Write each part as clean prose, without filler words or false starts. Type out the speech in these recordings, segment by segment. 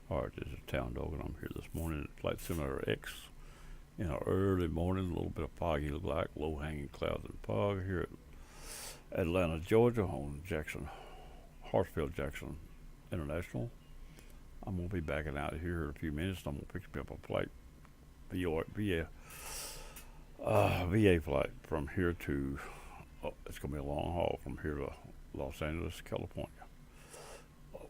Alright, this is Town Dog, and I'm here this morning at Flight Simulator X in an early morning, a little bit of foggy look like, low-hanging clouds and fog here at Atlanta, Georgia on Jackson, HartsfieldJackson International. I'm going to be backing out of here in a few minutes. I'm going to pick me up a flight, VA flight from here to, it's going to be a long haul from here to Los Angeles, California.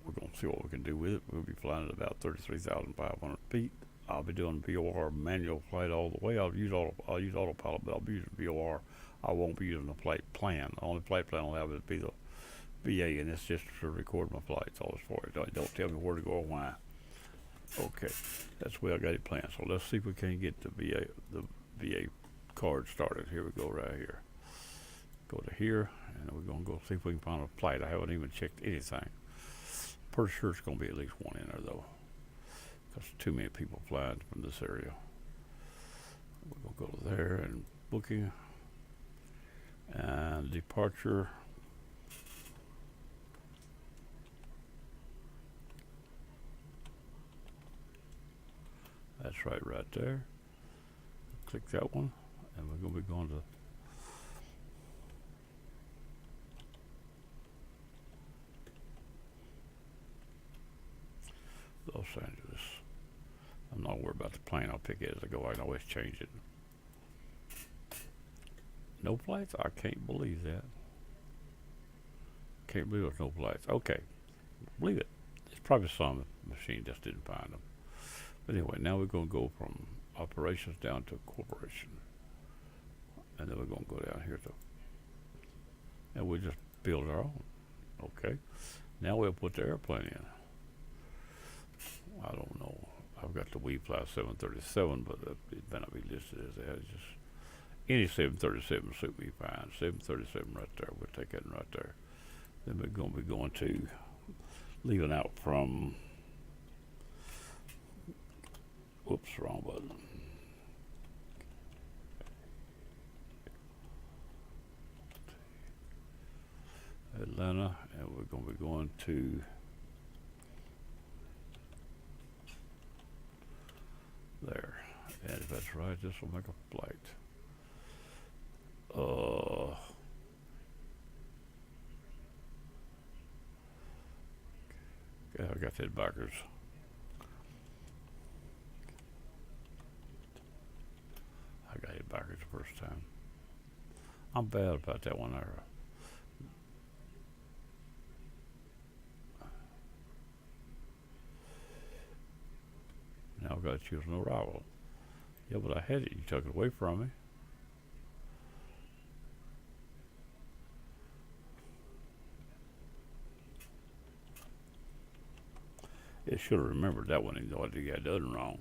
We're going to see what we can do with it. We'll be flying at about 33,500 feet. I'll be doing VOR manual flight all the way. I'll use autopilot, but I'll be using VOR. I won't be using the flight plan. The only flight plan I'll have is be the VA, and it's just to record my flights. All this for it. Don't tell me where to go or why. Okay, that's the way I got it planned. So let's see if we can get the VA card started. Here we go, right here. Go to here, and we're gonna go see if we can find a flight. I haven't even checked anything. Pretty sure it's going to be at least one in there, though, because too many people flying from this area. We're going to go there and booking and departure. That's right there. Click that one, and we're going to be going to Los Angeles. I'm not worried about the plane. I'll pick it as I go. I can always change it. No flights? I can't believe that. Can't believe there's no flights. Okay, believe it. It's probably some machine just didn't find them. But anyway, now we're going to go from operations down to corporation. And then we're going to go down here to, and we'll just build our own. Okay, now we'll put the airplane in. I don't know. I've got the WeFly 737, but it better not be listed as that. It's just any 737 suit me fine. 737 right there. We'll take that right there. Then we're going to be going to leaving out from. Oops, wrong button. Atlanta, and we're going to be going to. There, and if that's right, this will make a flight. Okay, I got that backwards. I got it backwards the first time. I'm bad about that one there. Now I've got to choose an arrival. Yeah, but I had it. You took it away from me. It should have remembered that one, even though I got done wrong.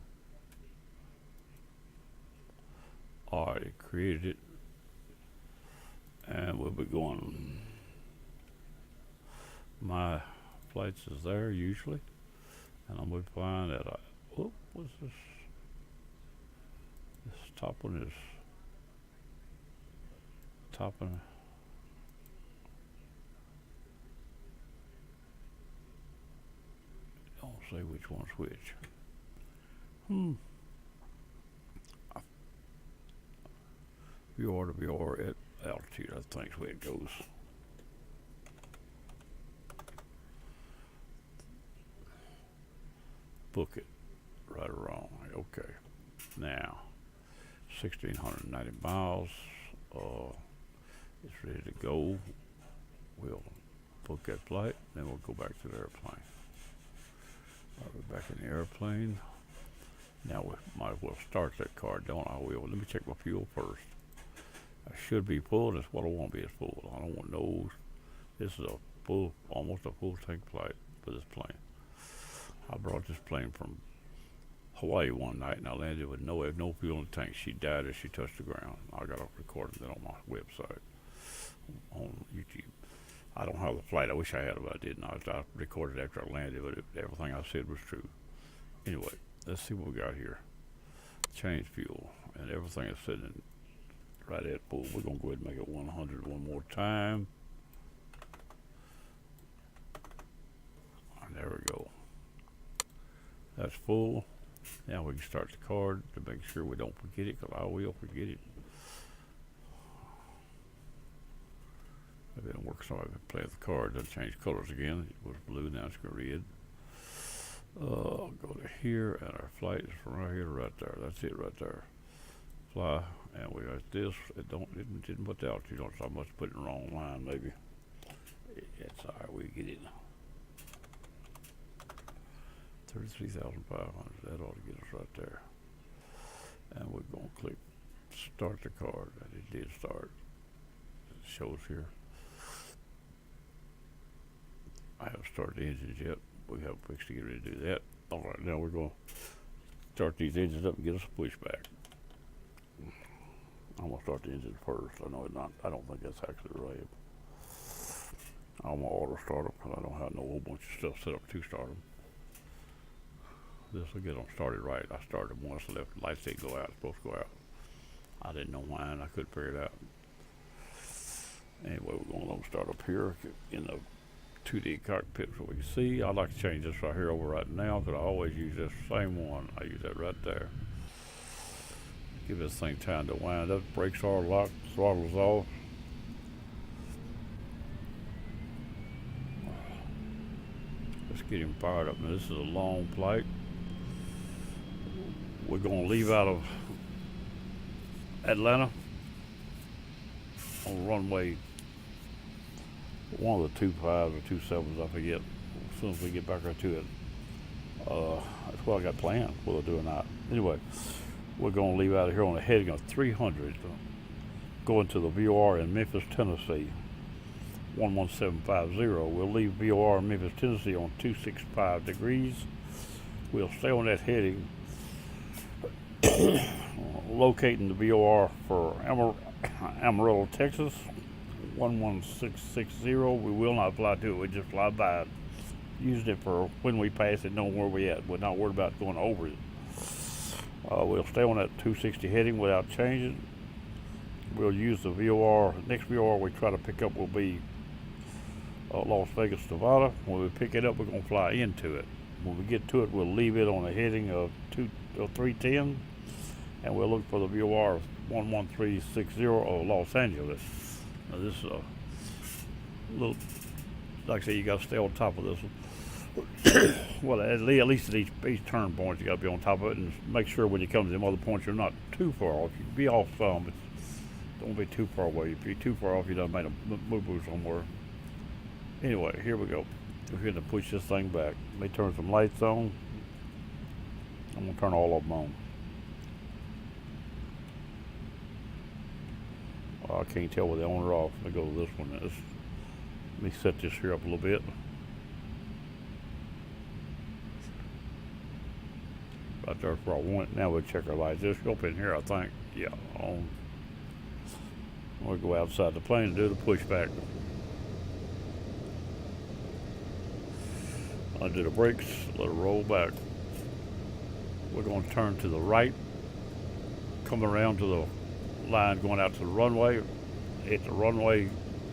Alright, it created it. And we'll be going. My flights is there usually. And I'm going to find that what's this? This top one is top one. Don't say which one's which. VR at altitude, I think is the way it goes. Book it. Right or wrong. Okay. Now, 1,690 miles. It's ready to go. We'll book that flight, then we'll go back to the airplane. We're back in the airplane. Now we might as well start that car, don't I? Let me check my fuel first. I should be full. That's what I want to be is full. I don't want no. This is almost a full tank flight for this plane. I brought this plane from Hawaii one night, and I landed with no fuel in the tank. She died as she touched the ground. I got a recording that on my website on YouTube. I don't have the flight. I wish I had it, but I didn't. I recorded after I landed, but everything I said was true. Anyway, let's see what we got here. Change fuel, and everything is sitting right at full. We're going to go ahead and make it 100 one more time. And there we go. That's full. Now we can start the card to make sure we don't forget it, because I will forget it. If it don't work, so I play with the card, doesn't change colors again. It was blue, now it's red. Go to here, and our flight is from right here to right there. That's it right there. Fly, and we got this. It didn't put the altitude on, so I must put it in the wrong line, maybe. It's alright, we get it. 33,500. That ought to get us right there. And we're gonna click start the card, and it did start. It shows here. I haven't started the engines yet. We have a fix to get ready to do that. All right, now we're going to start these engines up and get us a pushback. I'm going to start the engine first. I know it's not. I don't think that's actually right. I'm going to auto start them because I don't have no whole bunch of stuff set up to start them. This will get them started right. I started once, left the lights didn't go out. It's supposed to go out. I didn't know why, and I couldn't figure it out. Anyway, we're going to start up here in the 2D cockpit so we can see. I'd like to change this right here over right now because I always use this same one. I use that right there. Give this thing time to wind up. Brakes are locked, throttle's off. Let's get him fired up. Now this is a long flight. We're going to leave out of Atlanta on runway one of the 25s or 27s, I forget. As soon as we get back right to it, that's what I got planned, whether I do or not. Anyway, we're going to leave out of here on a heading of 300, going to the VOR in Memphis, Tennessee, 11750. We'll leave VOR in Memphis, Tennessee on 265 degrees. We'll stay on that heading, locating the VOR for Amarillo, Texas, 11660. We will not fly to it, we just fly by it. Using it for when we pass it, knowing where we at. We're not worried about going over it. We'll stay on that 260 heading without changing. We'll use the VOR. Next VOR we try to pick up will be Las Vegas, Nevada. When we pick it up, we're going to fly into it. When we get to it, we'll leave it on a heading of 310, and we'll look for the VOR 11360 of Los Angeles. Now this is a little, like I say, you got to stay on top of this one. Well, at least at each turn point, you got to be on top of it and make sure when you come to them other points, you're not too far off. You can be off some, but don't be too far away. If you're too far off, you done made a boo-boo somewhere. Anyway, here we go. We're going to push this thing back. Let me turn some lights on. I'm going to turn all of them on. I can't tell whether they're on or off. Let me go to this one. Let me set this here up a little bit. Right there where I want it. Now we'll check our lights. This up in here, I think. Yeah, on. We'll go outside the plane and do the pushback. I'll do the brakes, let it roll back. We're going to turn to the right, come around to the line going out to the runway, hit the runway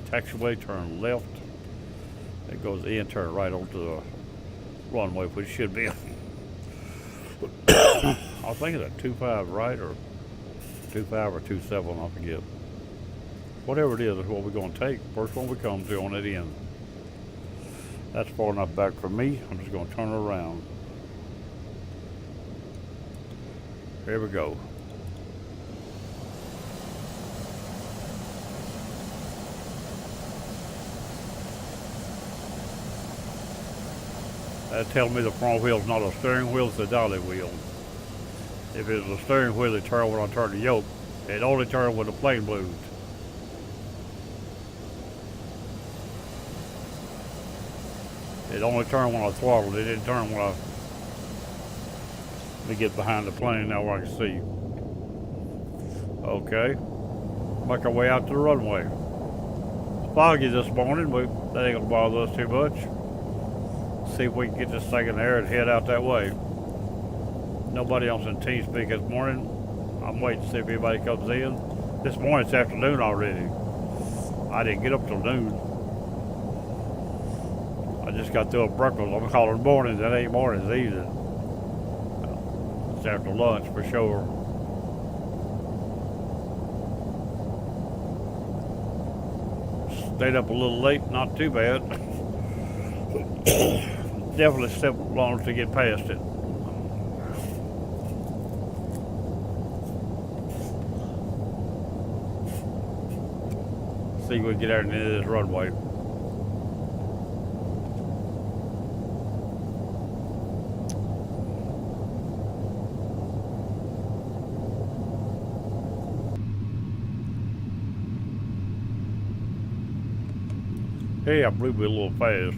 taxiway, turn left. It goes in, turn right onto the runway, which should be, I think it's a 25 right or 25 or 27, I forget. Whatever it is what we're going to take. First one we come to on that end. That's far enough back for me. I'm just going to turn it around. Here we go. That tells me the front wheel's not a steering wheel, it's a dolly wheel. If it was a steering wheel, it turned when I turned the yoke. It only turned when the plane moved. It only turned when I throttled. It didn't turn when I... Let me get behind the plane now where I can see. Okay. Make our way out to the runway. It's foggy this morning, but that ain't gonna bother us too much. See if we can get this thing in the air and head out that way. Nobody else in TeamSpeak this morning. I'm waiting to see if anybody comes in. This morning it's afternoon already. I didn't get up till noon. I just got through a breakfast. I'm calling mornings. That ain't mornings either. It's after lunch for sure. Stayed up a little late, not too bad. Definitely stepped longer to get past it. See if we can get out into this runway. Hey, I blew me a little fast.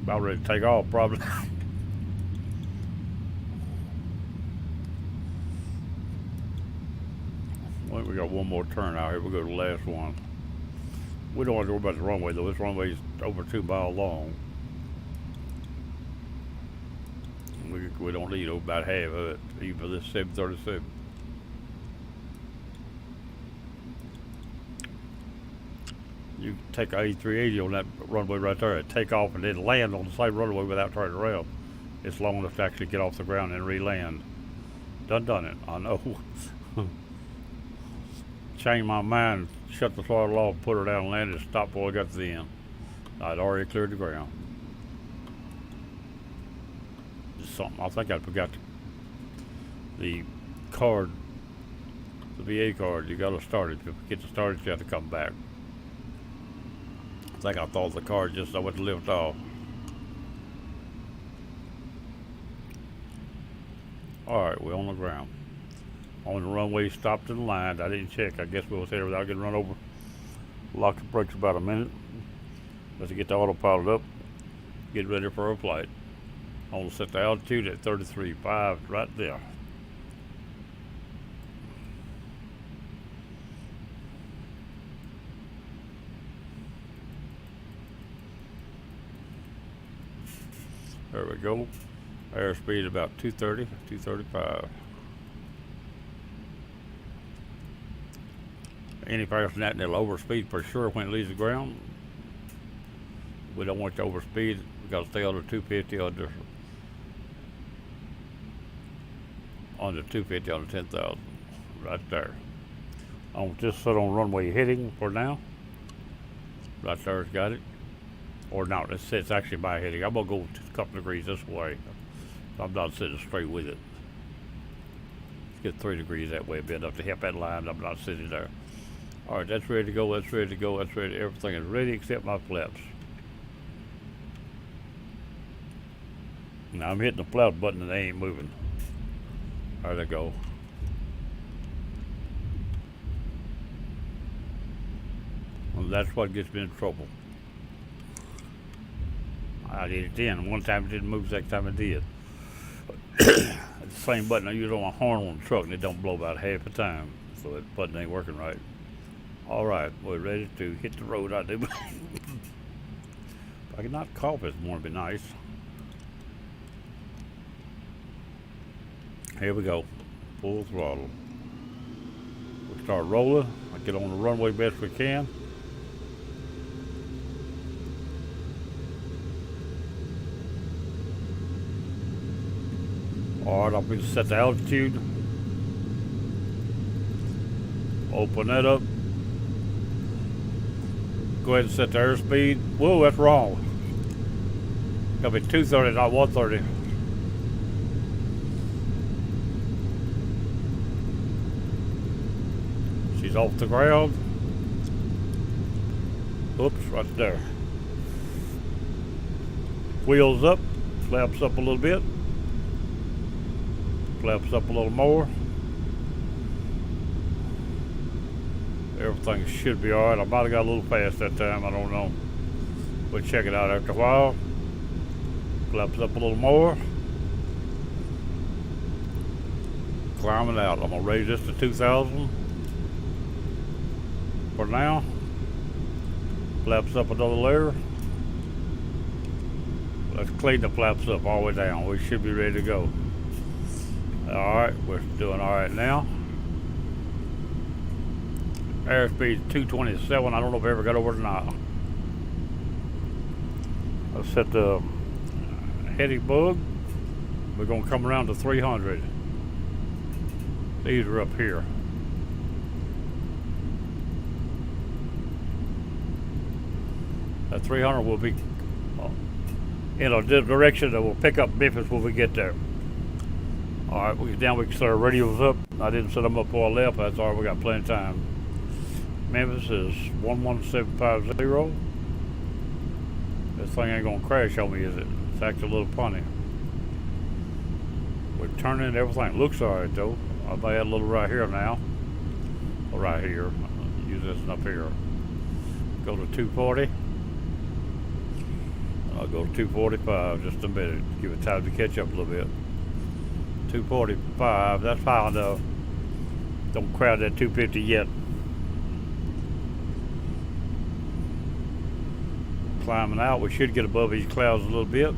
About ready to take off, probably. I think we got one more turn out here. We'll go to the last one. We don't want to worry about the runway, though. This runway is over 2 miles long. We don't need about half of it, even for this 737. You can take an A380 on that runway right there and take off and then land on the same runway without turning around. It's long enough to actually get off the ground and re-land. Done it, I know. Changed my mind, shut the throttle off, put her down and landed, stopped before I got to the end. I'd already cleared the ground. Just something, I think I forgot the card, the VA card. You gotta start it. If you get to start it, you have to come back. I think I thought the car just I went to lift off. Alright, we're on the ground. On the runway, stopped and lined. I didn't check. I guess we was there without getting run over. Locked the brakes about a minute. Let's get the autopilot up. Get ready for our flight. I'm gonna set the altitude at 33.5 right there. There we go. Airspeed about 230, 235. Any faster than that, and it'll overspeed for sure when it leaves the ground. We don't want to overspeed. We got to stay under 250, under 250, under 10,000. Right there. I'm just set on runway heading for now. Right there's got it. Or no, it's actually my heading. I'm gonna go a couple degrees this way. I'm not sitting straight with it. Let's get 3 degrees that way, be enough to help that line. I'm not sitting there. All right, that's ready to go. That's ready to go. That's ready. Everything is ready except my flaps. Now I'm hitting the flap button and they ain't moving. There they go. Well, that's what gets me in trouble. I did it then. One time it didn't move, the second time it did. It's the same button I use on a horn on the truck and it don't blow about half the time. So that button ain't working right. Alright, we're ready to hit the road. I do. If I could not cough this morning, it'd be nice. Here we go. Full throttle. We start rolling. I get on the runway best we can. Alright, I'm going to set the altitude. Open that up. Go ahead and set the airspeed. Whoa, that's wrong. Gotta be 230, not 130. She's off the ground. Oops, right there. Wheels up, flaps up a little bit. Flaps up a little more. Everything should be alright. I might have got a little fast that time, I don't know. We'll check it out after a while. Flaps up a little more. Climbing out. I'm gonna raise this to 2,000 for now. Flaps up another layer. Let's clean the flaps up all the way down. We should be ready to go. Alright, we're doing alright now. Airspeed 227. I don't know if I ever got over it or not. Let's set the heading bug. We're gonna come around to 300. These are up here. At 300 will be in a direction that will pick up Memphis when we get there. All right, now we can set our radios up. I didn't set them up before I left. That's all right, we got plenty of time. Memphis is 11750. This thing ain't gonna crash on me, is it? It's acting a little funny. We're turning everything. Looks all right though. I may add a little right here now. Or right here. Use this one up here. Go to 240. I'll go to 245 just a minute. Give it time to catch up a little bit. 245, that's high enough. Don't crowd that 250 yet. Climbing out, we should get above these clouds a little bit.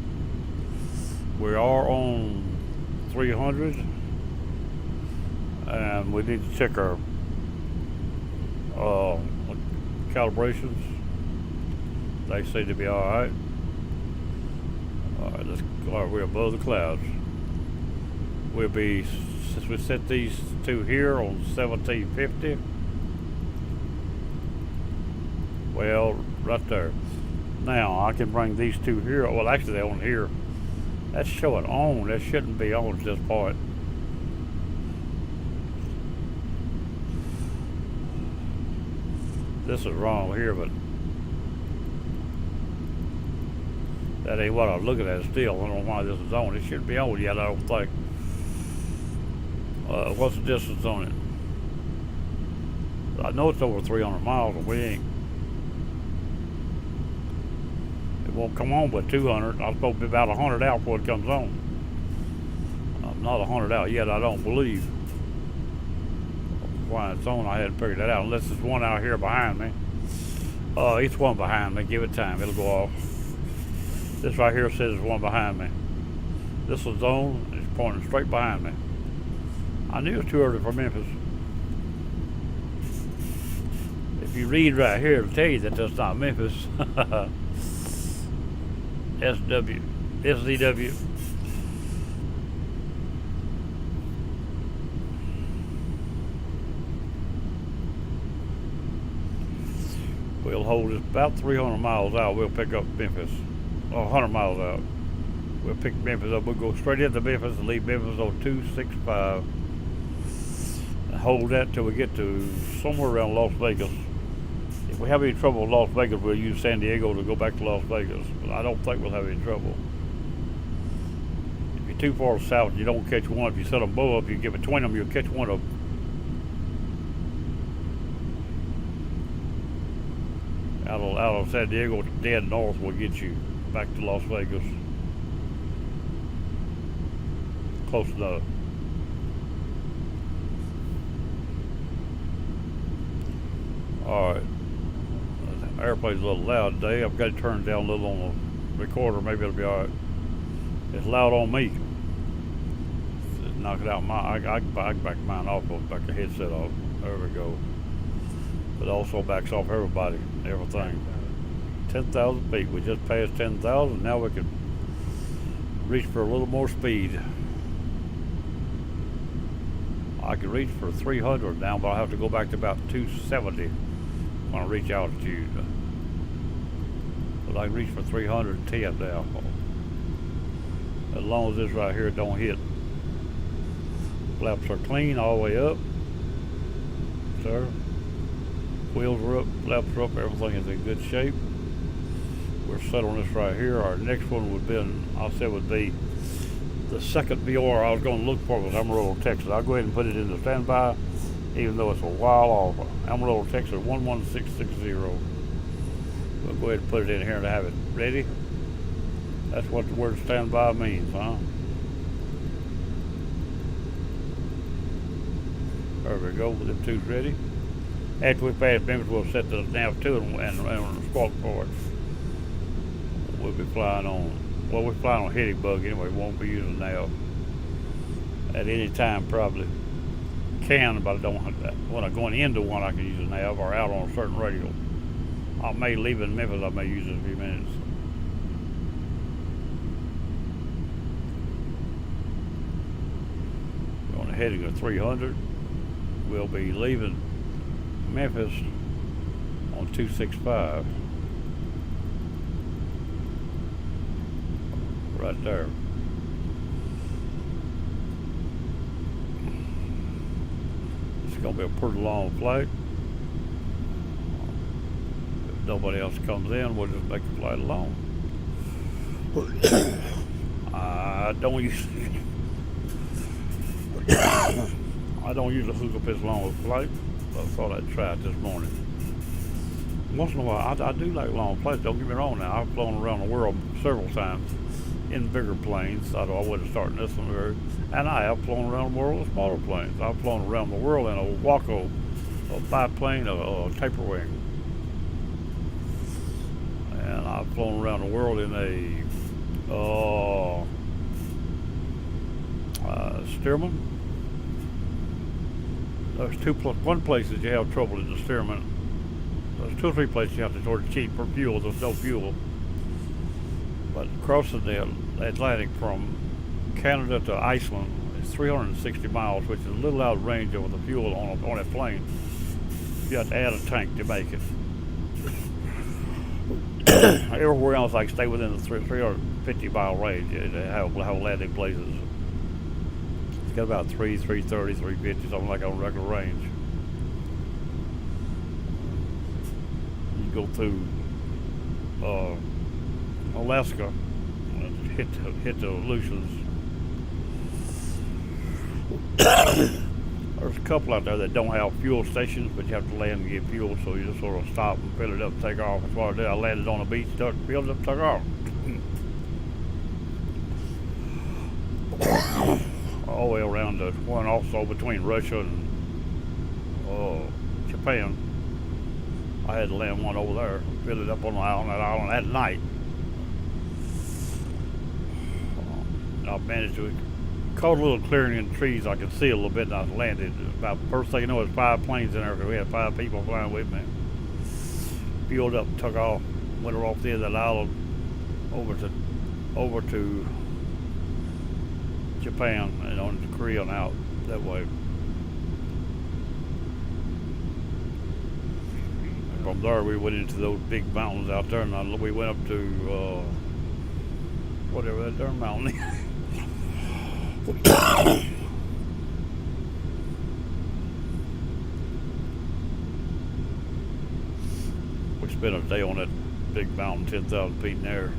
We are on 300, and we need to check our calibrations. They seem to be all right. All right, we're above the clouds. We'll be, since we set these two here on 1750. Well, right there. Now I can bring these two here. Well, actually they're on here. That's showing on. That shouldn't be on at this point. This is wrong here, but that ain't what I was looking at still. I don't know why this is on. It shouldn't be on yet, I don't think. What's the distance on it? I know it's over 300 miles, but we ain't. It won't come on but 200. I'm supposed to be about 100 out before it comes on. I'm not 100 out yet, I don't believe. Why it's on, I hadn't figured that out. Unless there's one out here behind me. Each one behind me. Give it time, it'll go off. This right here says there's one behind me. This is zone, it's pointing straight behind me. I knew it was too early for Memphis. If you read right here, it'll tell you that that's not Memphis. SZW. We'll hold it about 300 miles out. We'll pick up Memphis. 100 miles out. We'll pick Memphis up. We'll go straight into Memphis and leave Memphis on 265. And hold that till we get to somewhere around Las Vegas. If we have any trouble with Las Vegas, we'll use San Diego to go back to Las Vegas. But I don't think we'll have any trouble. If you're too far south, you don't catch one. If you set them both up, you get between them, you'll catch one of them. Out of San Diego, dead north will get you back to Las Vegas. Close enough. Alright. The airplane's a little loud today. I've got it turned down a little on the recorder. Maybe it'll be alright. It's loud on me. Just knock it out. I back mine off. Back the headset off. There we go. But also backs off everybody, everything. 10,000 feet. We just passed 10,000. Now we can reach for a little more speed. I can reach for 300 now, but I'll have to go back to about 270 when I reach altitude. But I can reach for 310 now. As long as this right here don't hit. Flaps are clean all the way up, sir. Wheels are up, flaps are up, everything is in good shape. We're set on this right here. Our next one would be, would be the second VOR I was going to look for was Amarillo, Texas. I'll go ahead and put it into standby, even though it's a while off. Amarillo, Texas, 11660. We'll go ahead and put it in here and have it ready. That's what the word standby means, huh? There we go, the two's ready. After we pass Memphis, we'll set the nav to it and squawk for it. We'll be flying on, well, we're flying on heading bug anyway. We won't be using nav at any time, probably. Can, but I don't have that. When I'm going into one, I can use a nav or out on a certain radio. I may leave in Memphis, I may use it in a few minutes. heading of 300. We'll be leaving Memphis on 265. Right there. It's going to be a pretty long flight. If nobody else comes in, we'll just make the flight alone. I don't usually hook up this long a flight, but I thought I'd try it this morning. Once in a while, I do like long flights. Don't get me wrong now. I've flown around the world several times in bigger planes. I wasn't starting this one very. And I have flown around the world in smaller planes. I've flown around the world in a Waco, a biplane, a taper wing. And I've flown around the world in a Stearman. There's one place that you have trouble in the Stearman. There's 2 or 3 places you have to sort of cheap for fuel. There's no fuel. But crossing the Atlantic from Canada to Iceland is 360 miles, which is a little out of range of the fuel on a plane. You have to add a tank to make it. Everywhere else, I can stay within the 350 mile range. How landing places. It's got about 330, 350, something like on regular range. You go through Alaska and hit the Aleutians. There's a couple out there that don't have fuel stations, but you have to land and get fuel, so you just sort of stop and fill it up and take off. That's what I did. I landed on the beach, filled it up, took off. All the way around the one also between Russia and Japan. I had to land one over there, fill it up on that island at night. I managed to caught a little clearing in the trees. I could see a little bit, and I landed. About first thing you know, there's 5 planes in there because we had 5 people flying with me. Fueled up, took off, went off the end of that island over to Japan and on to Korea and out that way. And from there, we went into those big mountains out there, and we went up to whatever that darn mountain is. We spent a day on that big mountain, 10,000 feet in the air,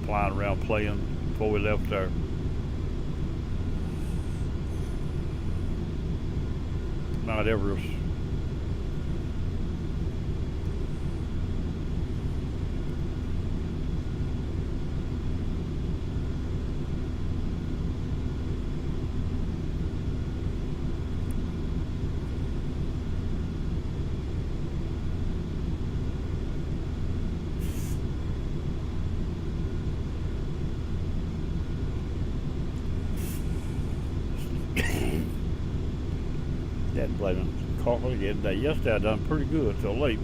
flying around playing before we left there. Mount Everest. Dad blaming coffee again today. Yesterday I done pretty good till late.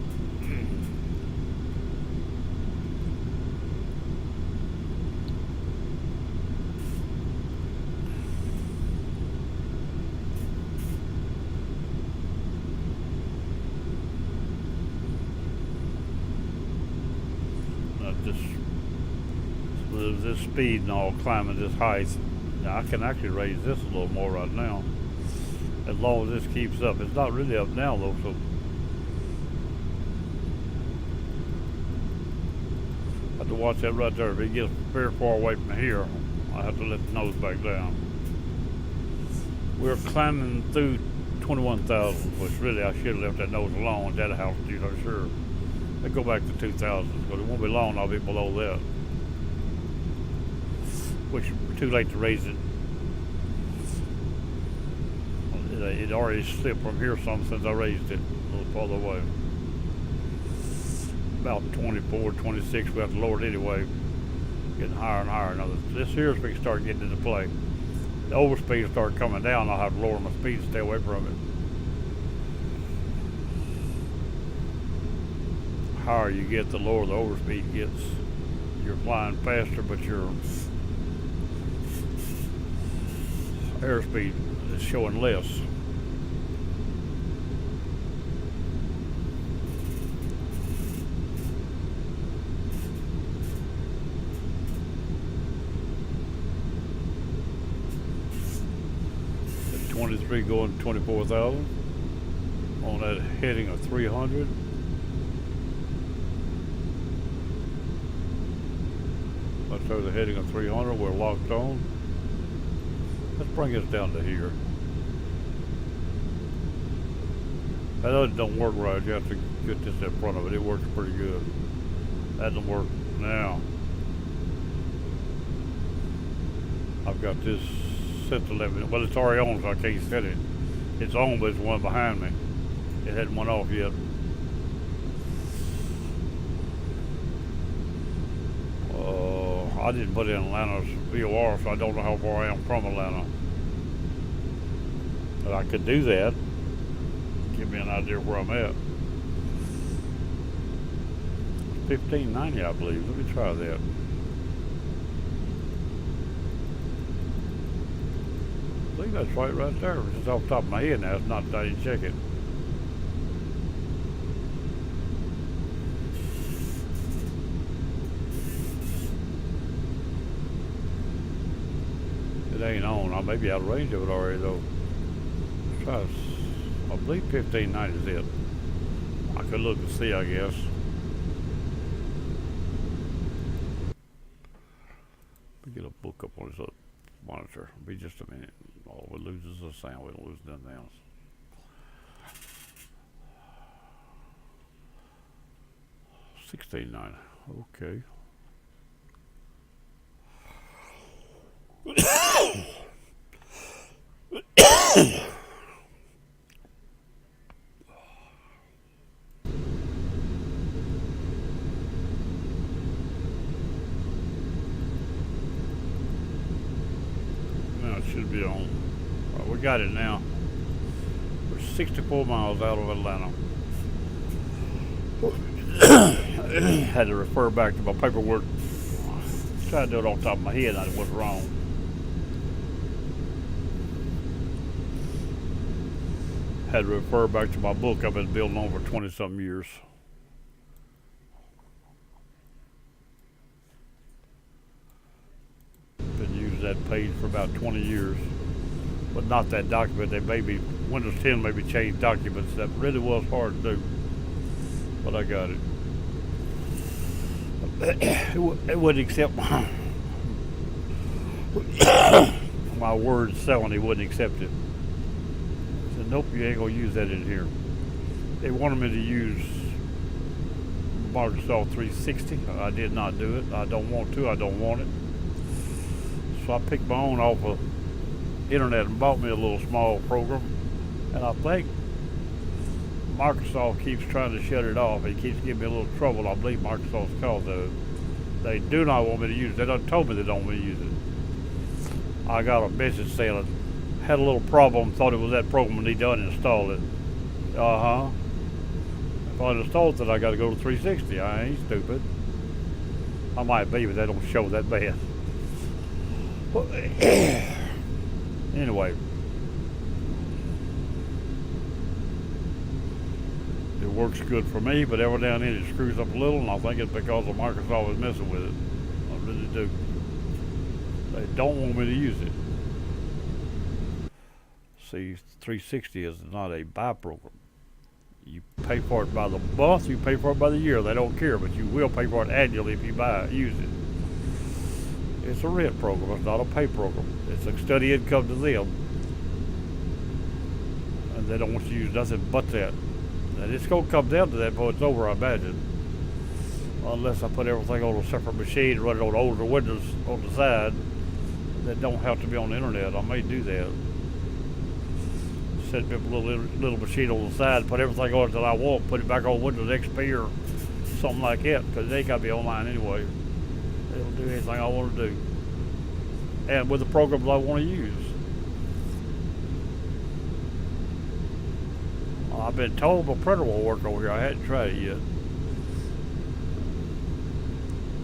This speed and all climbing this height. Now I can actually raise this a little more right now, as long as this keeps up. It's not really up now though, so I have to watch that right there. If it gets very far away from here, I have to let the nose back down. We're climbing through 21,000, which really I should have left that nose alone at that altitude, I'm sure. Let's go back to 2,000, but it won't be long I'll be below that. Which is too late to raise it. It already slipped from here some since I raised it a little farther away. About 24, 26, we have to lower it anyway. Getting higher and higher. Now this here is we can start getting into play. The overspeed will start coming down. I'll have to lower my speed to stay away from it. The higher you get, the lower the overspeed gets. You're flying faster, but your airspeed it's showing less. At 23 going 24,000 on that heading of 300. Let's show the heading of 300. We're locked on. Let's bring us down to here. That other don't work right. You have to get this in front of it. It works pretty good. That doesn't work now. I've got this set to 11. Well, it's already on, so I can't set it. It's on, but it's one behind me. It hadn't went off yet. I didn't put in Atlanta's VOR, so I don't know how far I am from Atlanta. But I could do that. Give me an idea of where I'm at. 1590, I believe. Let me try that. I think that's right there. It's just off the top of my head now. It's not, I didn't check it. It ain't on. I may be out of range of it already though. Let's try. I believe 1590 is it. I could look and see, I guess. Let me get a book up on this monitor. It'll be just a minute. All we lose is the sound. We don't lose nothing else. $16.90. Okay. Now it should be on. Right, we got it now. We're 64 miles out of Atlanta. Had to refer back to my paperwork. Tried to do it off the top of my head and I was wrong. Had to refer back to my book I've been building on for 20-something years. Been using that page for about 20 years. But not that document. They maybe, Windows 10 maybe changed documents. That really was hard to do. But I got it. It wouldn't accept my word selling. He wouldn't accept it. I said, nope, you ain't gonna use that in here. They wanted me to use Microsoft 360. I did not do it. I don't want to. I don't want it. So I picked my own off of internet and bought me a little small program. And I think Microsoft keeps trying to shut it off. It keeps giving me a little trouble. I believe Microsoft's cause of it. They do not want me to use it. They done told me they don't want me to use it. I got a message saying I had a little problem, thought it was that program and need to uninstall it. Uh-huh. If I installed it, I got to go to 360. I ain't stupid. I might be, but they don't show that bad. Anyway. It works good for me, but every now and then it screws up a little, and I think it's because of Microsoft is messing with it. I really do. They don't want me to use it. See, 360 is not a buy program. You pay for it by the month, you pay for it by the year. They don't care, but you will pay for it annually if you use it. It's a rent program, it's not a pay program. It's a steady income to them. And they don't want you to use nothing but that. And it's going to come down to that before it's over, I imagine. Unless I put everything on a separate machine and run it on older Windows on the side that don't have to be on the internet. I may do that. Set up a little machine on the side, put everything on it that I want, put it back on Windows XP or something like that, because they got to be online anyway. It'll do anything I want to do. And with the programs I want to use. I've been told my printer will work over here. I hadn't tried it yet.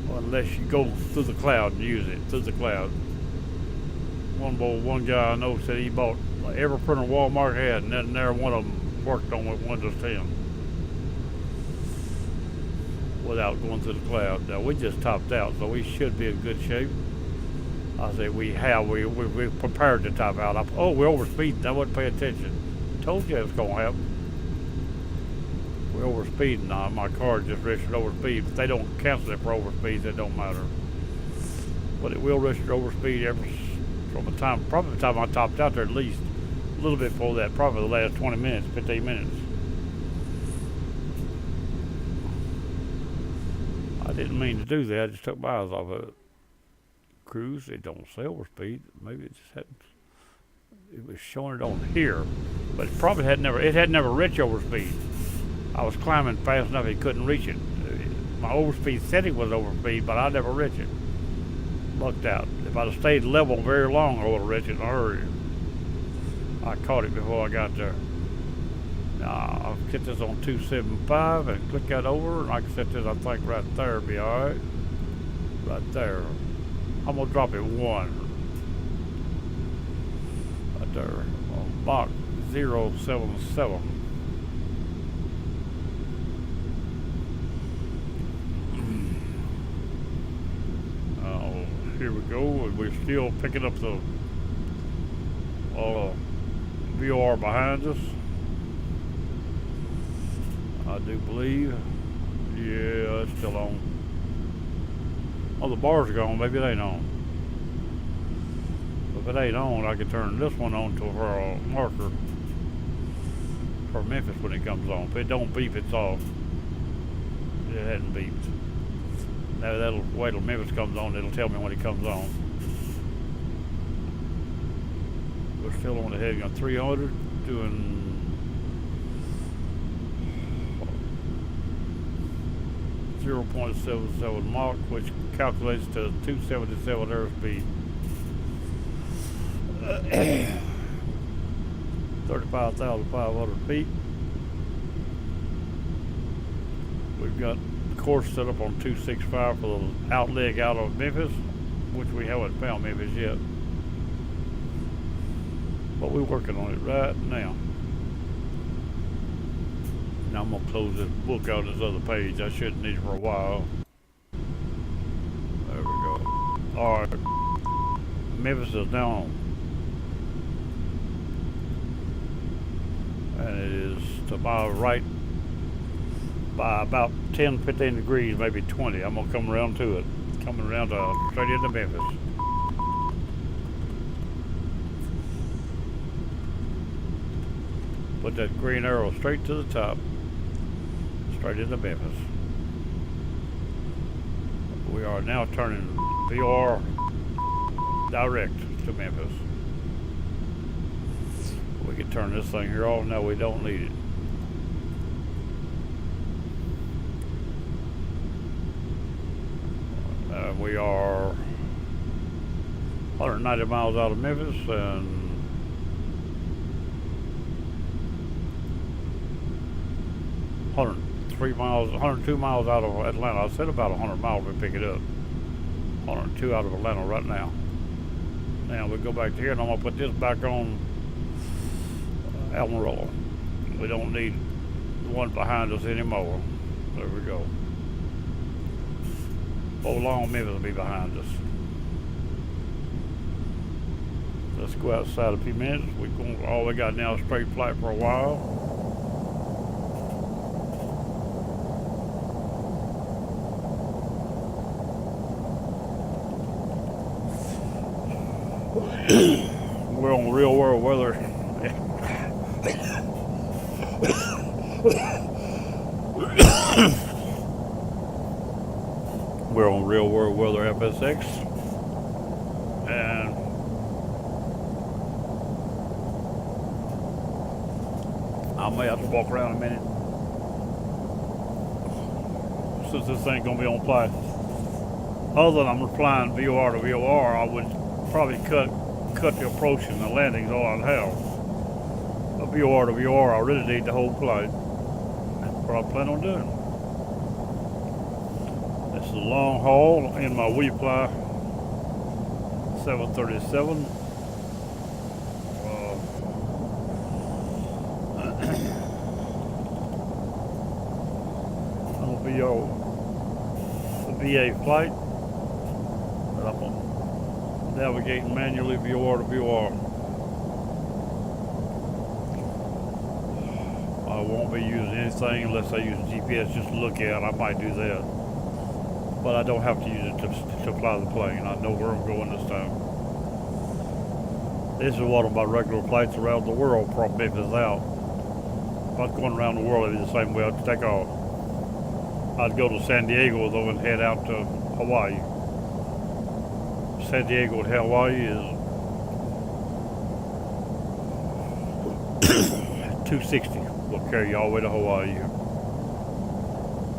Well, unless you go through the cloud and use it through the cloud. One guy I know said he bought every printer Walmart had, and then there one of them worked on with Windows 10 without going through the cloud. Now we just topped out, so we should be in good shape. I say we're prepared to top out. We're overspeeding. I wasn't paying attention. Told you it was gonna happen. We're overspeeding. My car just registered overspeed. If they don't cancel it for overspeed, it don't matter. But it will register overspeed from the time I topped out there, at least a little bit before that, probably the last 20 minutes, 15 minutes. I didn't mean to do that. I just took my eyes off of it. Cruise, it don't say overspeed. Maybe it just hadn't. It was showing it on here, but it probably had never reached overspeed. I was climbing fast enough it couldn't reach it. My overspeed setting was overspeed, but I never reached it. Lucked out. If I'd have stayed level very long, I would have reached it in a hurry. I caught it before I got there. Now I'll get this on 275 and click that over, and I can set this, I think, right there. Be all right. Right there. I'm gonna drop it one. Right there. On Mach 077. Here we go, and we're still picking up the VOR behind us. I do believe. Yeah, it's still on. Oh, the bars are gone. Maybe it ain't on. If it ain't on, I can turn this one on to our marker for Memphis when it comes on. If it don't beep, it's off. It hadn't beeped. Now that'll wait till Memphis comes on. It'll tell me when it comes on. We're still on the heading on 300, doing 0.77 Mach, which calculates to 277 airspeed. 35,500 feet. We've got course set up on 265 for the out leg out of Memphis, which we haven't found Memphis yet. But we're working on it right now. Now I'm gonna close this book out this other page. I shouldn't need it for a while. There we go. Alright. Memphis is now on. And it is to my right by about 10, 15 degrees, maybe 20. I'm gonna come around to it. Coming around to straight into Memphis. Put that green arrow straight to the top. Straight into Memphis. We are now turning VOR direct to Memphis. We can turn this thing here off. No, we don't need it. We are 190 miles out of Memphis and 102 miles out of Atlanta. I said about 100 miles we pick it up. 102 out of Atlanta right now. Now we go back to here and I'm gonna put this back on Amarillo. We don't need the one behind us anymore. There we go. Before long, Memphis will be behind us. Let's go outside a few minutes. All we got now is straight flight for a while. We're on real world weather. We're on real world weather FSX, and I may have to walk around a minute since this ain't gonna be on flight. Other than I'm flying VOR to VOR, I would probably cut the approach and the landings all I'd have. A VOR to VOR, I really need the whole flight. That's what I plan on doing. This is a long haul in my WeFly 737. On the VA flight, but I'm navigating manually VOR to VOR. I won't be using anything unless I use GPS just to look at. I might do that, but I don't have to use it to fly the plane. I know where I'm going this time. This is one of my regular flights around the world from Memphis out. If I was going around the world, it'd be the same way. I'd take off. I'd go to San Diego though and head out to Hawaii. San Diego to Hawaii is 260. Will carry you all the way to Hawaii.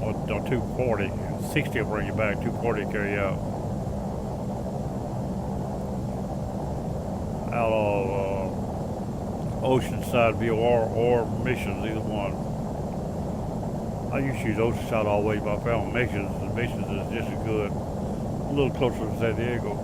Or 240. 60 will bring you back. 240 will carry you out. Out of Oceanside VOR or Missions, either one. I used to use Oceanside all the way, but I found Missions, and Missions is just as good. A little closer to San Diego.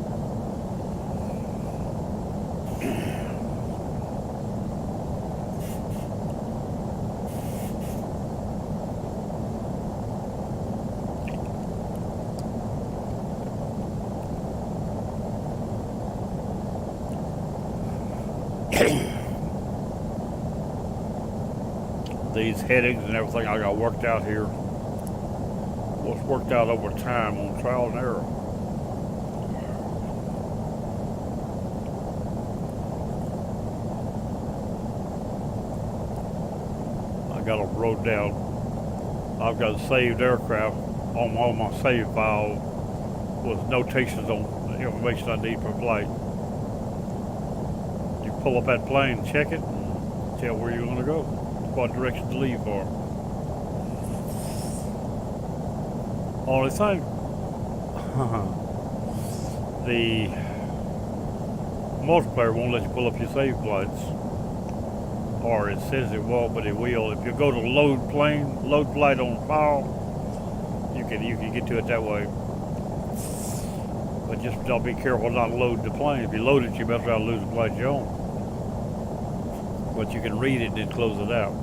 These headings and everything I got worked out here was worked out over time on trial and error. I got them wrote down. I've got saved aircraft on all my save file with notations on the information I need for flight. You pull up that plane, check it, and tell where you're going to go. What direction to leave for. Only thing, the multiplayer won't let you pull up your save flights, or it says it won't, but it will. If you go to load flight on file, you can get to it that way. But just don't be careful not to load the plane. If you load it, you better try to lose the flight you're on. But you can read it and then close it out.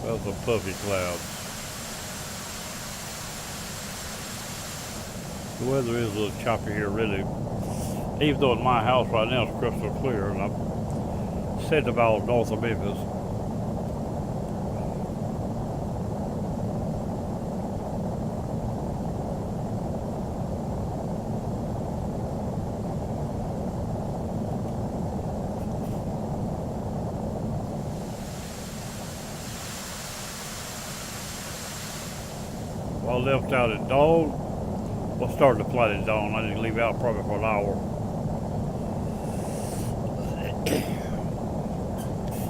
Those are puffy clouds. The weather is a little choppy here, really. Even though in my house right now it's crystal clear, and I'm set about north of Memphis. I left out at dawn. Well, started the flight at dawn. I didn't leave out probably for an hour.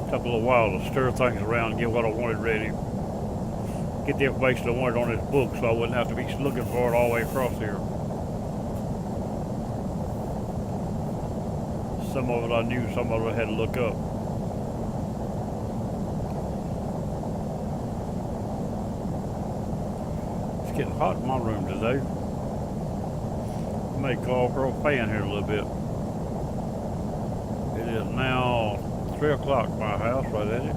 Took a little while to stir things around and get what I wanted ready. Get the information I wanted on this book so I wouldn't have to be looking for it all the way across here. Some of it I knew, some of it I had to look up. It's getting hot in my room today. I may call for a fan here a little bit. It is now 3 o'clock my house, right at it.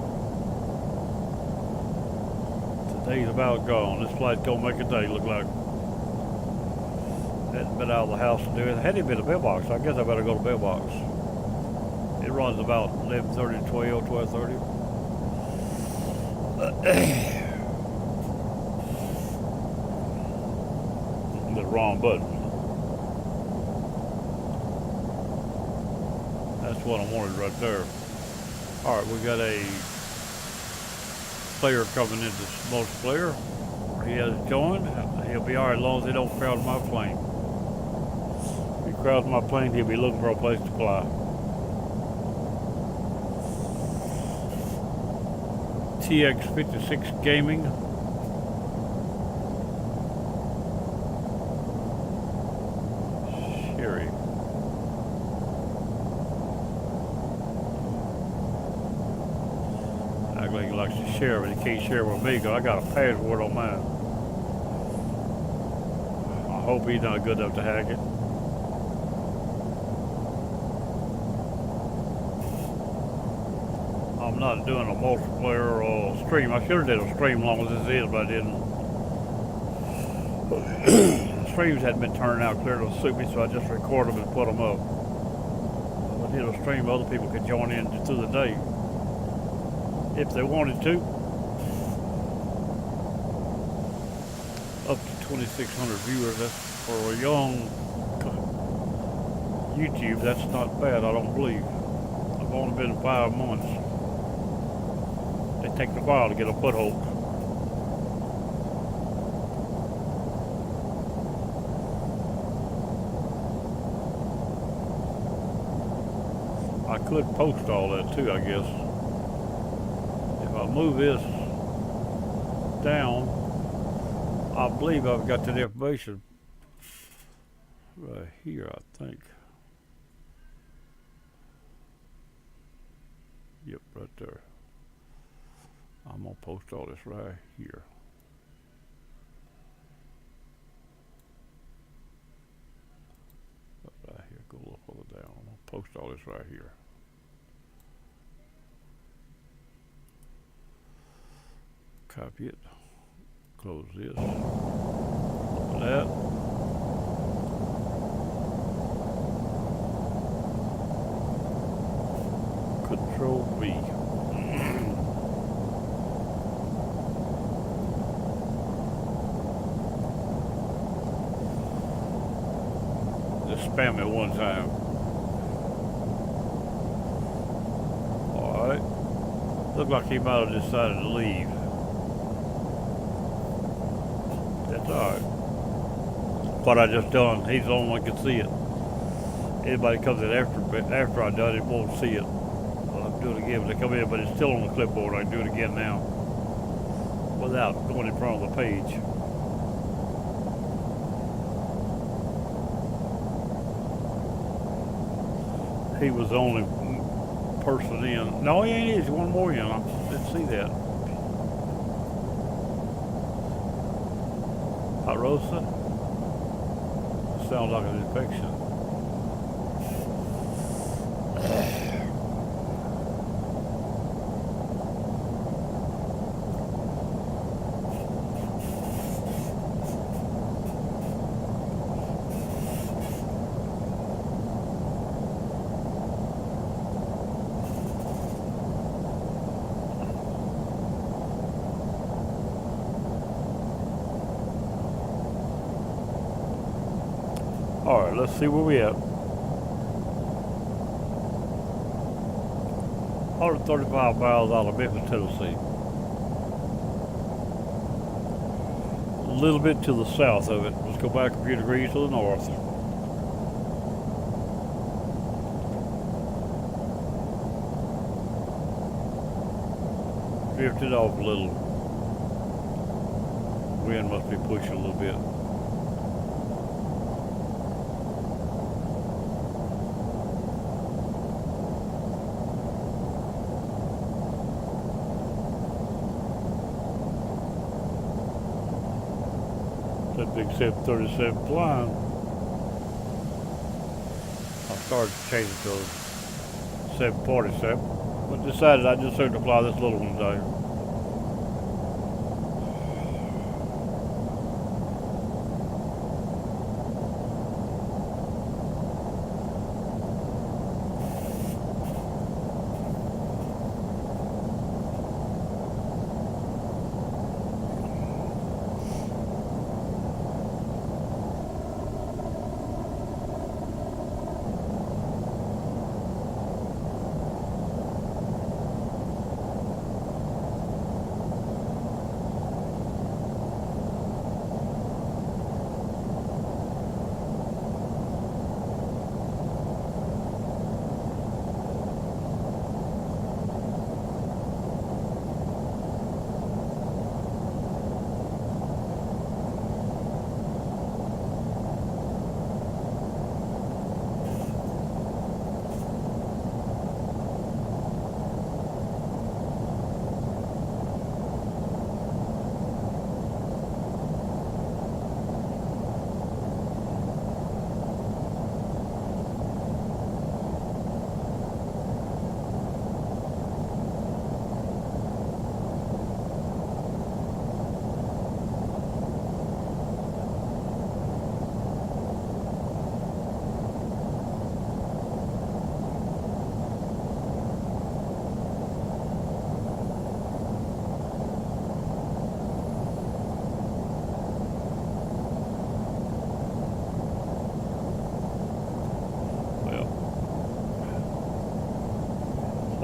Today's about gone. This flight's gonna make a day look like. Hadn't been out of the house to do it. I hadn't been to mailbox. I guess I better go to mailbox. It runs about 11:30 to 12:30. The wrong button. That's what I wanted right there. All right, we got a player coming into this multiplayer. He has joined. He'll be all right as long as they don't crowd my plane. If he crowds my plane, he'll be looking for a place to fly. TX56 Gaming. Sherry. Act like he likes to share, but he can't share with me because I got a password on mine. I hope he's not good enough to hack it. I'm not doing a multiplayer or stream. I should have did a stream long as this is, but I didn't. The streams hadn't been turning out clear to suit me, so I just record them and put them up. If I did a stream, other people could join in through the day if they wanted to. Up to 2,600 viewers. That's for a young YouTube. That's not bad, I don't believe. I've only been 5 months. It takes a while to get a foothold. I could post all that too, I guess. If I move this down, I believe I've got the information right here, I think. Yep, right there. I'm gonna post all this right here. Right here, go a little further down. I'm gonna post all this right here. Copy it. Close this. Open that. Control V. Spam it one time. Alright. Looked like he might have decided to leave. That's alright. What I just done, he's the only one that can see it. Anybody comes in after I done it won't see it. I'll have to do it again when they come in, but it's still on the clipboard. I can do it again now without going in front of the page. He was the only person in. No, he ain't. He's one more in. I didn't see that. Harosa? Sounds like an infection. Alright, let's see where we at. 135 miles out of Memphis, Tennessee. A little bit to the south of it. Let's go back a few degrees to the north. Drifted off a little. Wind must be pushing a little bit. That big 737 flying. I started to change it to 747, but decided I just started to fly this little one today.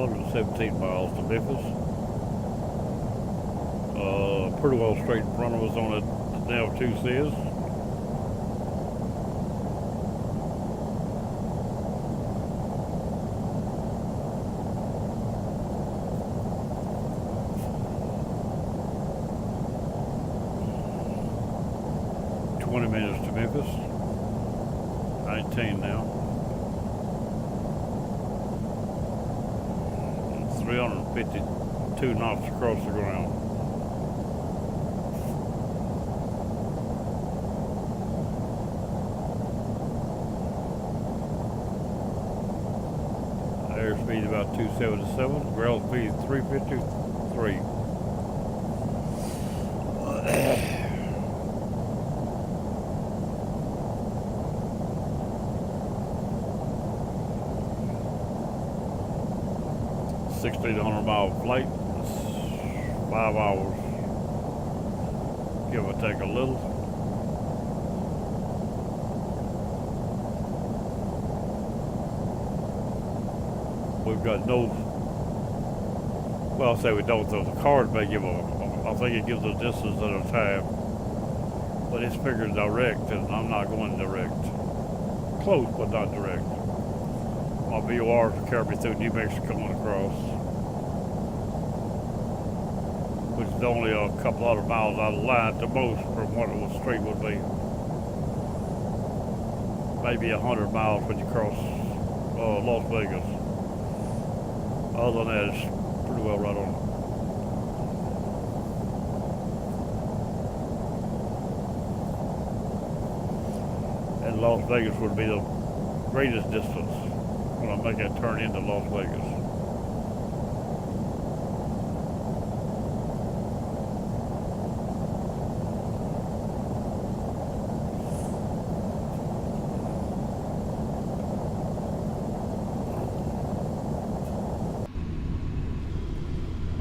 117 miles to Memphis. Pretty well straight in front of us on it. Now 2 says. Minutes to Memphis. 19 now. 352 knots across the ground. Airspeed about 277. Ground speed 353. 1,600 mile flight. It's 5 hours, give or take a little. We've got no, well, I'll say we don't, though. The card may give I think it gives a distance at a time, but it's figured direct, and I'm not going direct. Close, but not direct. My VORs will carry me through New Mexico and across, which is only a couple hundred miles out of line to most from what the street would be. Maybe 100 miles when you cross Las Vegas. Other than that, it's pretty well right on. And Las Vegas would be the greatest distance when I make that turn into Las Vegas.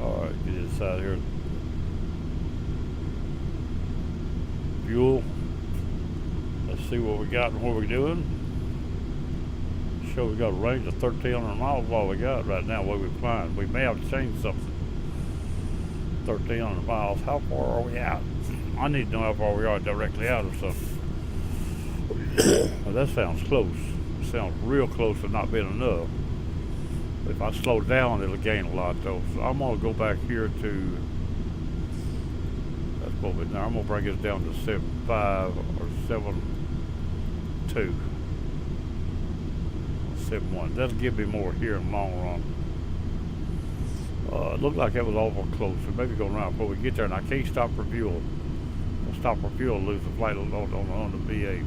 Alright, get inside here. Fuel. Let's see what we got and what we're doing. Show we got a range of 1,300 miles all we got right now where we're flying. We may have to change something. 1,300 miles. How far are we out? I need to know how far we are directly out or something. Well, that sounds close. It sounds real close to not being enough. If I slow down, it'll gain a lot though. So I'm gonna go back here to, that's what we now. I'm gonna bring it down to 7.5 or 7.2. 7.1. That'll give me more here in the long run. It looked like it was awful close. So maybe go around before we get there, and I can't stop for fuel. I'll stop for fuel, lose the flight on the V8.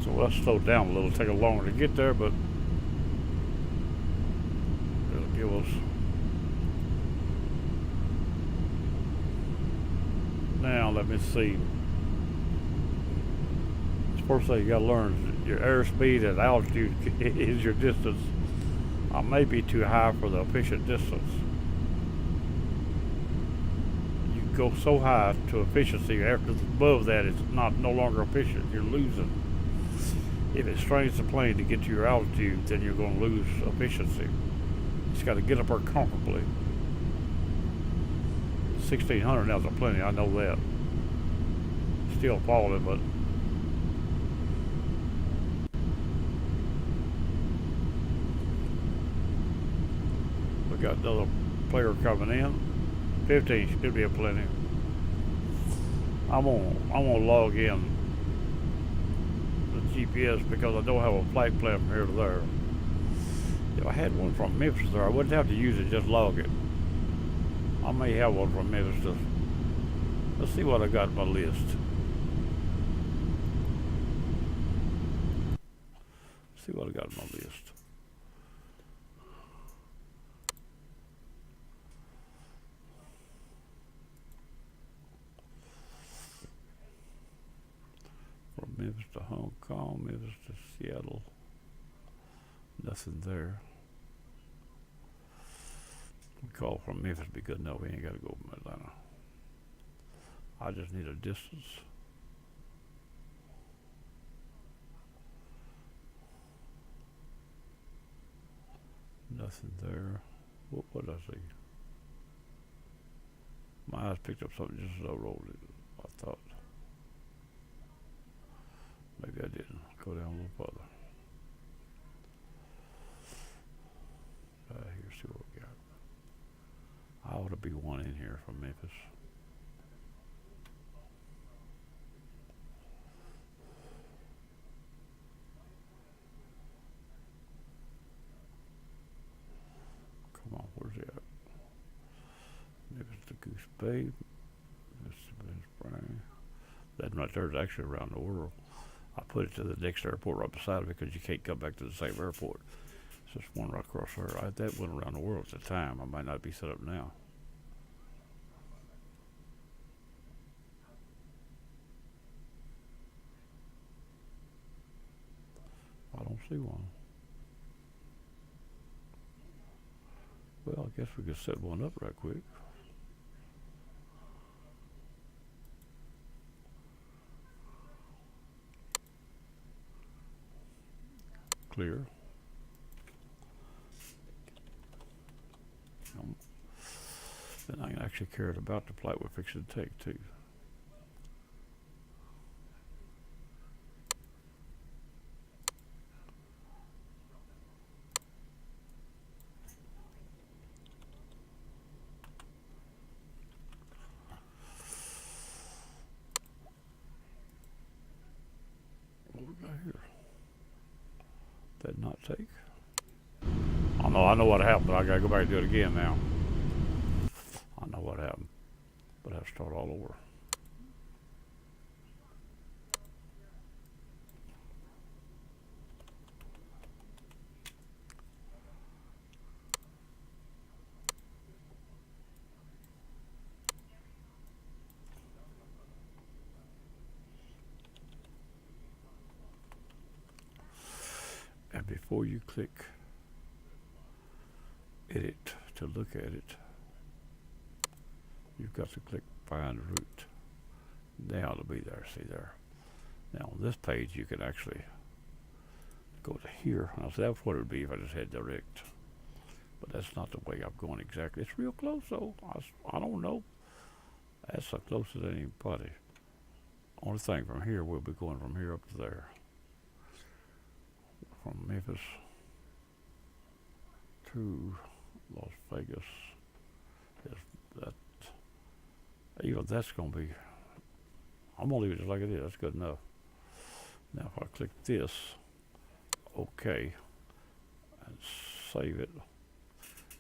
So let's slow down a little. Take a longer to get there, but it'll give us. Now let me see. First thing you gotta learn is your airspeed and altitude is your distance. I may be too high for the efficient distance. You go so high to efficiency, after above that it's no longer efficient. You're losing. If it strains the plane to get to your altitude, then you're going to lose efficiency. You just got to get up there comfortably. 1,600 now's a plenty. I know that. Still falling, but. Got another player coming in. 15 should be a plenty. I'm gonna log in the GPS because I don't have a flight plan from here to there. If I had one from Memphis there, I wouldn't have to use it, just log it. I may have one from Memphis. Let's see what I got on my list. See what I got on my list. From Memphis to Hong Kong, Memphis to Seattle. Nothing there. Call from Memphis be good. No, we ain't got to go from Atlanta. I just need a distance. Nothing there. What did I see? My eyes picked up something just as I rolled it. I thought. Maybe I didn't. Go down a little further. Here's see what we got. I ought to be one in here from Memphis. Come on, where's he at? Memphis to Goose Bay. Mississippi Spring. That right there is actually around the world. I put it to the next airport right beside it because you can't come back to the same airport. It's just one right across there. That went around the world at the time. I might not be set up now. I don't see one. Well, I guess we could set one up right quick. Clear. Then I can actually care about the flight we're fixing to take too. What we got here? That not take? I know what happened, but I gotta go back and do it again now. I know what happened, but I have to start all over. And before you click edit to look at it, you've got to click find route. Now it'll be there, see there. Now on this page you can actually go to here. Now see, that's what it would be if I just had direct. But that's not the way I'm going exactly. It's real close though. I don't know. That's as close as anybody. Only thing from here, we'll be going from here up to there. From Memphis to Las Vegas. That even that's gonna be, I'm gonna leave it just like it is. That's good enough. Now if I click this, okay, and save it,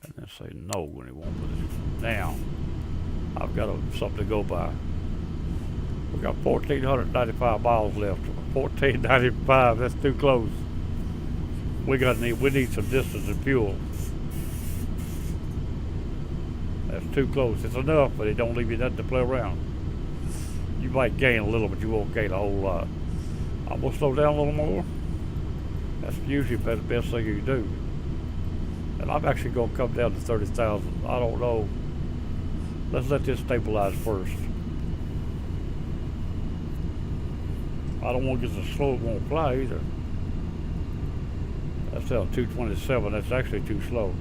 and then say no when it won't put it. Now I've got something to go by. We got 1,495 miles left. 1,495. That's too close. We need some distance and fuel. That's too close. It's enough, but it don't leave you nothing to play around. You might gain a little, but you won't gain a whole lot. I'm gonna slow down a little more. That's usually the best thing you can do. And I'm actually gonna come down to 30,000. I don't know. Let's let this stabilize first. I don't want to get so slow it won't fly either. That's down 227. That's actually too slow.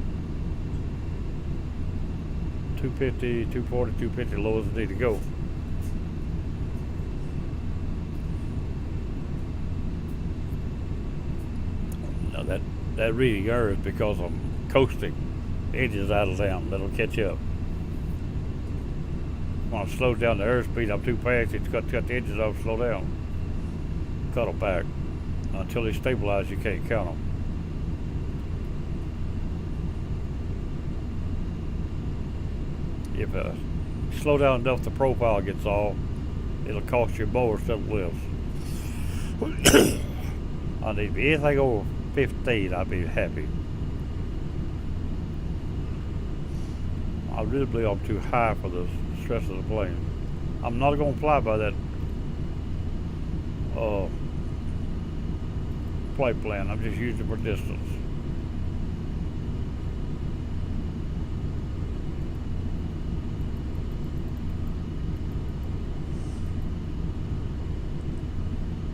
250, 240, 250, low as it need to go. Now that reading error is because I'm coasting. The engine's out of town. That'll catch up. When I slow down the airspeed, I'm too fast. It's got to cut the engines off, slow down. Cut them back. Until they stabilize, you can't count them. If slow down enough, the profile gets off. It'll cost you more instead of less. I need anything over 15, I'd be happy. I really believe I'm too high for the stress of the plane. I'm not going to fly by that flight plan. I'm just using it for distance.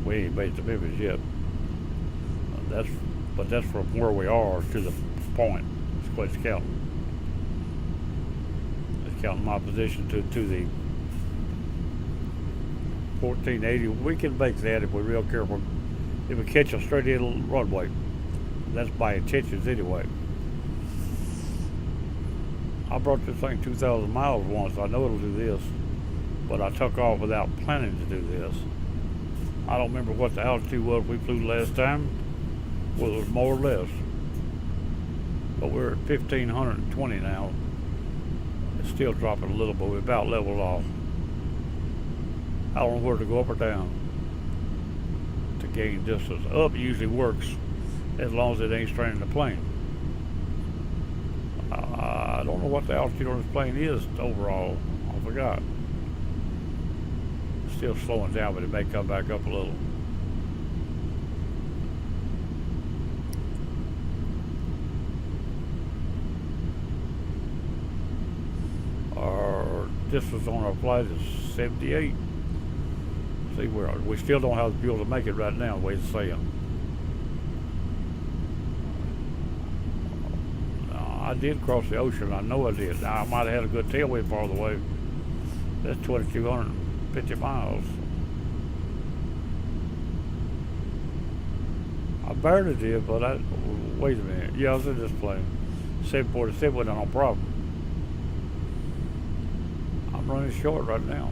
We ain't made it to Memphis yet. But that's from where we are to the point. It's what it's counting. It's counting my position to the 1480. We can make that if we're real careful. If we catch a straight in runway, that's by intentions anyway. I brought this thing 2,000 miles once. I know it'll do this, but I took off without planning to do this. I don't remember what the altitude was we flew last time, whether it was more or less. But we're at 1,520 now. It's still dropping a little, but we're about leveled off. I don't know where to go, up or down to gain distance. Up usually works as long as it ain't straining the plane. I don't know what the altitude on this plane is overall. I forgot. It's still slowing down, but it may come back up a little. Our distance on our flight is 78. See, we still don't have the fuel to make it right now, the way it's saying. I did cross the ocean, I know I did. Now, I might have had a good tailwind part of the way. That's 2,250 miles. I barely did, but wait a minute. Yeah, I was in this plane. 747 wasn't no problem. I'm running short right now.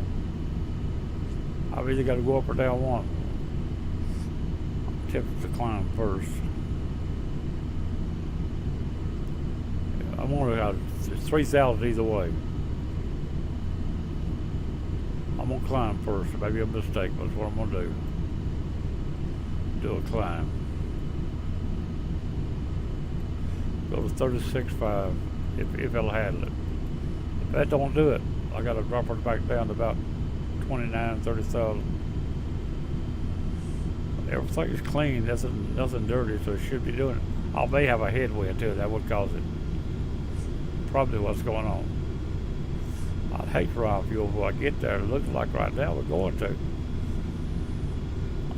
I've either got to go up or down one. I'm tempted to climb first. I'm only got 3,000 either way. I'm gonna climb first. Maybe a mistake, but that's what I'm gonna do. Do a climb. Go to 36.5 if it'll handle it. If that don't do it, I gotta drop her back down to about 29,000-30,000. Everything's clean, nothing dirty, so it should be doing it. I may have a headwind too, that would cause it. Probably what's going on. I'd hate to ride fuel before I get there. It looks like right now we're going to.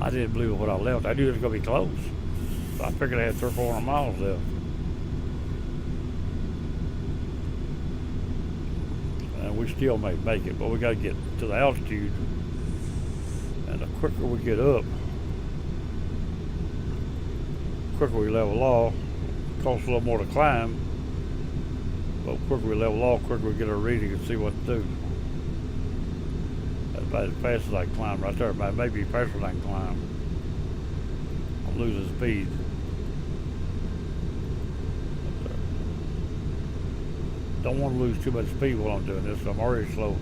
I didn't believe it when I left. I knew it was going to be close. So I figured I had 300 or 400 miles left. And we still may make it, but we got to get to the altitude. And the quicker we get up, the quicker we level off. It costs a little more to climb. But the quicker we level off, quicker we get our reading and see what to do. That's about as fast as I can climb right there. Maybe faster than I can climb. I'm losing speed. Don't want to lose too much speed while I'm doing this. I'm already slow.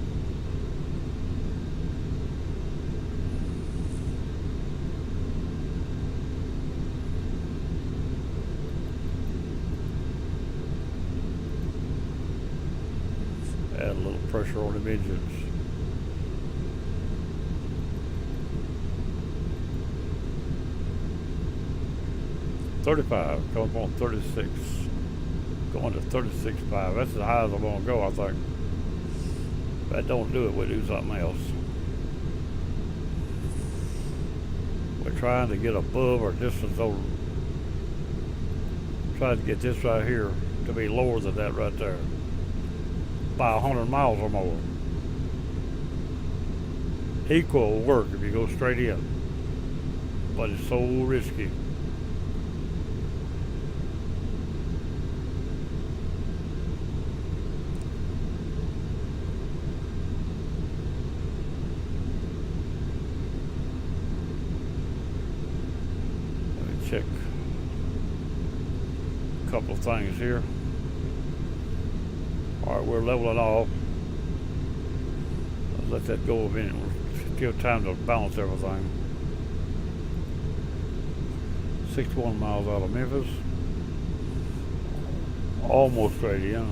Add a little pressure on the engines. $35, coming on 36, going to 36.5. That's as high as I'm gonna go, I think. If that don't do it, we'll do something else. We're trying to get above our distance over. Trying to get this right here to be lower than that right there. By 100 miles or more. Equal will work if you go straight in, but it's so risky. Let me check a couple of things here. Alright, we're leveling off. Let's let that go a minute. We'll give time to balance everything. 61 miles out of Memphis. Almost straight in.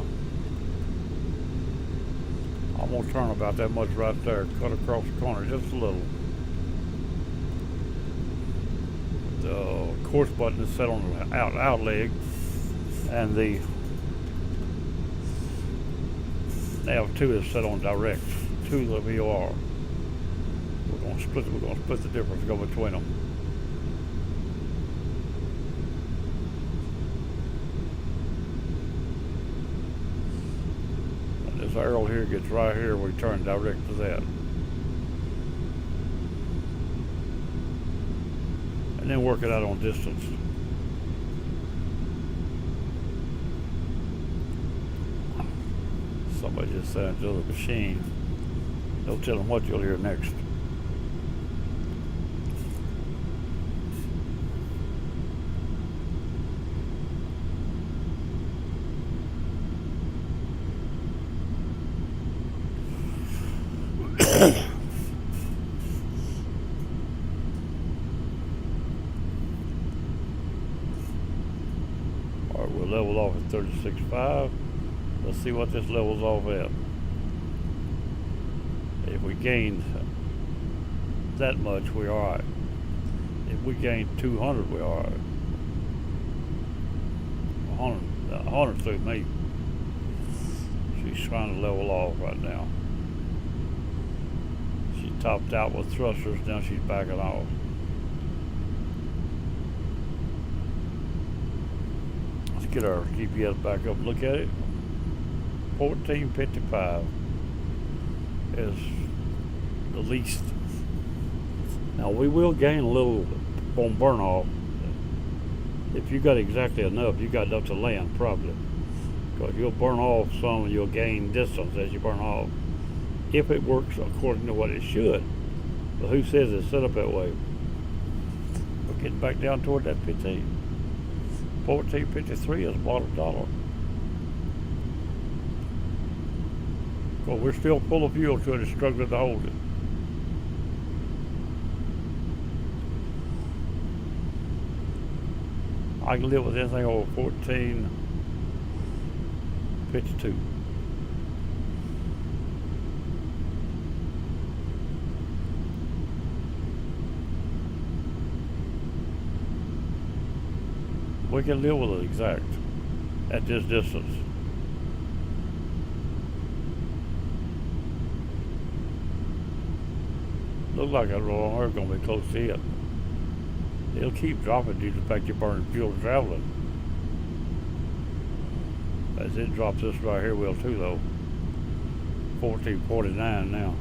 I'm gonna turn about that much right there. Cut across the corner just a little. The course button is set on the out leg, and the nav 2 is set on direct to the VOR. We're gonna split the difference, go between them. arrow here gets right here, we turn direct to that. And then work it out on distance. Somebody just said to the machine. Don't tell them what you'll hear next. Alright, we'll level off at 36.5. Let's see what this levels off at. If we gained that much, we're alright. If we gained 200, we're alright. 100 through me. She's trying to level off right now. She topped out with thrusters, now she's backing off. Let's get our GPS back up and look at it. 1455 is the least. Now we will gain a little on burn off. If you got exactly enough, you got enough to land probably. Because you'll burn off some and you'll gain distance as you burn off. If it works according to what it should. But who says it's set up that way? We're getting back down toward that 15. 1453 is bottom dollar. Well, we're still full of fuel to it, it's struggling to hold it. I can live with anything over 1452. We can live with it exact at this distance. Looks like that roll on Earth gonna be close to it. It'll keep dropping due to the fact you're burning fuel traveling. As it drops this right here, will too though. 1449 now.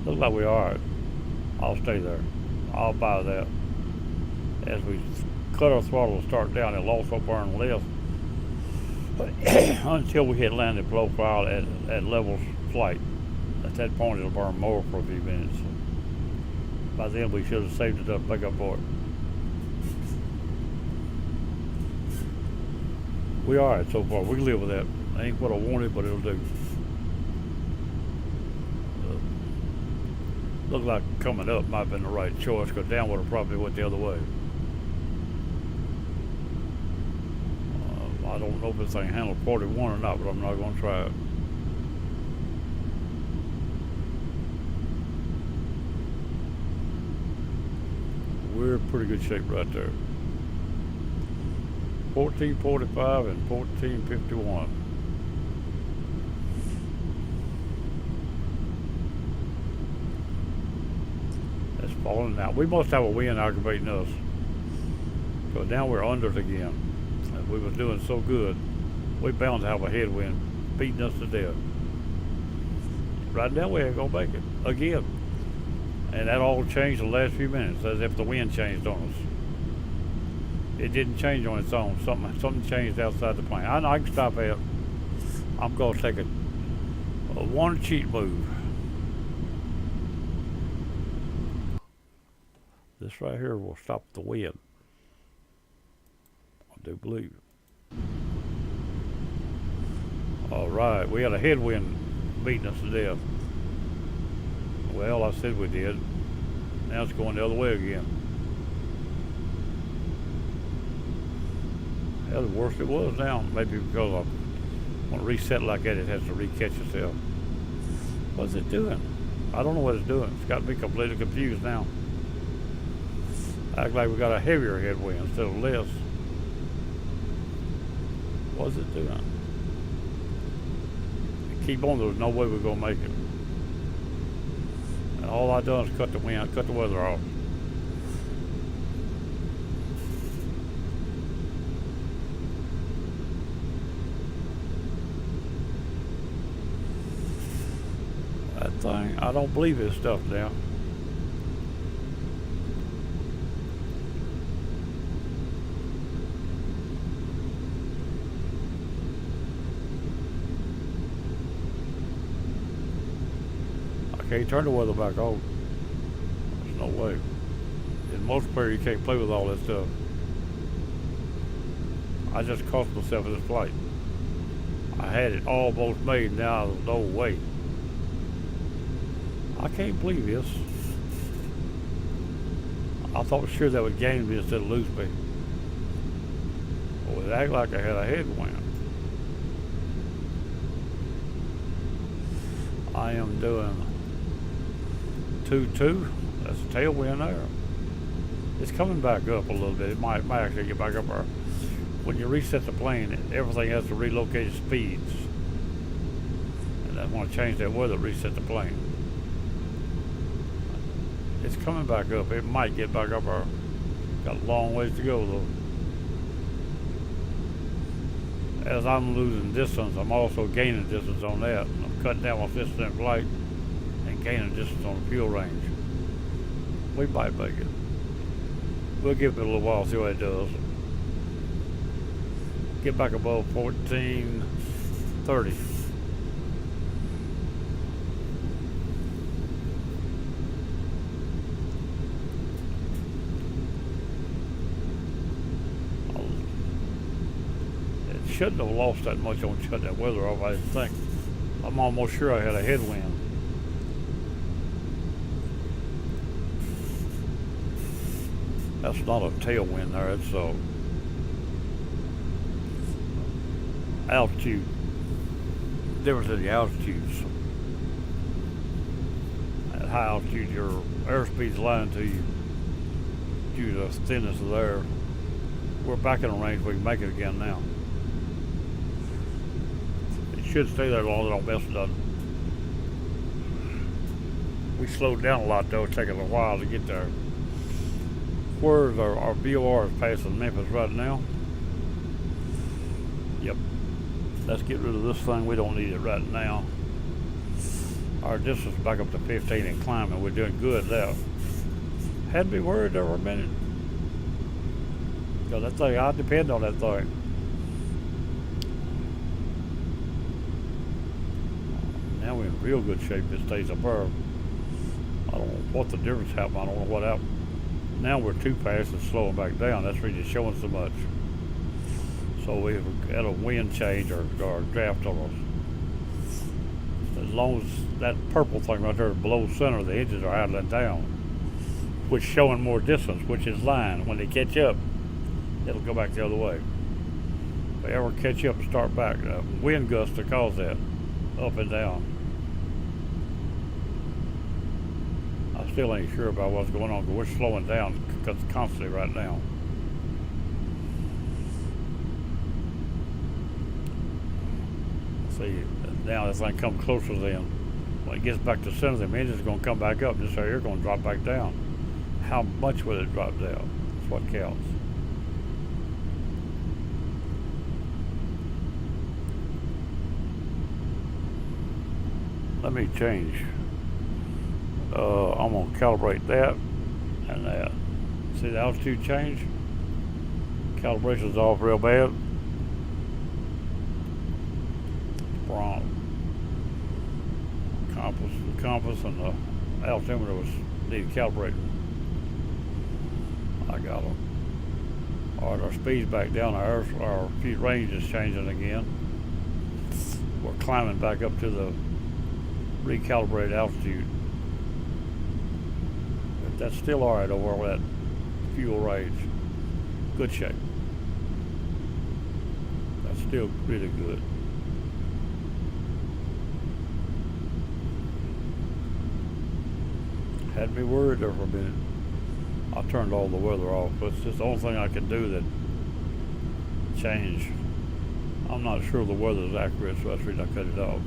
Looks like we are. I'll stay there. I'll buy that. As we cut our throttle and start down, it'll also burn less until we hit landing profile at level flight. At that point, it'll burn more for a few minutes. By then, we should have saved it up, back up for it. We are alright so far. We can live with that. Ain't what I wanted, but it'll do. Look like coming up might have been the right choice, because down would have probably went the other way. I don't know if this thing handled 41 or not, but I'm not going to try it. We're in pretty good shape right there. 1445 and 1451. That's falling out. We must have a wind aggravating us. So now we're under it again. And we was doing so good, we bound to have a headwind beating us to death. Right now we ain't gonna make it again. And that all changed in the last few minutes, as if the wind changed on us. It didn't change on its own. Something changed outside the plane. I can stop at. I'm going to take a one cheat move. This right here will stop the wind. I do believe it. All right, we had a headwind beating us to death. Well, I said we did. Now it's going the other way again. Hell, the worse it was now. Maybe because when it reset like that, it has to re-catch itself. What's it doing? I don't know what it's doing. It's got me completely confused now. Act like we got a heavier headwind instead of less. What's it doing? Keep on, there's no way we're gonna make it. And all I done is cut the wind, cut the weather off. thing. I don't believe this stuff now. I can't turn the weather back on. There's no way. In multiplayer, you can't play with all that stuff. I just cost myself this flight. I had it almost made, now there's no way. I can't believe this. I thought sure that would gain me instead of lose me. Well, it acted like I had a headwind. I am doing 2-2. That's a tailwind there. It's coming back up a little bit. It might actually get back up there. When you reset the plane, everything has to relocate its speeds. And I want to change that weather, reset the plane. It's coming back up. It might get back up there. Got a long ways to go though. As I'm losing distance, I'm also gaining distance on that. I'm cutting down my distance in flight and gaining distance on the fuel range. We might make it. We'll give it a little while, see what it does. Get back above 1430. It shouldn't have lost that much on shutting that weather off, I didn't think. I'm almost sure I had a headwind. That's not a tailwind there, it's a altitude. Difference in the altitudes. At high altitude, your airspeed's lying to you due to the thinness of the air. We're back in the range, we can make it again now. It should stay there as long as I don't mess with nothing. We slowed down a lot though, it's taking a while to get there. Where's our VOR is passing Memphis right now. Yep. Let's get rid of this thing. We don't need it right now. Our distance back up to 15 and climbing. We're doing good now. Had to be worried there for a minute. Because that thing, I depend on that thing. Now we're in real good shape. It stays up there. I don't know what the difference happened. I don't know what happened. Now we're too fast and slowing back down. That's really showing so much. So we've had a wind change or draft on us. As long as that purple thing right there below center, the edges are idling down, which showing more distance, which is line. When they catch up, it'll go back the other way. If they ever catch up and start back, wind gusts to cause that, up and down. I still ain't sure about what's going on, but we're slowing down constantly right now. See, now as I come closer then, when it gets back to center, the engine's going to come back up, and this area going to drop back down. How much will it drop down? That's what counts. Let me change. I'm going to calibrate that and that. See the altitude change? Calibration's off real bad. Wrong. Compass and the altimeter was needed calibrating. I got them. All right, our speed's back down. Our range is changing again. We're climbing back up to the recalibrated altitude. But that's still all right over that fuel range. Good shape. That's still really good. Had me worried there for a minute. I turned all the weather off. It's just the only thing I can do that change. I'm not sure the weather is accurate, so that's the reason I cut it off.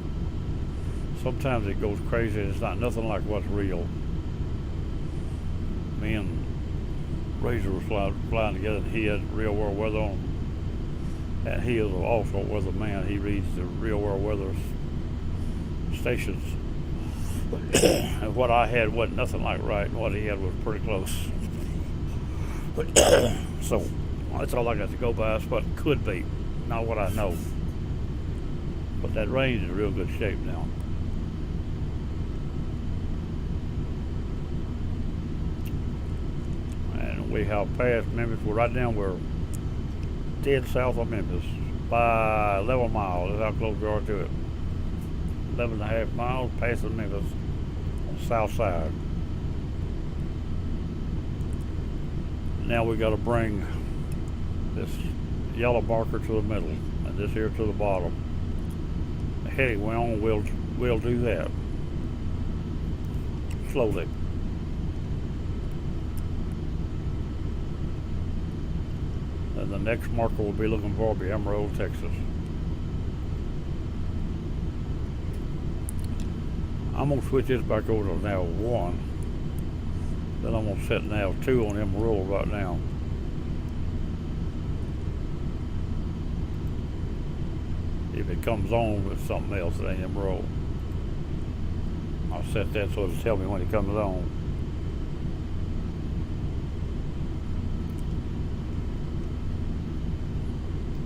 Sometimes it goes crazy and it's not nothing like what's real. Me and Razor was flying together, and he had real world weather on. And he is also a weather man. He reads the real world weather stations. And what I had wasn't nothing like right, and what he had was pretty close. So that's all I got to go by. That's what it could be, not what I know. But that range is in real good shape now. And we have passed Memphis. We're right now. We're dead south of Memphis by 11 miles. That's how close we are to it. 11.5 miles past Memphis on the south side. Now we got to bring this yellow marker to the middle and this here to the bottom. Heading on, we'll do that slowly. And the next marker we'll be looking for will be Amarillo, Texas. I'm gonna switch this back over to nav 1. Then I'm gonna set nav 2 on Amarillo right now. If it comes on with something else, it ain't Amarillo. I'll set that so it'll tell me when it comes on.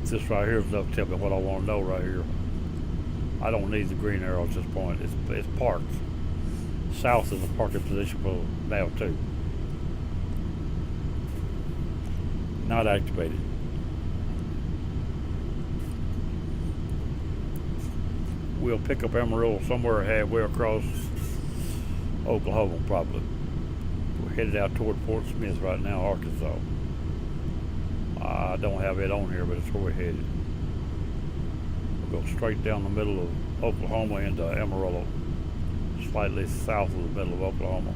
This right here is enough to tell me what I want to know right here. I don't need the green arrow at this point. It's parked. South is the parking position for nav 2. Not activated. We'll pick up Amarillo somewhere halfway across Oklahoma, probably. We're headed out toward Fort Smith right now, Arkansas. I don't have it on here, but it's where we're headed. We'll go straight down the middle of Oklahoma into Amarillo, slightly south of the middle of Oklahoma.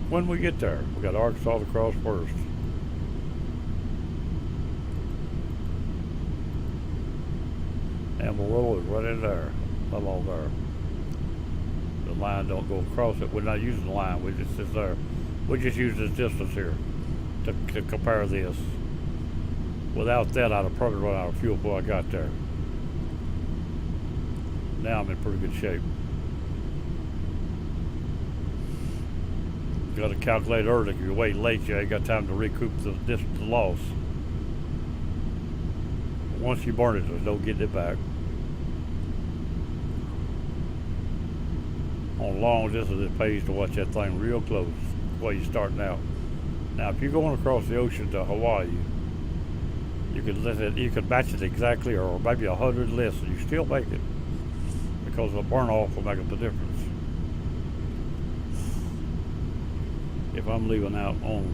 When we get there, we got Arkansas to cross first. Amarillo is right in there, along there. The line don't go across it. We're not using the line. We just sit there. We just use this distance here to compare this. Without that, I'd have probably run out of fuel before I got there. Now I'm in pretty good shape. You got to calculate early. If you wait late, you ain't got time to recoup the loss. Once you burn it, there's no getting it back. On long distance, it pays to watch that thing real close while you're starting out. Now, if you're going across the ocean to Hawaii, you could match it exactly, or maybe 100 less, and you still make it, because the burn off will make up the difference. If I'm leaving out on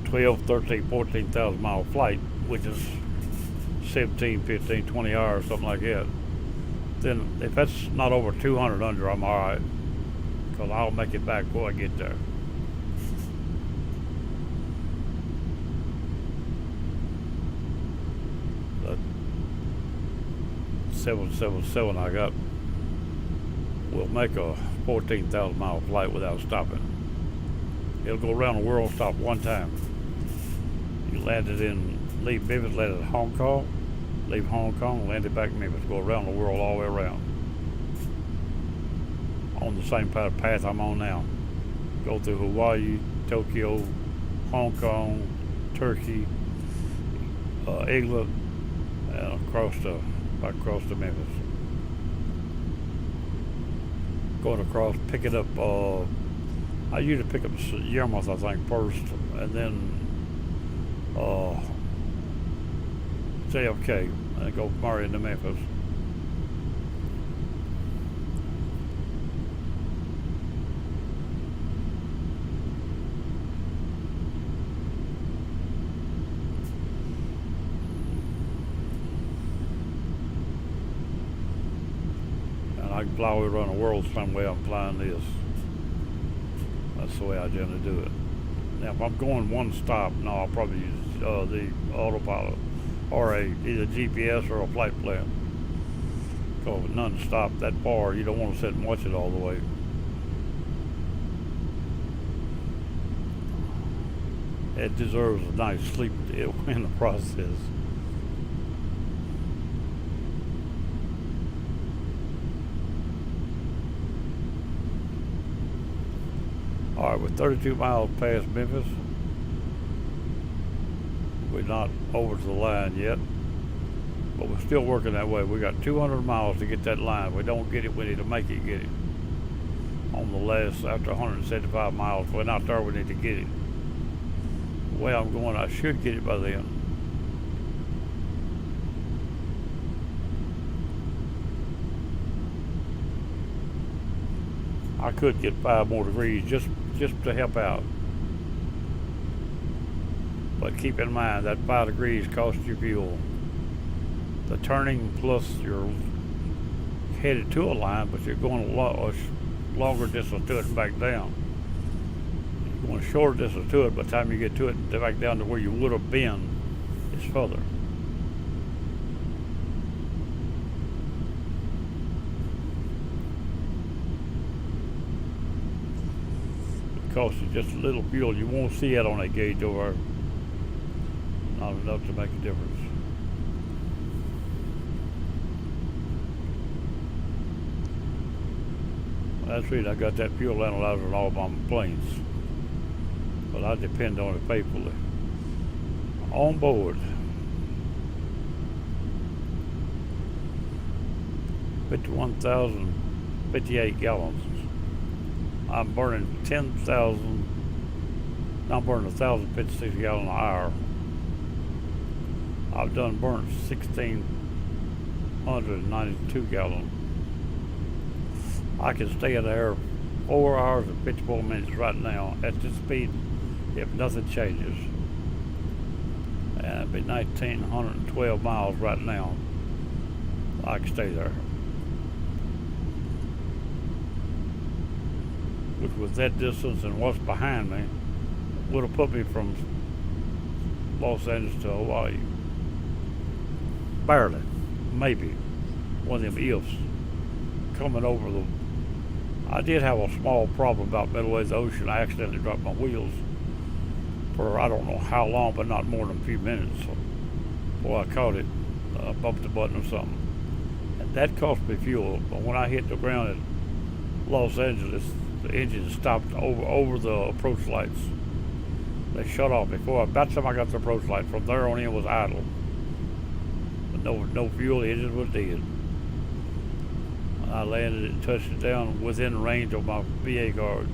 12, 13, 14,000 mile flight, which is 17, 15, 20 hours, something like that, then if that's not over 200 under, I'm all right, because I'll make it back before I get there. The 777 I got will make a 14,000 mile flight without stopping. It'll go around the world, stop one time. You leave Memphis, land in Hong Kong, leave Hong Kong, land it back in Memphis, go around the world all the way around. On the same path I'm on now. Go through Hawaii, Tokyo, Hong Kong, Turkey, England, and back across to Memphis. Going across, picking up, I usually pick up Yarmouth, I think, first, and then JFK, and go from there into Memphis. And I can fly all around the world the same way I'm flying this. That's the way I generally do it. Now, if I'm going one stop, no, I'll probably use the autopilot, or either GPS or a flight plan. Because with none stop that far, you don't want to sit and watch it all the way. It deserves a nice sleep in the process. All right, we're 32 miles past Memphis. We're not over to the line yet, but we're still working that way. We got 200 miles to get that line. If we don't get it, we need to make it get it. On the last, after 175 miles, we're not there, we need to get it. The way I'm going, I should get it by then. I could get 5 more degrees just to help out. But keep in mind that 5 degrees costs you fuel. The turning plus you're headed to a line, but you're going a longer distance to it and back down. You're going a shorter distance to it. By the time you get to it, back down to where you would have been, it's further. It costs you just a little fuel. You won't see it on that gauge over there. Not enough to make a difference. That's the reason I got that fuel analyzer in all my planes. But I depend on it faithfully. On board. 51,058 gallons. I'm burning 10,000. I'm burning 1,056 gallons an hour. I've done burnt 1,692 gallons. I can stay in the air 4 hours and 54 minutes right now at this speed if nothing changes. And it'd be 1,912 miles right now. I can stay there. Which with that distance and what's behind me would have put me from Los Angeles to Hawaii. Barely, maybe, one of them ifs. Coming over the, I did have a small problem about midway of the ocean. I accidentally dropped my wheels for I don't know how long, but not more than a few minutes. So before I caught it, bumped the button or something. And that cost me fuel. But when I hit the ground at Los Angeles, the engine stopped over the approach lights. They shut off before, about the time I got the approach light. From there on in was idle. But no fuel, the engine was dead. I landed and touched it down within range of my VA guards.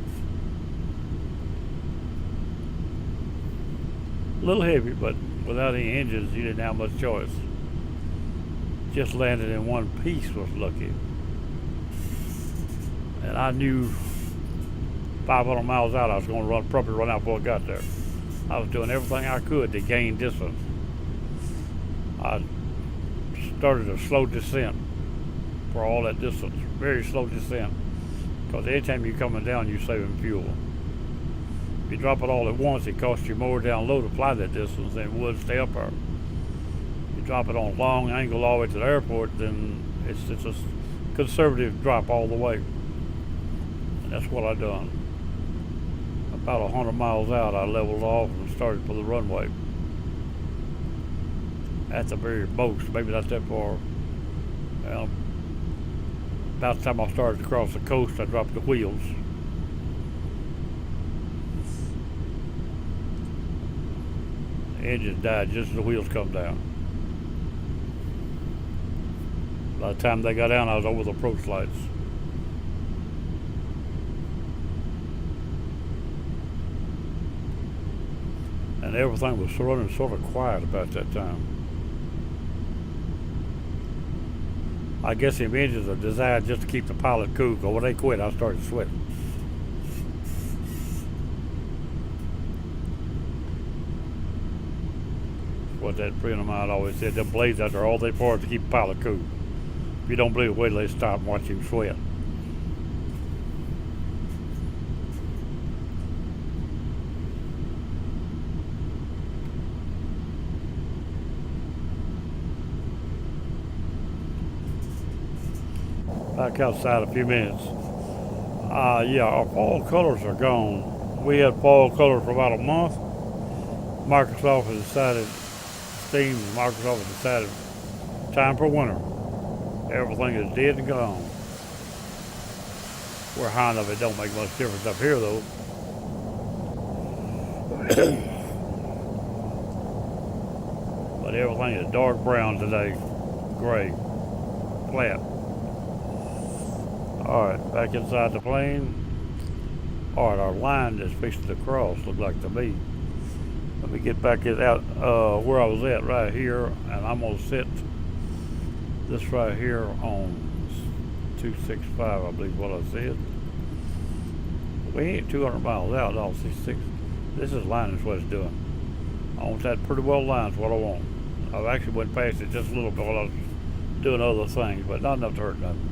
A little heavy, but without any engines, you didn't have much choice. Just landed in one piece was lucky. And I knew 500 miles out I was going to probably run out before I got there. I was doing everything I could to gain distance. I started a slow descent for all that distance, very slow descent. Because anytime you're coming down, you're saving fuel. If you drop it all at once, it costs you more down low to fly that distance than it would stay up there. If you drop it on a long angle all the way to the airport, then it's a conservative drop all the way. And that's what I done. About 100 miles out, I leveled off and started for the runway. At the very most, maybe not that far. Well, about the time I started to cross the coast, I dropped the wheels. The engine died just as the wheels come down. By the time they got down, I was over the approach lights. And everything was running sort of quiet about that time. I guess them engines are designed just to keep the pilot cool, because when they quit, I started sweating. What that friend of mine always said, them blades out there, all they for is to keep the pilot cool. If you don't believe it, wait till they stop and watch him sweat. Back outside a few minutes. Yeah, our fall colors are gone. We had fall colors for about a month. Microsoft has decided, Steam and Microsoft has decided, time for winter. Everything is dead and gone. We're high enough it don't make much difference up here though. But everything is dark brown today, gray, flat. Alright, back inside the plane. Alright, our line is fixing to cross, look like to me. Let me get back out where I was at right here, and I'm gonna sit this right here on 265, I believe what I said. We ain't 200 miles out, all C6. This is lining what it's doing. I want that pretty well lined, what I want. I've actually went past it just a little bit while I was doing other things, but not enough to hurt nothing.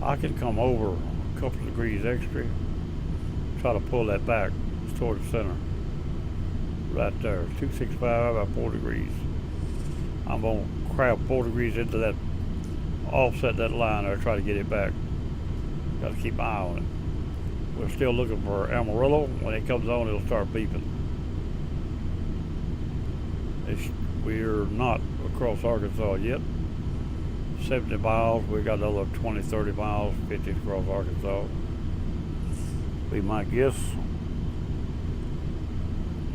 I can come over a couple of degrees extra, try to pull that back toward the center. Right there, 265 about 4 degrees. I'm gonna crab 4 degrees into that, offset that line there, try to get it back. Gotta keep my eye on it. We're still looking for Amarillo. When it comes on, it'll start beeping. We're not across Arkansas yet. 70 miles, we got another 20, 30 miles, 50 across Arkansas. Be my guess.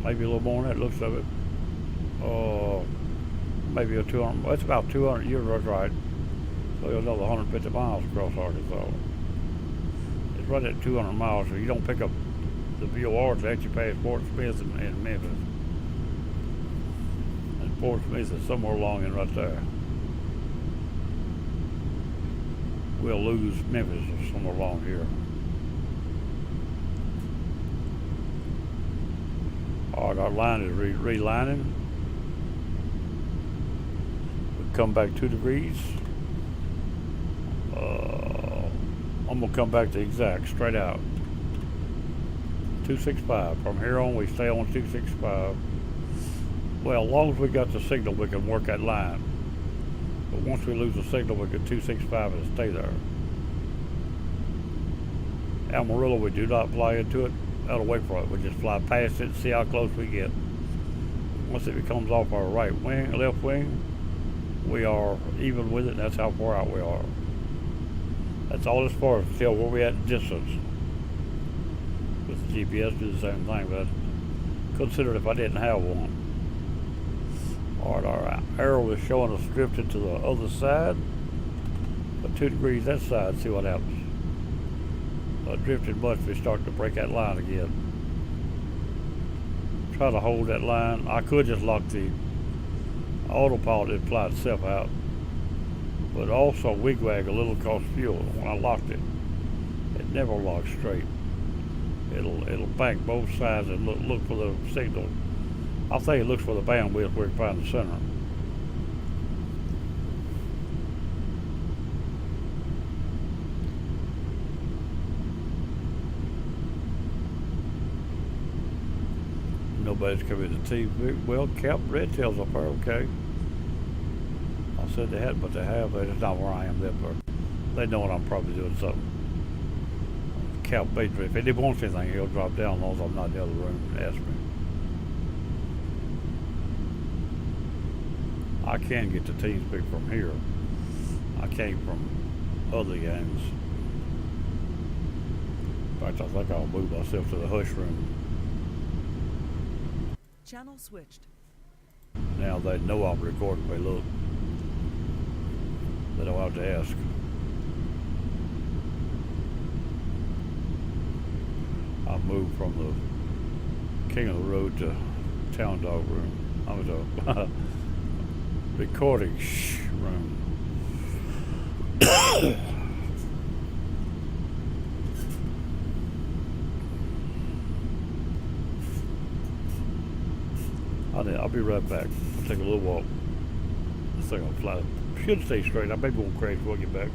Maybe a little more than that, looks of it. Maybe a 200, that's about 200, you're right. So another 150 miles across Arkansas. It's right at 200 miles, so you don't pick up the VOR until you pass Fort Smith and Memphis. And Fort Smith is somewhere along in right there. We'll lose Memphis somewhere along here. Alright, our line is relining. We come back 2 degrees. I'm gonna come back to exact, straight out. 265. From here on, we stay on 265. Well, as long as we got the signal, we can work that line. But once we lose the signal, we get 265 and stay there. Amarillo, we do not fly into it. Out of way for it. We just fly past it and see how close we get. Once it becomes off our right wing, left wing, we are even with it, and that's how far out we are. That's all as far as tell where we at in distance. With the GPS, do the same thing, but consider it if I didn't have one. Alright, our arrow is showing us drifting to the other side. But 2 degrees that side, see what happens. Drifted much, we start to break that line again. Try to hold that line. I could just lock the autopilot and fly itself out, but also wigwag a little cost fuel. When I locked it, it never locks straight. It'll bank both sides and look for the signal. I think it looks for the bandwidth where it finds the center. Nobody's coming to TV. Well, Cap Redtail's up there, okay. I said they hadn't, but they have. That's not where I am. They know what I'm probably doing something. Cap Baker, if he wants anything, he'll drop down as long as I'm not in the other room and ask me. I can get the TeamSpeak from here. I came from other games. In fact, I think I'll move myself to the hush room. Channel switched. Now they know I'm recording. They look. They don't have to ask. I moved from the King of the Road to Town Dog room. I was a recording room. I'll be right back. I'll take a little walk. This thing will fly. Should stay straight. I maybe won't crash before I get back.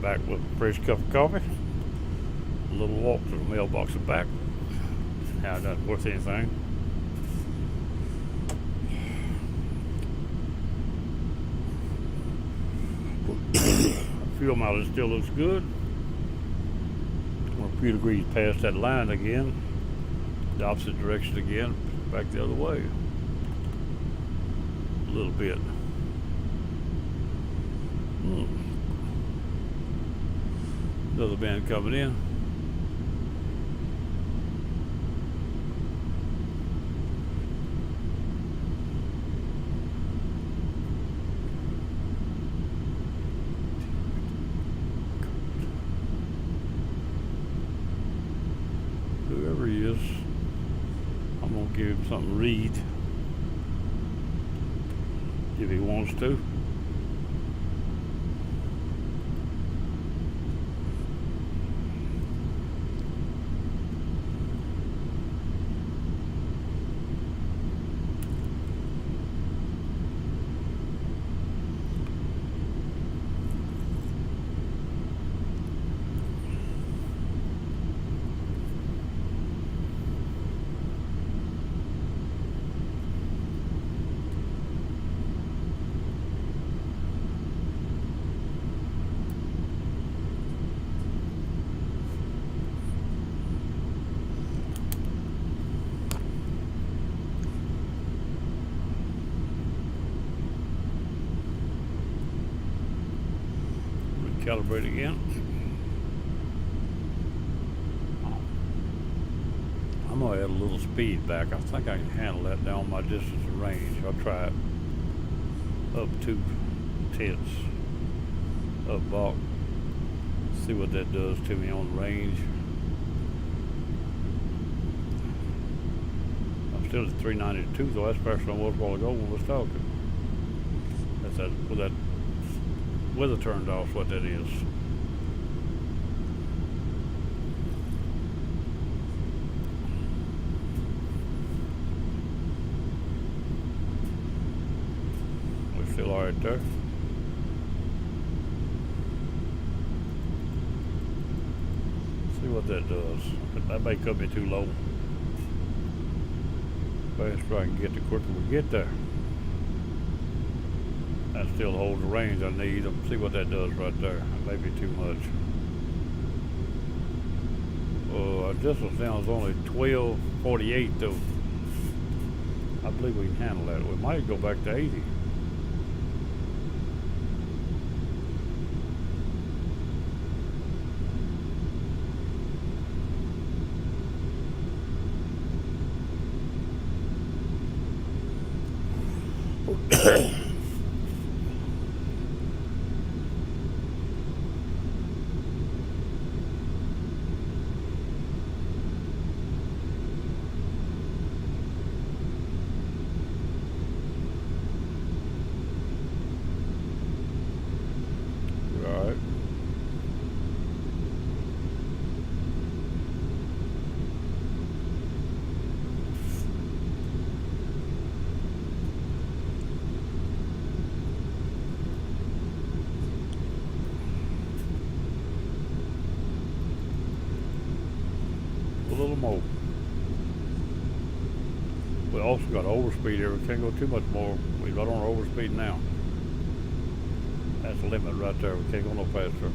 back with a fresh cup of coffee. A little walk to the mailbox and back. How not worth anything. Fuel mileage still looks good. We're a few degrees past that line again. The opposite direction again. Back the other way. A little bit. Another band coming in. Whoever he is, I'm gonna give him something to read if he wants to. Calibrate again. I'm gonna add a little speed back. I think I can handle that down my distance and range. I'll try it up 2/10 of Bach. See what that does to me on range. I'm still at 392, though that's faster than I was a while ago when we was talking. That's that with that weather turned off, what that is. We're still alright there. See what that does. That may cut me too low. Faster I can get, the quicker we get there. That still holds the range I need. See what that does right there. That may be too much. Our distance now is only 1248 though. I believe we can handle that. We might go back to 80. A little more. We also got overspeed here. We can't go too much more. We're right on overspeed now. That's the limit right there. We can't go no faster.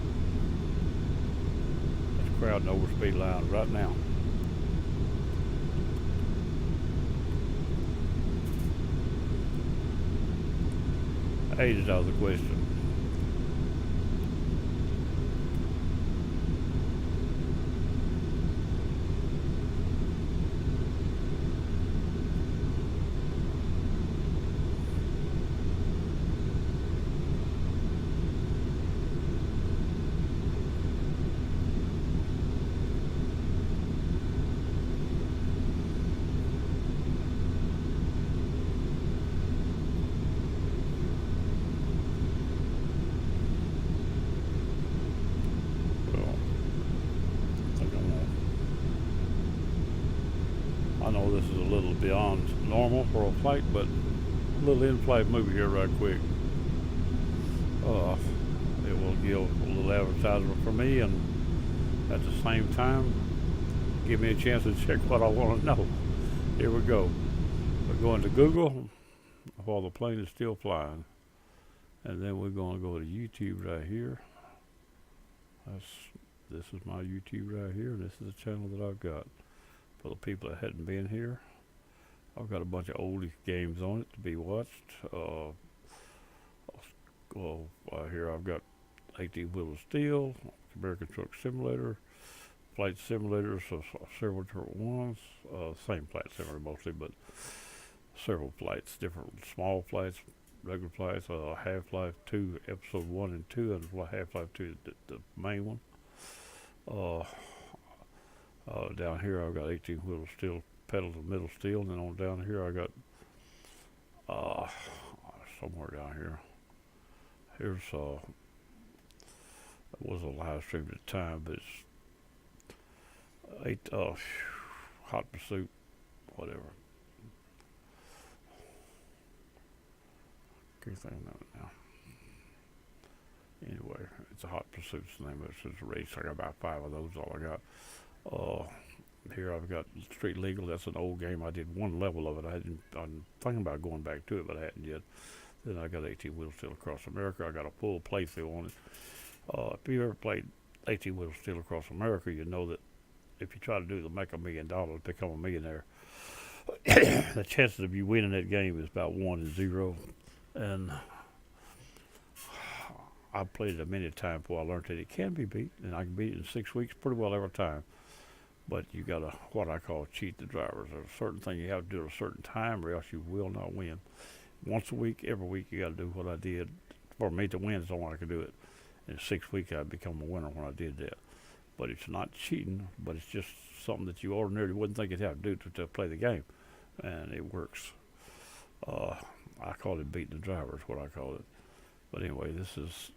That's crowding overspeed lines right now. Age is out of the question. I know this is a little beyond normal for a flight, but a little in-flight movie here right quick. it will give a little advertisement for me, and at the same time, give me a chance to check what I want to know. Here we go. We're going to Google while the plane is still flying. And then we're going to go to YouTube right here. This is my YouTube right here. This is the channel that I've got. For the people that hadn't been here, I've got a bunch of old games on it to be watched. Here I've got 18 Wheel of Steel, American Truck Simulator, Flight Simulators of several different ones. Same flight simulator mostly, but several flights, different small flights, regular flights, Half-Life 2, Episode 1 and 2, and Half-Life 2, the main one. Down here I've got 18 Wheel of Steel, pedals of middle steel, and then on down here I got, somewhere down here, here's, it was a live stream at the time, but it's, Hot Pursuit, whatever. Can't think of it now. Anyway, it's a Hot Pursuit's the name of it. It's a race. I got about 5 of those, all I got. Here I've got Street Legal. That's an old game. I did one level of it. I'm thinking about going back to it, but I hadn't yet. Then I got 18 Wheels Steel Across America. I got a full playthrough on it. If you ever played 18 Wheels Steel Across America, you know that if you try to do it to make $1 million, become a millionaire, the chances of you winning that game is about 1 in 0. And I played it a many times before I learned that it can be beat, and I can beat it in 6 weeks pretty well every time. But you gotta, what I call, cheat the drivers. There's a certain thing you have to do at a certain time, or else you will not win. Once a week, every week, you gotta do what I did. For me to win is the only I can do it. In 6 weeks, I'd become a winner when I did that. But it's not cheating, but it's just something that you ordinarily wouldn't think you'd have to do to play the game. And it works. I call it beating the drivers, what I call it. But anyway, this is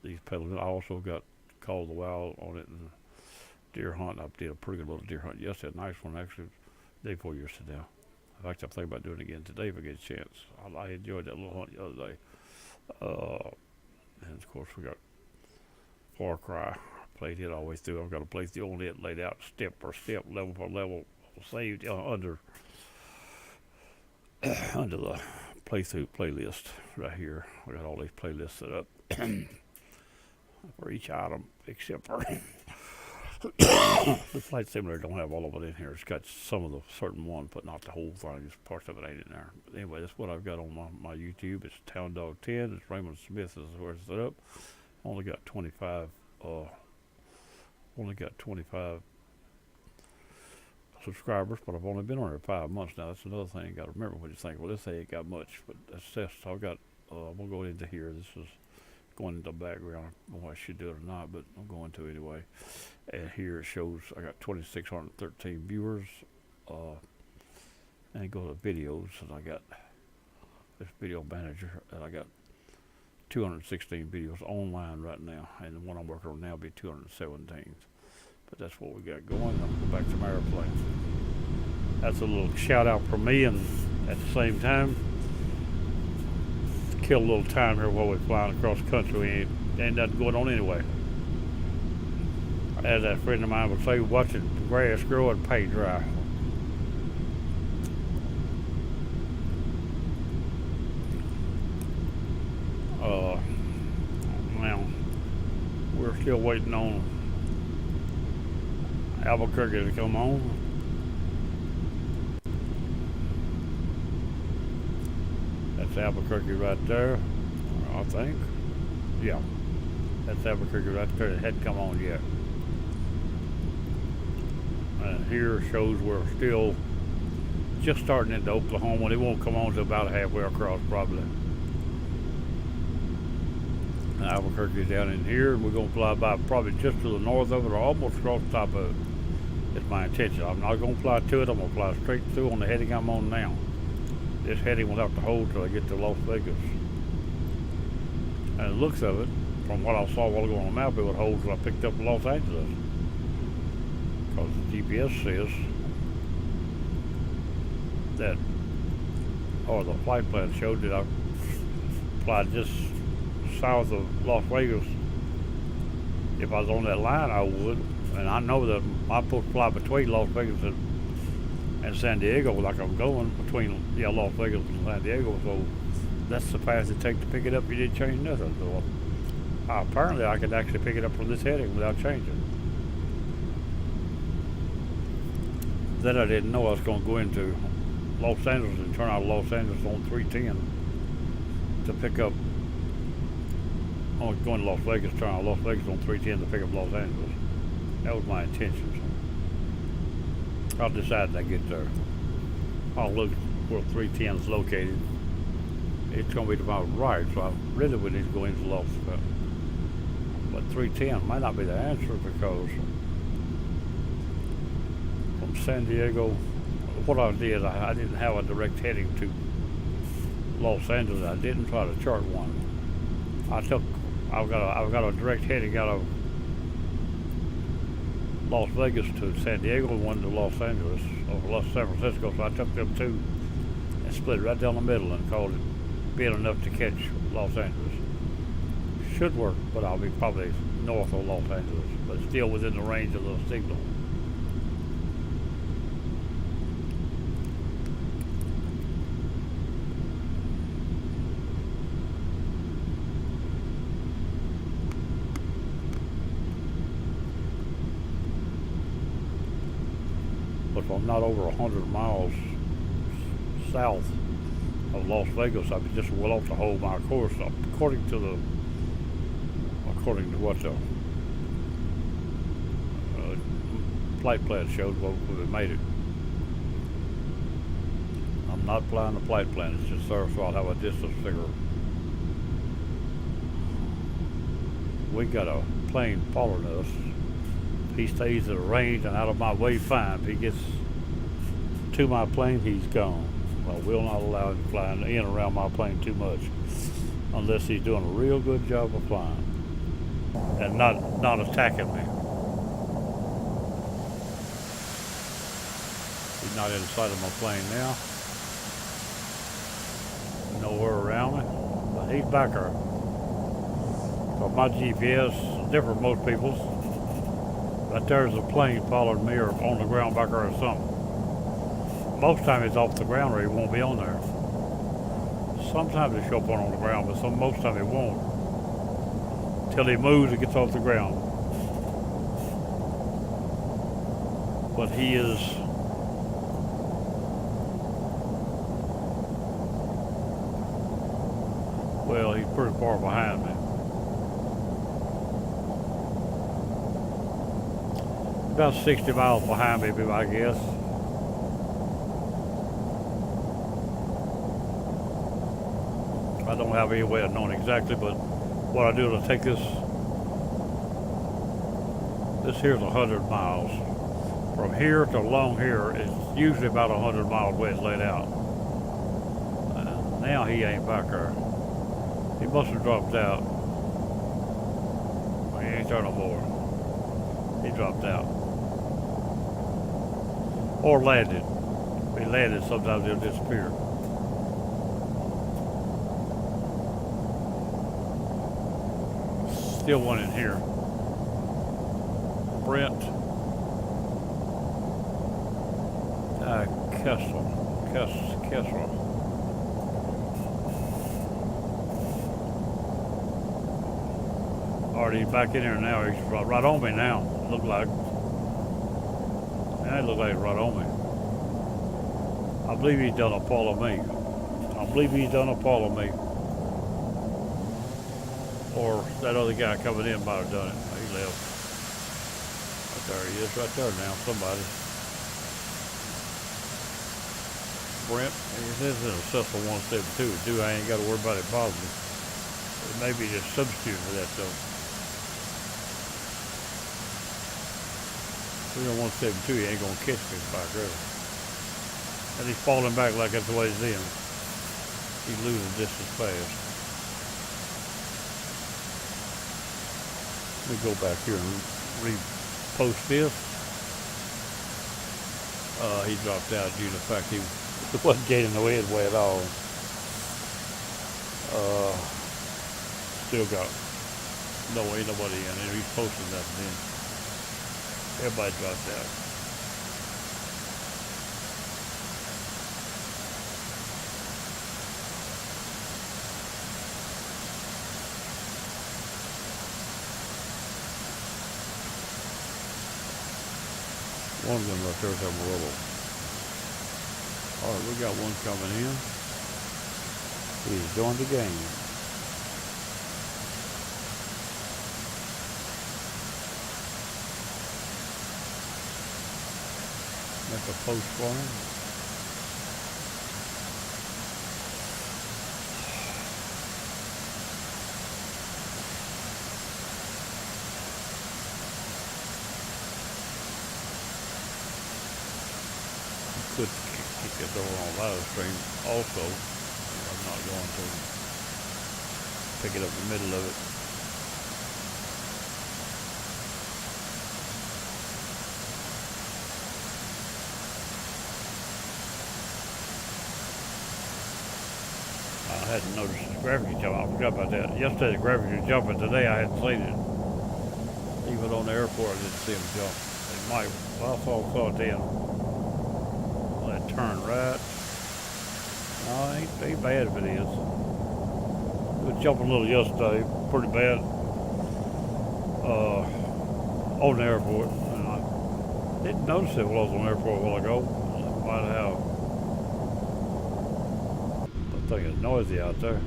these pedals. I also got Call of the Wild on it, and deer hunt. I did a pretty good little deer hunt yesterday. A nice one, actually, the day before yesterday. In fact, I'm thinking about doing it again today if I get a chance. I enjoyed that little hunt the other day. And of course, we got Far Cry. Played it all the way through. I've got a playthrough on it laid out step for step, level for level, saved under the playthrough playlist right here. We got all these playlists set up for each item, except for the Flight Simulator don't have all of it in here. It's got some of the certain ones, but not the whole thing. Just parts of it ain't in there. But anyway, that's what I've got on my YouTube. It's Town Dog 10. It's Raymond Smith is where it's set up. Only got 25 subscribers, but I've only been on here 5 months now. That's another thing you got to remember when you think, well, this ain't got much, but that's I've got. We'll go into here. This is going into the background. I don't know if I should do it or not, but I'm going to anyway. And here it shows I got 2,613 viewers. And go to videos, and I got this video manager, and I got 216 videos online right now, and the one I'm working on now will be 217. But that's what we got going. I'm going to go back to my airplane. That's a little shout out from me, and at the same time, kill a little time here while we're flying across the country. Ain't nothing going on anyway. As that friend of mine would say, watching the grass grow and paint dry. Now, we're still waiting on Albuquerque to come on. That's Albuquerque right there, I think. Yeah, that's Albuquerque right there. It hadn't come on yet. And here shows we're still just starting into Oklahoma, and it won't come on until about halfway across probably. And Albuquerque's down in here, and we're going to fly by probably just to the north of it or almost across the top of it. It's my intention. I'm not going to fly to it. I'm going to fly straight through on the heading I'm on now. This heading will have to hold till I get to Las Vegas. And the looks of it, from what I saw while ago on the map, it would hold till I picked up Los Angeles. Because the GPS says that, or the flight plan showed that I fly just south of Las Vegas. If I was on that line, I would. And I know that I'm supposed to fly between Las Vegas and San Diego, like I'm going between Las Vegas and San Diego. So that's the path it takes to pick it up. You didn't change nothing. So apparently, I could actually pick it up from this heading without changing. Then I didn't know I was going to go into Los Angeles and turn out of Los Angeles on 310 to pick up. I was going to Las Vegas, turn out of Las Vegas on 310 to pick up Los Angeles. That was my intention. I'll decide when I get there. I'll look where 310 is located. It's going to be to my right, so I really would need to go into Los Angeles. But 310 might not be the answer because from San Diego, what I did, I didn't have a direct heading to Los Angeles. I didn't try to chart one. I've got a direct heading out of Las Vegas to San Diego and one to Los Angeles or San Francisco. So I took them two and split it right down the middle and called it being enough to catch Los Angeles. Should work, but I'll be probably north of Los Angeles, but still within the range of the signal. But if I'm not over 100 miles south of Las Vegas, I'd be just well off to hold my course according to what the flight plan showed. Well, we made it. I'm not flying the flight plan. It's just there, so I'll have a distance figure. We got a plane following us. He stays at a range and out of my way, fine. If he gets to my plane, he's gone. I will not allow him to fly in and around my plane too much unless he's doing a real good job of flying and not attacking me. He's not inside of my plane now. Nowhere around me, but he's back there. So my GPS is different from most people's. Right there's a plane following me or on the ground back there or something. Most time it's off the ground or he won't be on there. Sometimes it show up on the ground, but most time it won't. Till he moves, it gets off the ground. But he is well, he's pretty far behind me. About 60 miles behind me, I guess. I don't have any way of knowing exactly, but what I do is I take this here's 100 miles. From here to along here, it's usually about 100 miles where it's laid out. Now he ain't back there. He must have dropped out. He ain't there no more. He dropped out. Or landed. If he landed, sometimes he'll disappear. Still one in here. Brent. Kessler. Already back in here now. He's right on me now. Look like. It looks like he's right on me. I believe he's done a follow me. Or that other guy coming in might have done it. He left. Right there he is, right there now. Somebody. Brent, he says it's a Cessna 172. I ain't got to worry about it bothering me. It may be just substitute for that though. 172, he ain't gonna catch me back there. And he's falling back like that's the way he's in. He's losing distance fast. Let me go back here and repost this. He dropped out due to the fact he wasn't getting the headway at all. still got no, ain't nobody in there. He's posting nothing in. Everybody dropped out. One of them right there's Amarillo. Alright, we got one coming in. He's joined the game. Make a post for him. Could kick it over on live stream also. I'm not going to pick it up in the middle of it. I hadn't noticed the gravity jump. I forgot about that. Yesterday the gravity was jumping. Today I hadn't seen it. Even on the airport I didn't see him jump. It might, well, I saw it then. Turn right. No, ain't bad if it is. It was jumping a little yesterday, pretty bad. On the airport. And I didn't notice it while I was on the airport a while ago. Might have. That thing is noisy out there.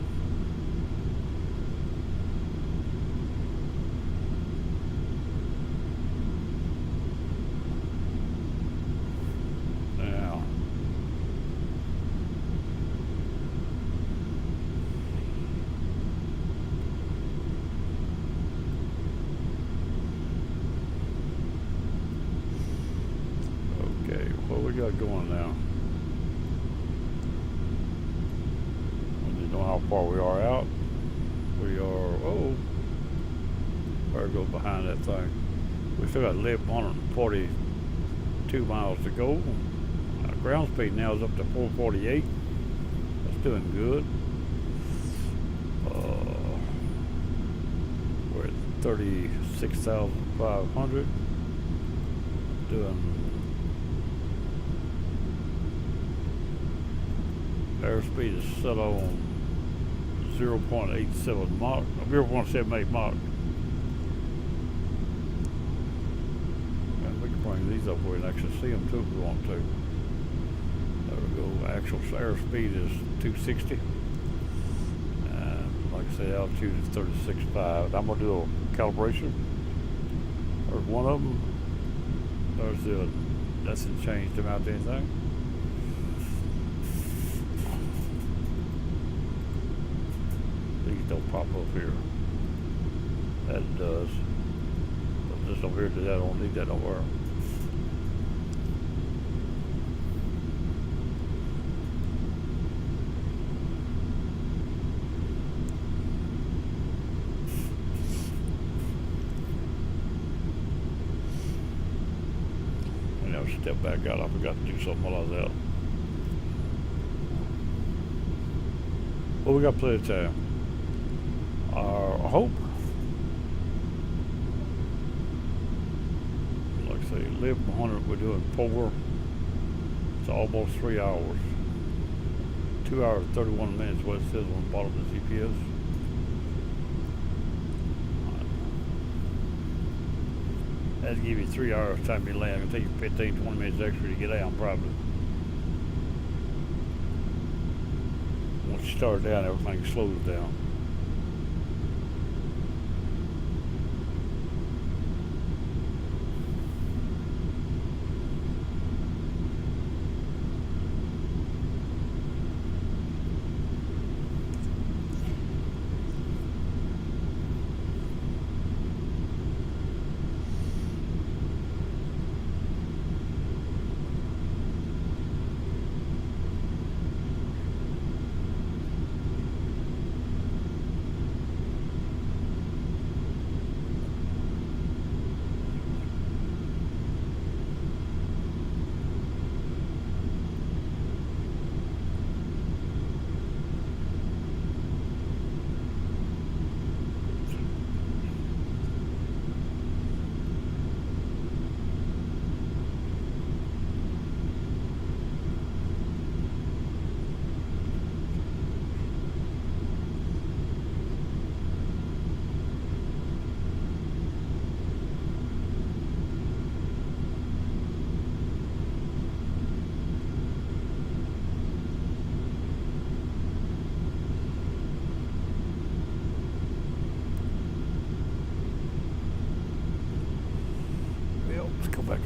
Going now. When you know how far we are out, we are, better go behind that thing. We still got 142 miles to go. Our ground speed now is up to 448. That's doing good. We're at 36,500. Doing airspeed is set on 0.87 Mach, 0.78 Mach. And we can bring these up where we can actually see them too if we want to. There we go. Actual airspeed is 260. And like I said, altitude is 36.5. I'm going to do a calibration. There's one of them. There's the, that's it changed them out to anything. Don't pop up here. That it does. But this over here, I don't need that nowhere. And I'll step back out. I forgot to do something while I was out. Well, we got plenty of time. I hope, like I say, live 100, we're doing 4. It's almost 3 hours. 2 hours, 31 minutes, what it says on the bottom of the GPS. That'll give you 3 hours time you land. It'll take you 15, 20 minutes extra to get out, probably. Once you start down, everything slows down.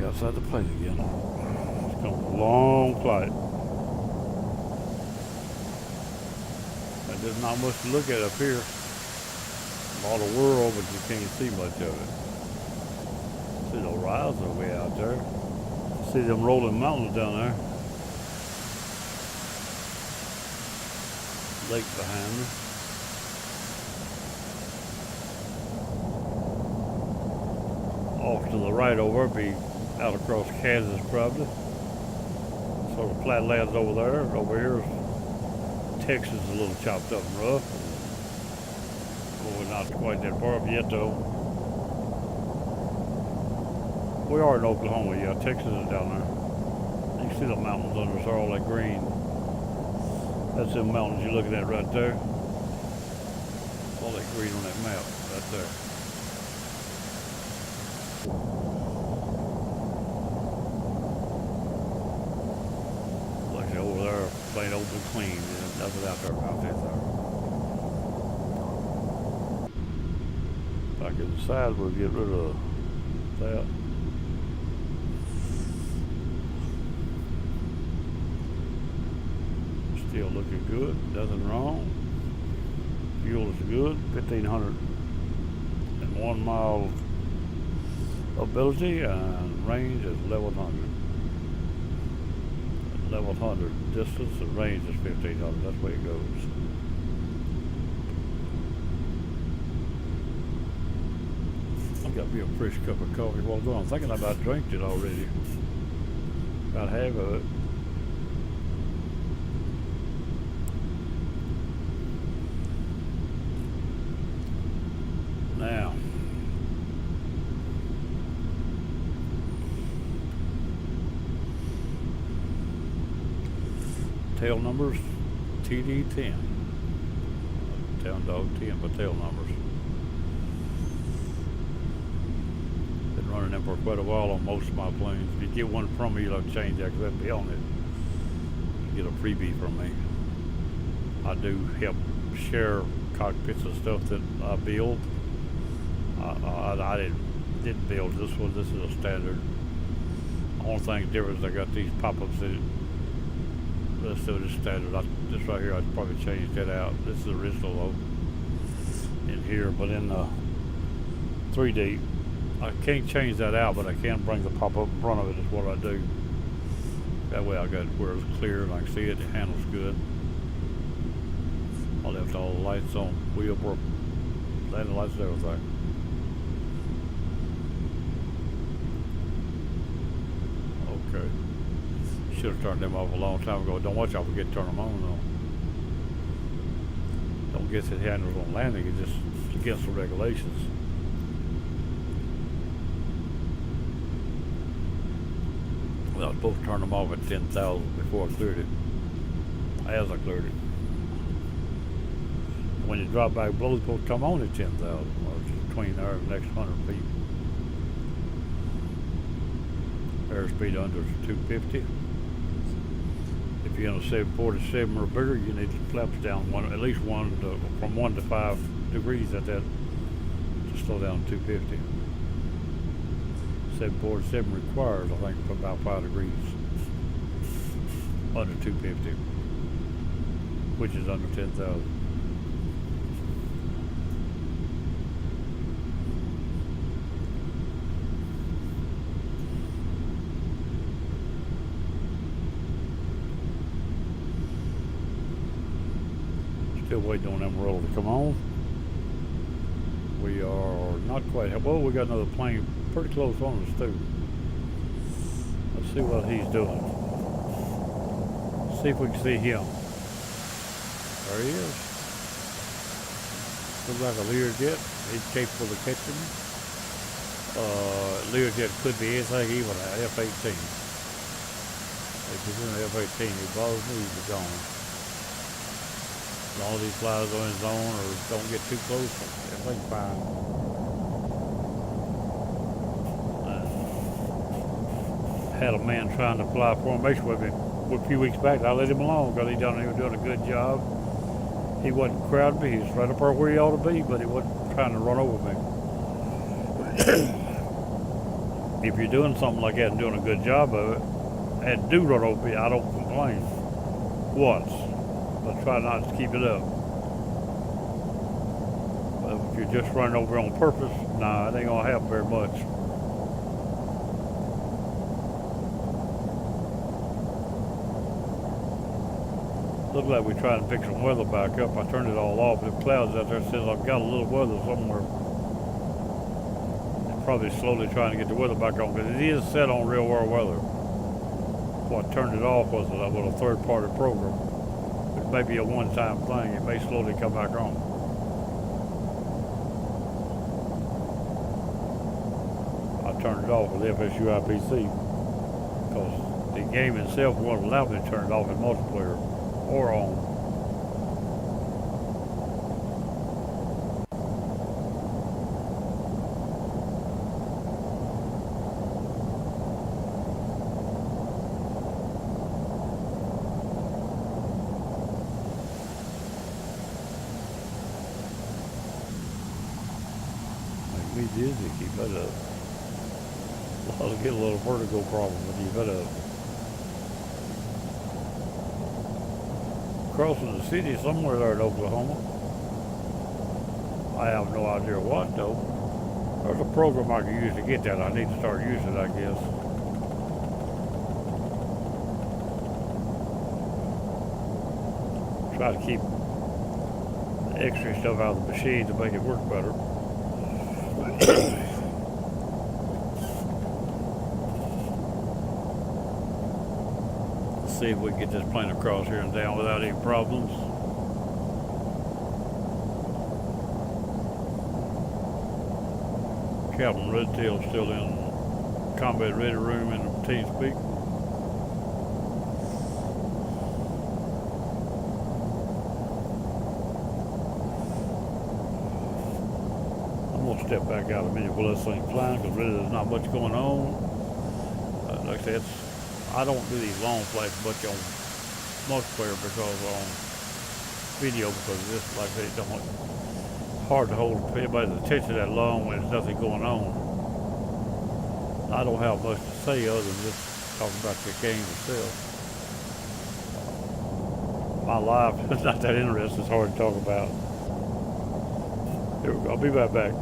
outside the plate again. It's come a long flight. And there's not much to look at up here. A lot of world, but you can't see much of it. See the horizon way out there. See them rolling mountains down there. Lake behind me. Off to the right over, be out across Kansas probably. Sort of flatlands over there. Over here, Texas is a little chopped up and rough. Well, we're not quite that far up yet though. We are in Oklahoma, yeah. Texas is down there. You can see the mountains under us, all that green. That's the mountains you're looking at right there. All that green on that map right there. Like over there, plain open clean. There's nothing out there about that there. Back inside, we'll get rid of that. Still looking good, nothing wrong. Fuel is good, 1,501 miles ability, and range is 1,100. 1,100 distance, and range is 1,500. That's the way it goes. I've got me a fresh cup of coffee while going. I'm thinking about drinking it already. About half of it. Now, tail numbers, TD10. Town dog 10, but tail numbers. Been running them for quite a while on most of my planes. If you get one from me, you'll have to change that because that'll be on it. You get a freebie from me. I do help share cockpits and stuff that I build. I didn't build this one. This is a standard. The only thing different is I got these pop-ups that let's do this standard. This right here, I'd probably change that out. This is the original though in here, but in the 3D, I can't change that out, but I can bring the pop-up in front of it is what I do. That way I got where it's clear and I can see it. It handles good. I left all the lights on, wheel work, landing lights and everything. Okay. Should have turned them off a long time ago. Don't watch y'all forget to turn them on though. Don't guess it handles on landing, it's just against the regulations. Well, I was supposed to turn them off at 10,000 before I cleared it. As I cleared it. When you drop back below, it's supposed to come on at 10,000, or between there and the next 100 feet. Airspeed under 250. If you're in a 747 or bigger, you need the flaps down at least from 1 to 5 degrees at that to slow down to 250. 747 requires, I think, about 5 degrees under 250, which is under 10,000. Still waiting on them roll to come on. We are not quite, well, we got another plane pretty close on us too. Let's see what he's doing. See if we can see him. There he is. Looks like a Learjet. He's capable of catching me. Learjet could be anything, even an F-18. If he's in an F-18, he bothers me, he's gone. As long as he flies on his own or don't get too close, everything's fine. Had a man trying to fly formation with me a few weeks back. I let him alone because he was doing a good job. He wasn't crowding me. He was right up there where he ought to be, but he wasn't trying to run over me. if you're doing something like that and doing a good job of it, and do run over me, I don't complain once, but try not to keep it up. But if you're just running over on purpose, nah, it ain't gonna help very much. Looks like we're trying to pick some weather back up. I turned it all off. The clouds out there says I've got a little weather somewhere. They're probably slowly trying to get the weather back on because it is set on real world weather. What turned it off was a third-party program. It may be a one-time thing. It may slowly come back on. I turned it off with FSU IPC because the game itself won't allow me to turn it off in multiplayer or on. Make me dizzy, keep that up. I'll get a little vertigo problem with you, but crossing the city somewhere there in Oklahoma. I have no idea what though. There's a program I can use to get that. I need to start using it, I guess. Try to keep the extra stuff out of the machine to make it work better. See if we can get this plane across here and down without any problems. Captain Redtail's still in combat ready room in the team speak. I'm gonna step back out a minute while this thing's flying because really there's not much going on. Like I said, I don't do these long flights much on multiplayer because on video because this, like I say, hard to hold anybody's attention that long when there's nothing going on. I don't have much to say other than just talking about the game itself. My life is not that interesting. It's hard to talk about. Here we go. I'll be right back.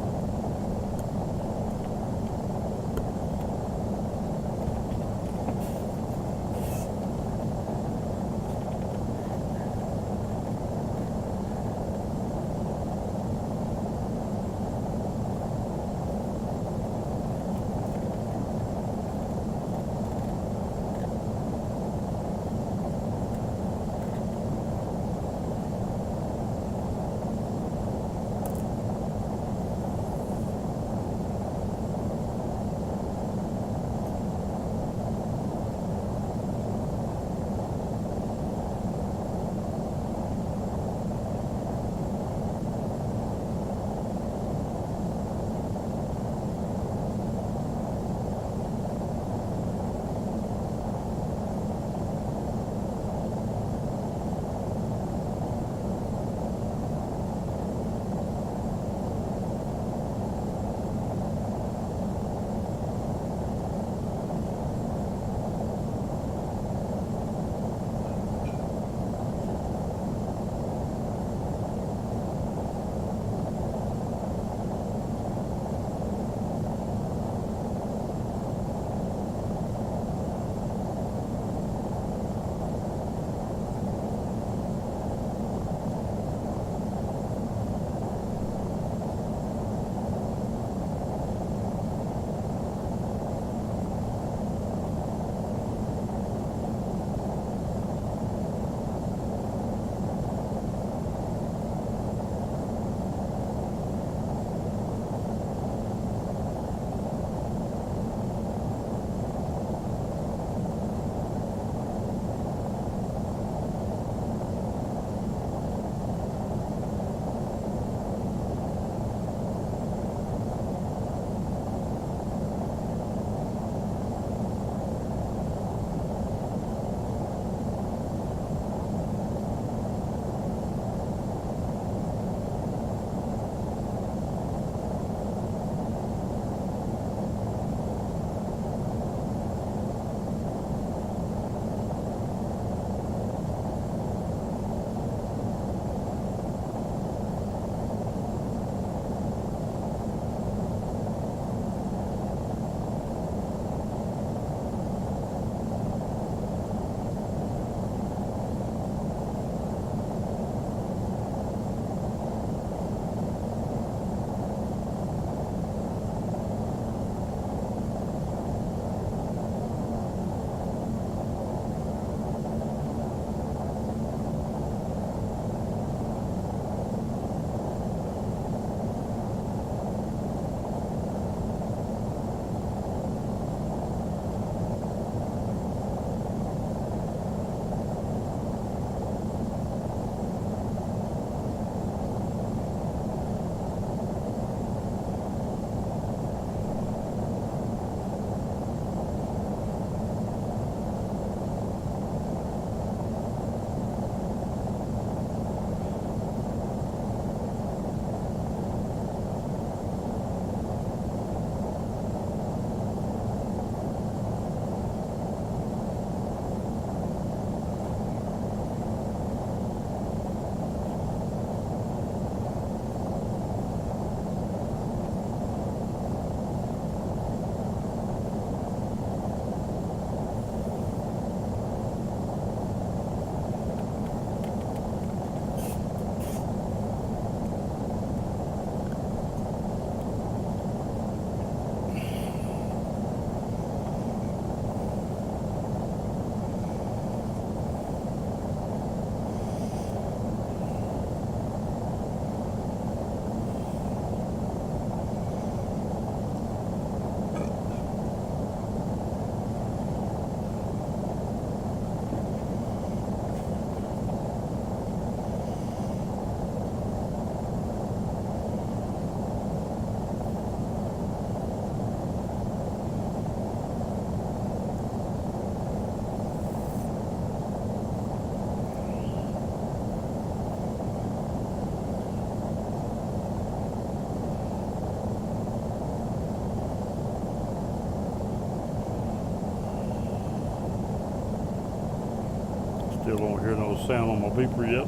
Still don't hear no sound on my beeper yet.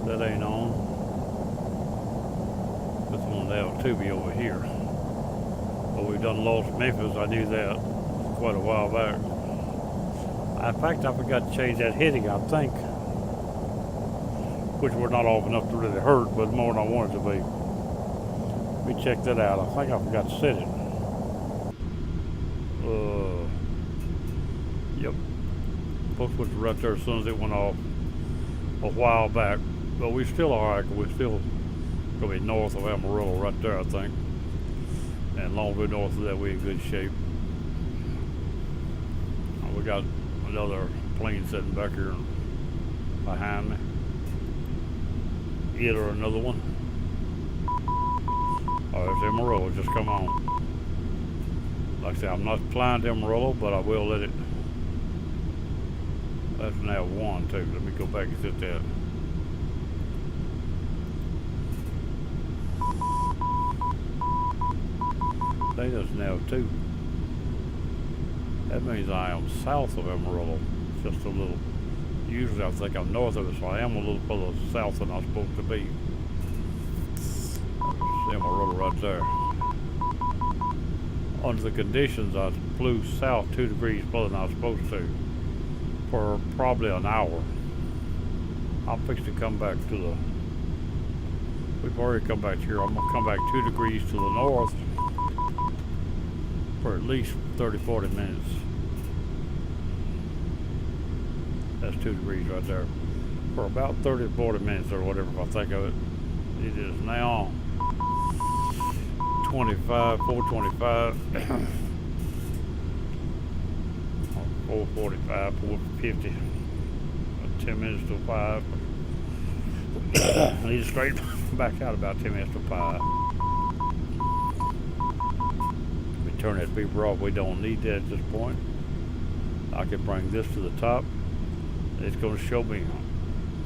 That ain't on. It's on the L2 over here. But we've done lost Memphis. I knew that quite a while back. In fact, I forgot to change that heading, I think. Which were not off enough to really hurt, but more than I wanted to be. Let me check that out. I think I forgot to set it. Yep. Supposed to put it right there as soon as it went off a while back. But we're still alright, we're still going to be north of Amarillo right there, I think. And as long as we're north of that, we're in good shape. We got another plane sitting back here behind me. Either another one. Oh, there's Amarillo, just come on. Like I said, I'm not flying to Amarillo, but I will let it. That's now one, too. Let me go back and sit that. I think that's now two. That means I am south of Amarillo, just a little. Usually I think I'm north of it, so I am a little further south than I'm supposed to be. There's Amarillo right there. Under the conditions, I flew south 2 degrees further than I was supposed to for probably an hour. I'm fixing to come back to the. We've already come back here. I'm gonna come back 2 degrees to the north for at least 30-40 minutes. That's 2 degrees right there. For about 30-40 minutes or whatever, if I think of it. It is now 425, 445, 450. 10 minutes to 5. I need to straighten back out about 10 minutes to 5. We turn that beeper off. We don't need that at this point. I can bring this to the top. It's going to show me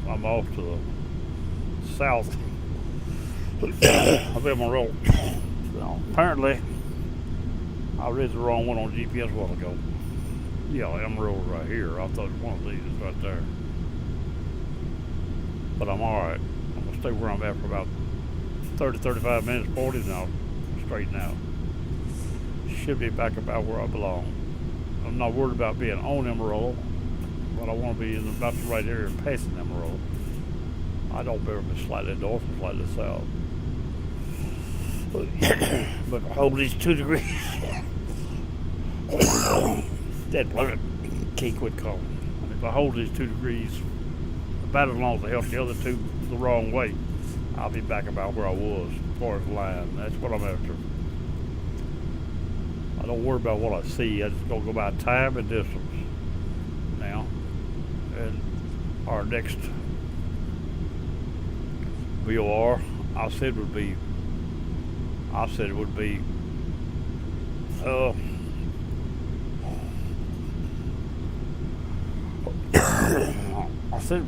I'm off to the south of Amarillo. So apparently, I read the wrong one on GPS a while ago. Yeah, Amarillo right here. I thought one of these is right there. But I'm alright. I'm going to stay where I'm at for about 30-35 minutes, 40, and I'll straighten out. Should be back about where I belong. I'm not worried about being on Amarillo, but I want to be in about the right area and passing Amarillo. I don't care if it's slightly north or slightly south. But hold these 2 degrees. Dead blood. Can't quit calling. If I hold these 2 degrees about as long as I help the other two the wrong way, I'll be back about where I was as far as line. That's what I'm after. I don't worry about what I see. I just gonna go by time and distance now. And our next VOR, I said it would be I said it'd be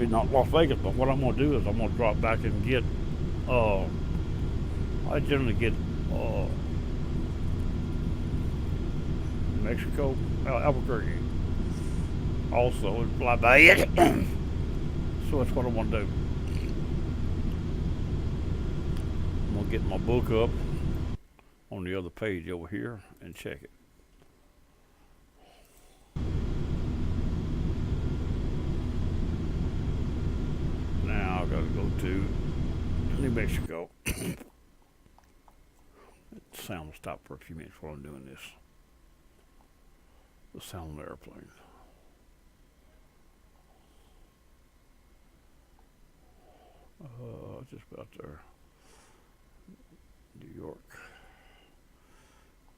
not Las Vegas, but what I'm going to do is I'm going to drop back and get, I generally get Mexico, Albuquerque also, and fly by it. So that's what I want to do. I'm going to get my book up on the other page over here and check it. Now I've got to go to New Mexico. The sound will stop for a few minutes while I'm doing this. The sound of the airplane. Just about there. New York,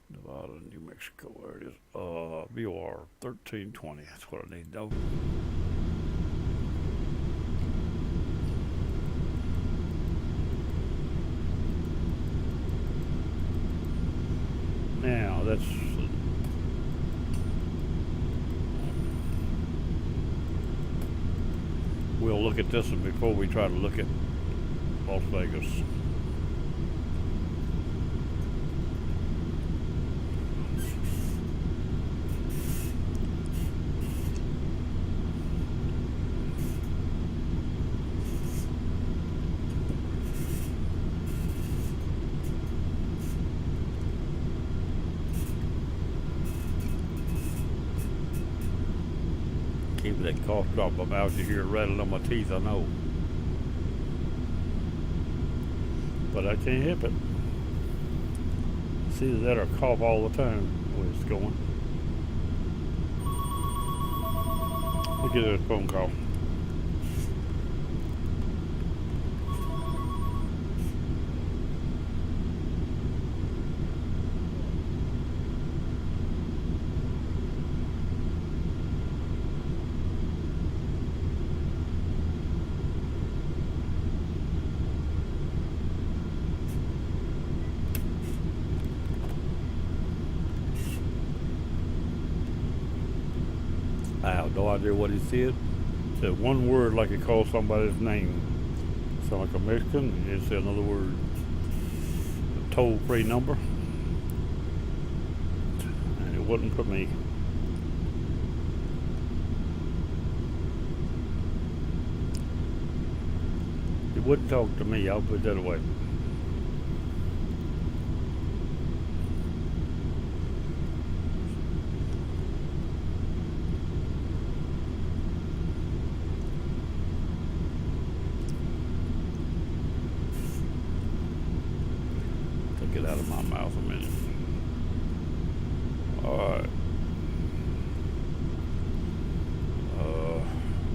Nevada, New Mexico. There it is. VOR 1320. That's what I need to know. Now that's we'll look at this one before we try to look at Las Vegas. Keep that cough drop in my mouth. You hear it rattling on my teeth, I know. But I can't help it. It's either that or cough all the time the way it's going. Look at that phone call. I have no idea what he said. He said one word like he called somebody's name. Sound like a Mexican. He said another word. A toll-free number. And it wasn't for me. He wouldn't talk to me, I'll put it that way. Take it out of my mouth a minute. Alright.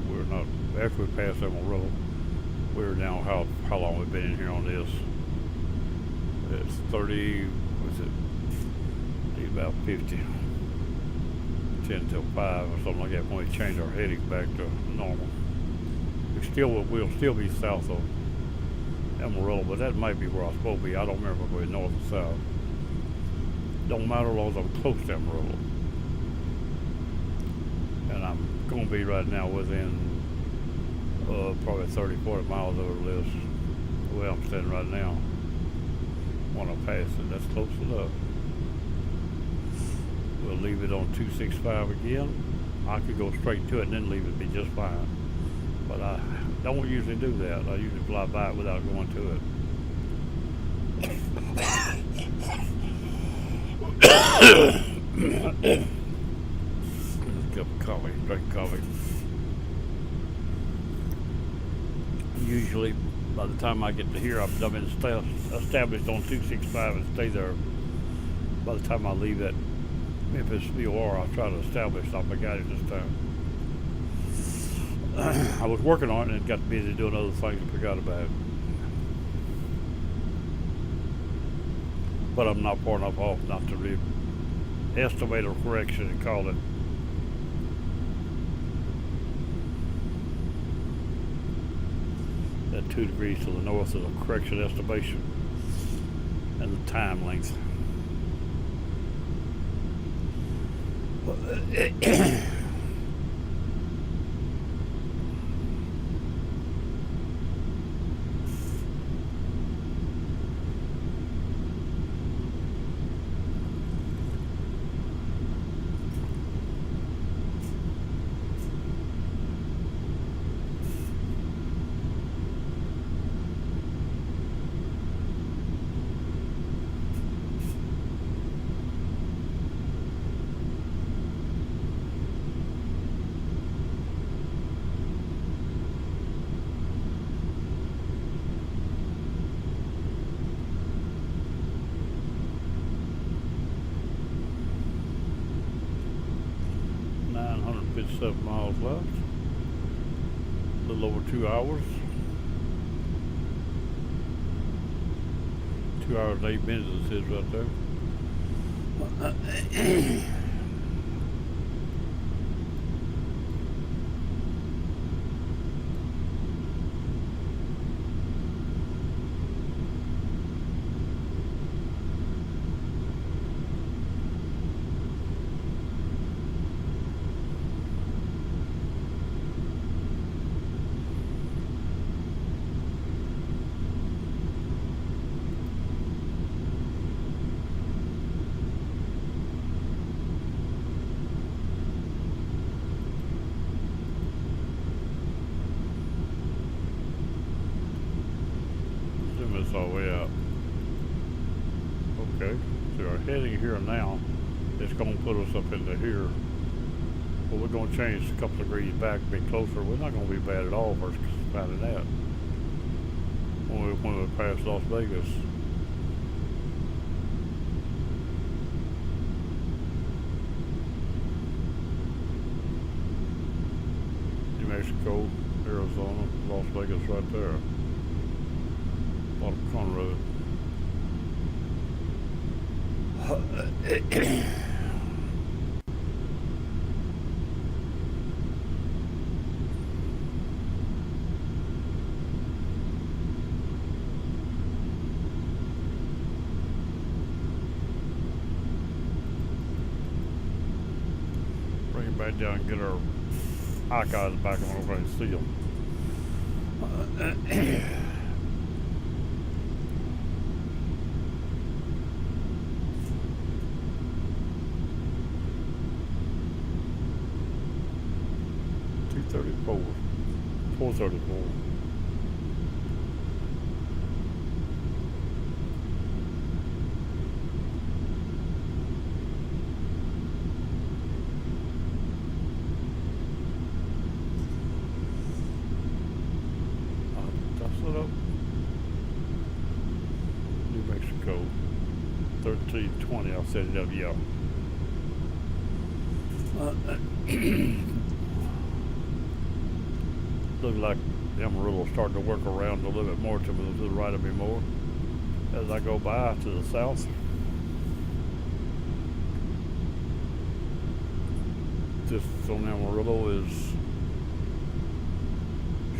We're not, after we pass Amarillo, we're now how long we've been in here on this. It's 30, what's it? Maybe about 50. 10 till 5 or something like that when we change our heading back to normal. We'll still be south of Amarillo, but that might be where I'm supposed to be. I don't remember if we're north or south. Don't matter as long as I'm close to Amarillo. And I'm going to be right now within probably 30, 40 miles over this, the way I'm standing right now. When I pass it, that's close enough. We'll leave it on 265 again. I could go straight to it and then leave it be just fine. But I don't usually do that. I usually fly by it without going to it. Just a cup of coffee, drink coffee. Usually, by the time I get to here, I've been established on 265 and stay there. By the time I leave that Memphis VOR, I'll try to establish. I forgot it this time. I was working on it and got busy doing other things and forgot about it. But I'm not far enough off not to estimate a correction and call it. That 2 degrees to the north is a correction estimation and the time length. It's 7 miles left. A little over 2 hours. 2 hours and 8 minutes it says right there. It's all the way out. Okay, so our heading here now is going to put us up into here. Well, we're going to change a couple degrees back, be closer. We're not going to be bad at all first finding that. When we pass Las Vegas. New Mexico, Arizona, Las Vegas right there. Bottom Conroe. Bring it back down and get our high guys back on over and see them. 234, 434. New Mexico, 1320. I'll set it up, yeah. Looks like Amarillo's starting to work around a little bit more to the right of me more as I go by to the south. This on Amarillo is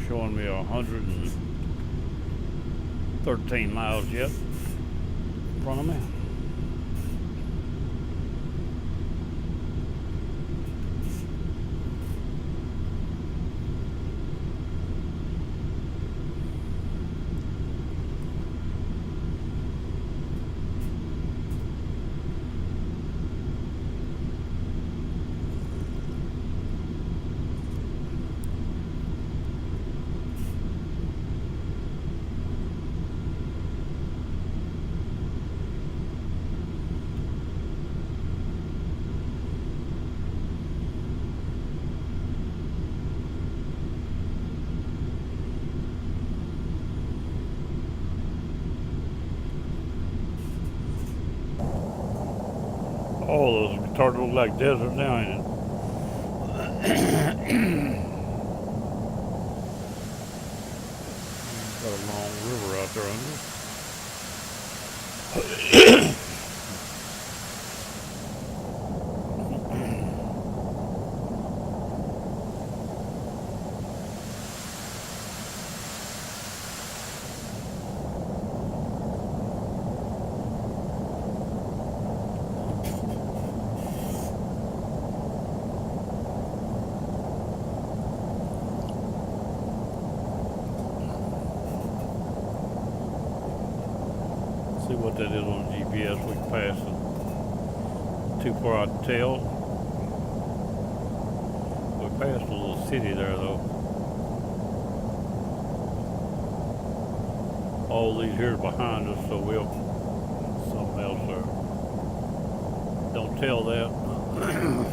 showing me 113 miles yet in front of me. Oh, those starting to look like desert now, ain't it? Got a long river out there under. See what that is on GPS. We can pass it. Too far out to tell. We passed a little city there though. All these here behind us, so we'll something else there. Don't tell that.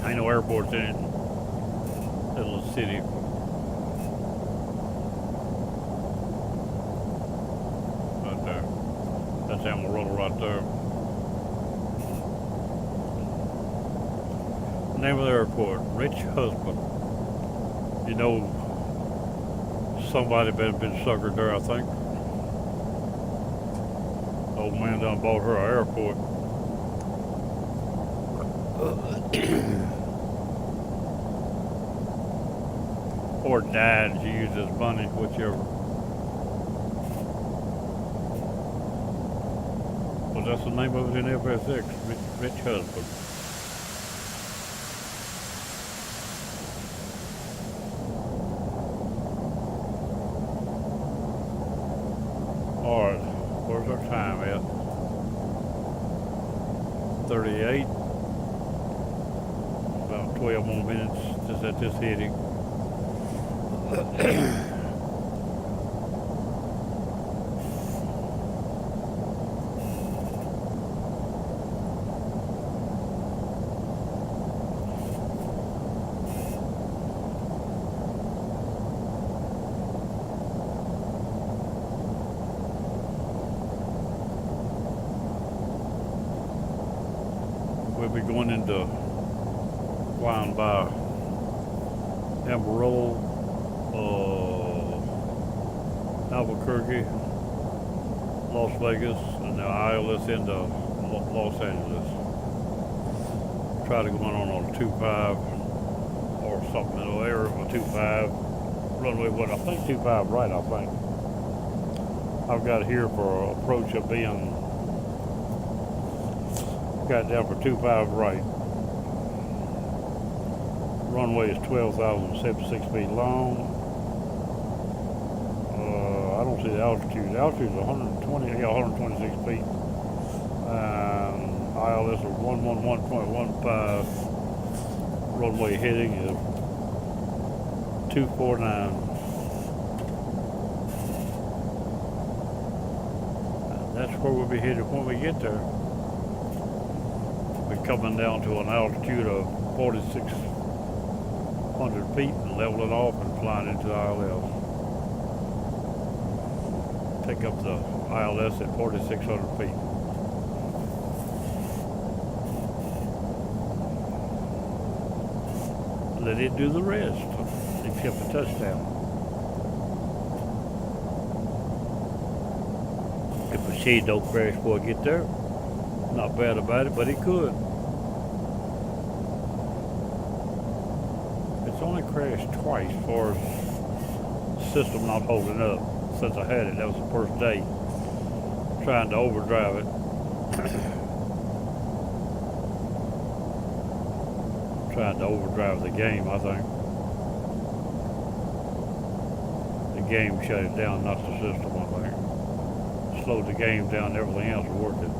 Ain't no airports in it. That little city. Right there. That's Amarillo right there. Name of the airport, Rich Husband. You know, somebody been suckered there, I think. Old man done bought her an airport. Or died, she used his money, whichever. Well, that's the name of it in FSX, Rich Husband. Alright, where's our time at? 38. About 12 more minutes just at this heading. going into flying by Amarillo, Albuquerque, Las Vegas, and now ILS into Los Angeles. Try to go on a 25 or something in the area of a 25. Runway, what I think 25 right, I think. I've got here for approach of being, got down for 25 right. Runway is 12,076 feet long. I don't see the altitude. The altitude is 126 feet. And ILS is 111.15. Runway heading is 249. And that's where we'll be headed when we get there. We're coming down to an altitude of 4,600 feet and leveling off and flying into the ILS. Take up the ILS at 4,600 feet. Let it do the rest, except the touchdown. If the shade don't crash before I get there, not bad about it, but it could. It's only crashed twice for the system not holding up. Since I had it, that was the first day trying to overdrive it. Trying to overdrive the game, I think. The game shut it down, not the system, I think. Slowed the game down, everything else was working.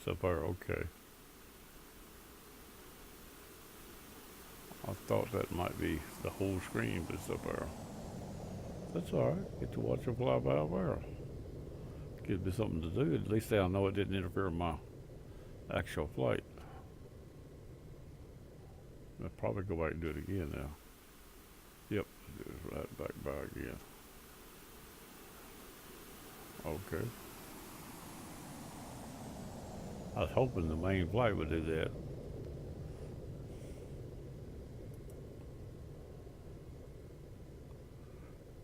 Up there, okay. I thought that might be the whole screen, but it's up there. That's alright. Get to watch them fly by up there. Gives me something to do. At least I know it didn't interfere with my actual flight. I'll probably go back and do it again now. Yep, Just right back by again. Okay. I was hoping the main flight would do that.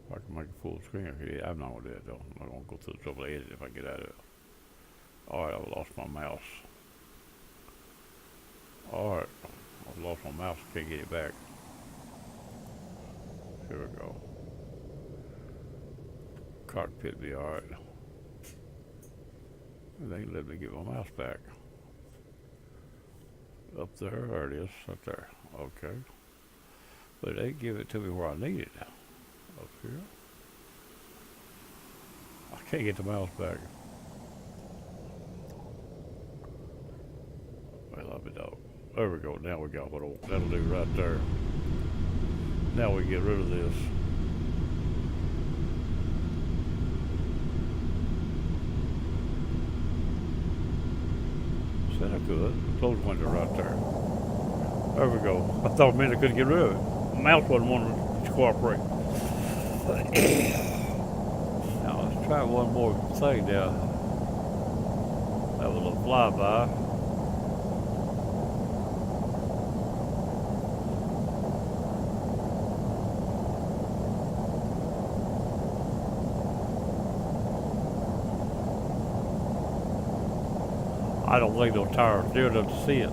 If I can make a full screen, okay, I'm not gonna do that though. I'm not gonna go through the trouble of editing if I get out of it. Alright, I lost my mouse. Alright, I lost my mouse, can't get it back. Here we go. Cockpit be alright. They ain't let me get my mouse back. Up there it is, up there. Okay. But they give it to me where I need it. Up here. I can't get the mouse back. Well, I'll be dog. There we go. Now we got what that'll do right there. Now we get rid of this. Set up good. Close window right there. There we go. I thought maybe I couldn't get rid of it. The mouse wasn't wanting to cooperate. Now let's try one more thing now. That was a flyby. I don't think those tires are near enough to see it.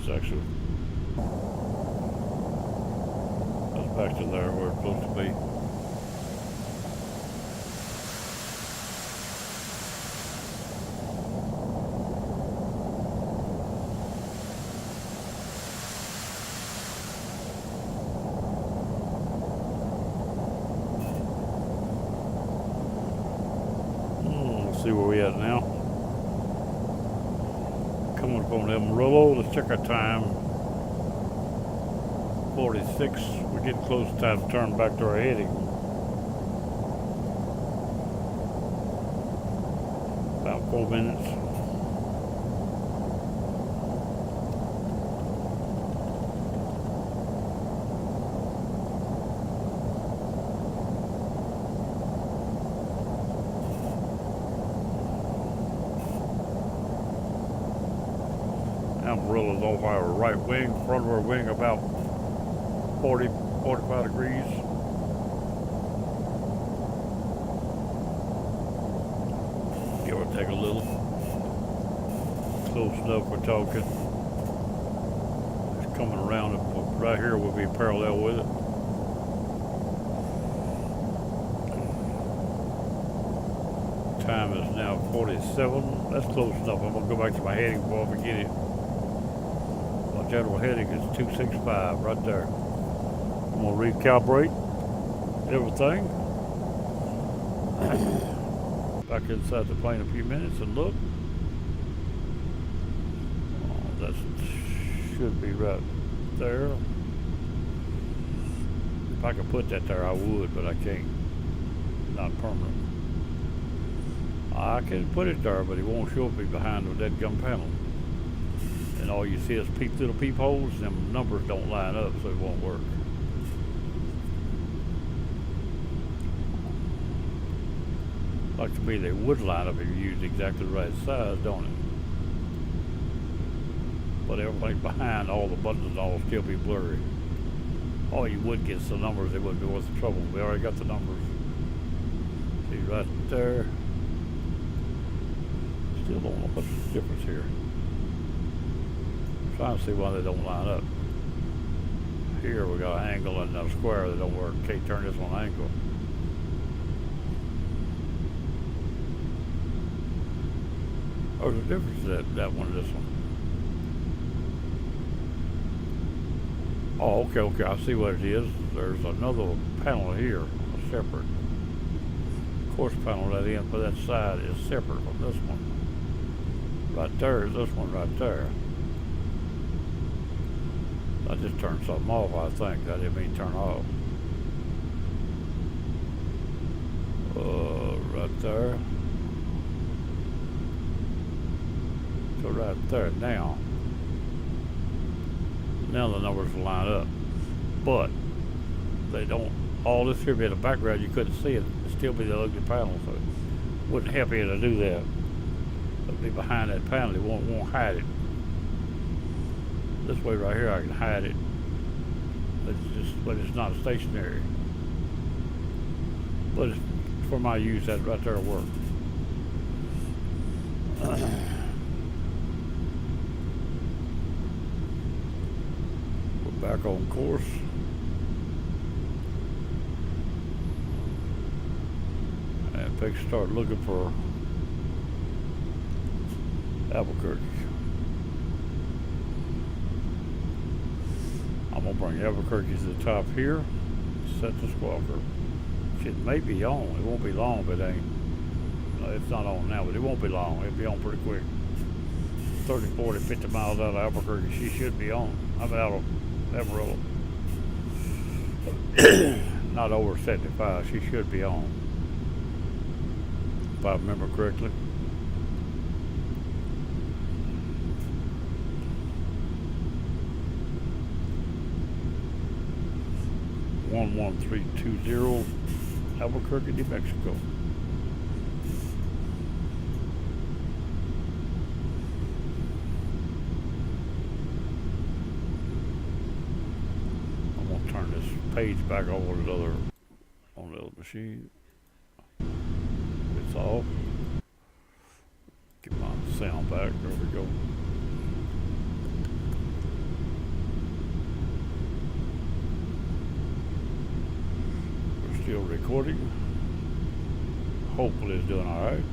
Actually, that's back to there where it's supposed to be. Let's see where we at now. Coming up on Amarillo, let's check our time. 46. We're getting close to time to turn back to our heading. About 4 minutes. Amarilla's over our right wing, front of our wing about 40, 45 degrees. Give or take a little. Close enough we're talking. It's coming around, right here will be parallel with it. Time is now 47. That's close enough. I'm gonna go back to my heading before I forget it. My general heading is 265 right there. I'm gonna recalibrate everything. Back inside the plane a few minutes and look. Oh, that should be right there. If I could put that there, I would, but I can't. Not permanent. I can put it there, but it won't show up behind the dead gum panel. And all you see is little peepholes, and them numbers don't line up, so it won't work. Like to me, they would line up if you used exactly the right size, don't it? But everything behind all the buttons and all will still be blurry. All you would get is the numbers, it wouldn't be worth the trouble. We already got the numbers. See right there. Still don't know what's the difference here. I'm trying to see why they don't line up. Here we got an angle and a square that don't work. Can't turn this one angle. There's a difference that one and this one. Oh, okay, okay. I see what it is. There's another panel here, a separate course panel that in for that side is separate from this one. Right there is this one right there. I just turned something off, I think. I didn't mean to turn off. Right there. So right there now. Now the numbers will line up. But they don't, all this here be in the background, you couldn't see it. It'd still be the ugly panel, so it wouldn't help you to do that. It'll be behind that panel, it won't hide it. This way right here I can hide it. But it's not stationary. But it's, for my use, that right there will work. We're back on course. And pick start looking for Albuquerque. I'm gonna bring Albuquerque to the top here. Set the squawker. It may be on. It won't be long, but it ain't. No, it's not on now, but it won't be long. It'll be on pretty quick. 30, 40, 50 miles out of Albuquerque, she should be on. I'm out of Amarillo. Not over 75. She should be on, if I remember correctly. One 1320 Albuquerque, New Mexico. I'm gonna turn this page back over to the other on the other machine. It's off. Get my sound back. There we go. Still recording. Hopefully it's doing all right.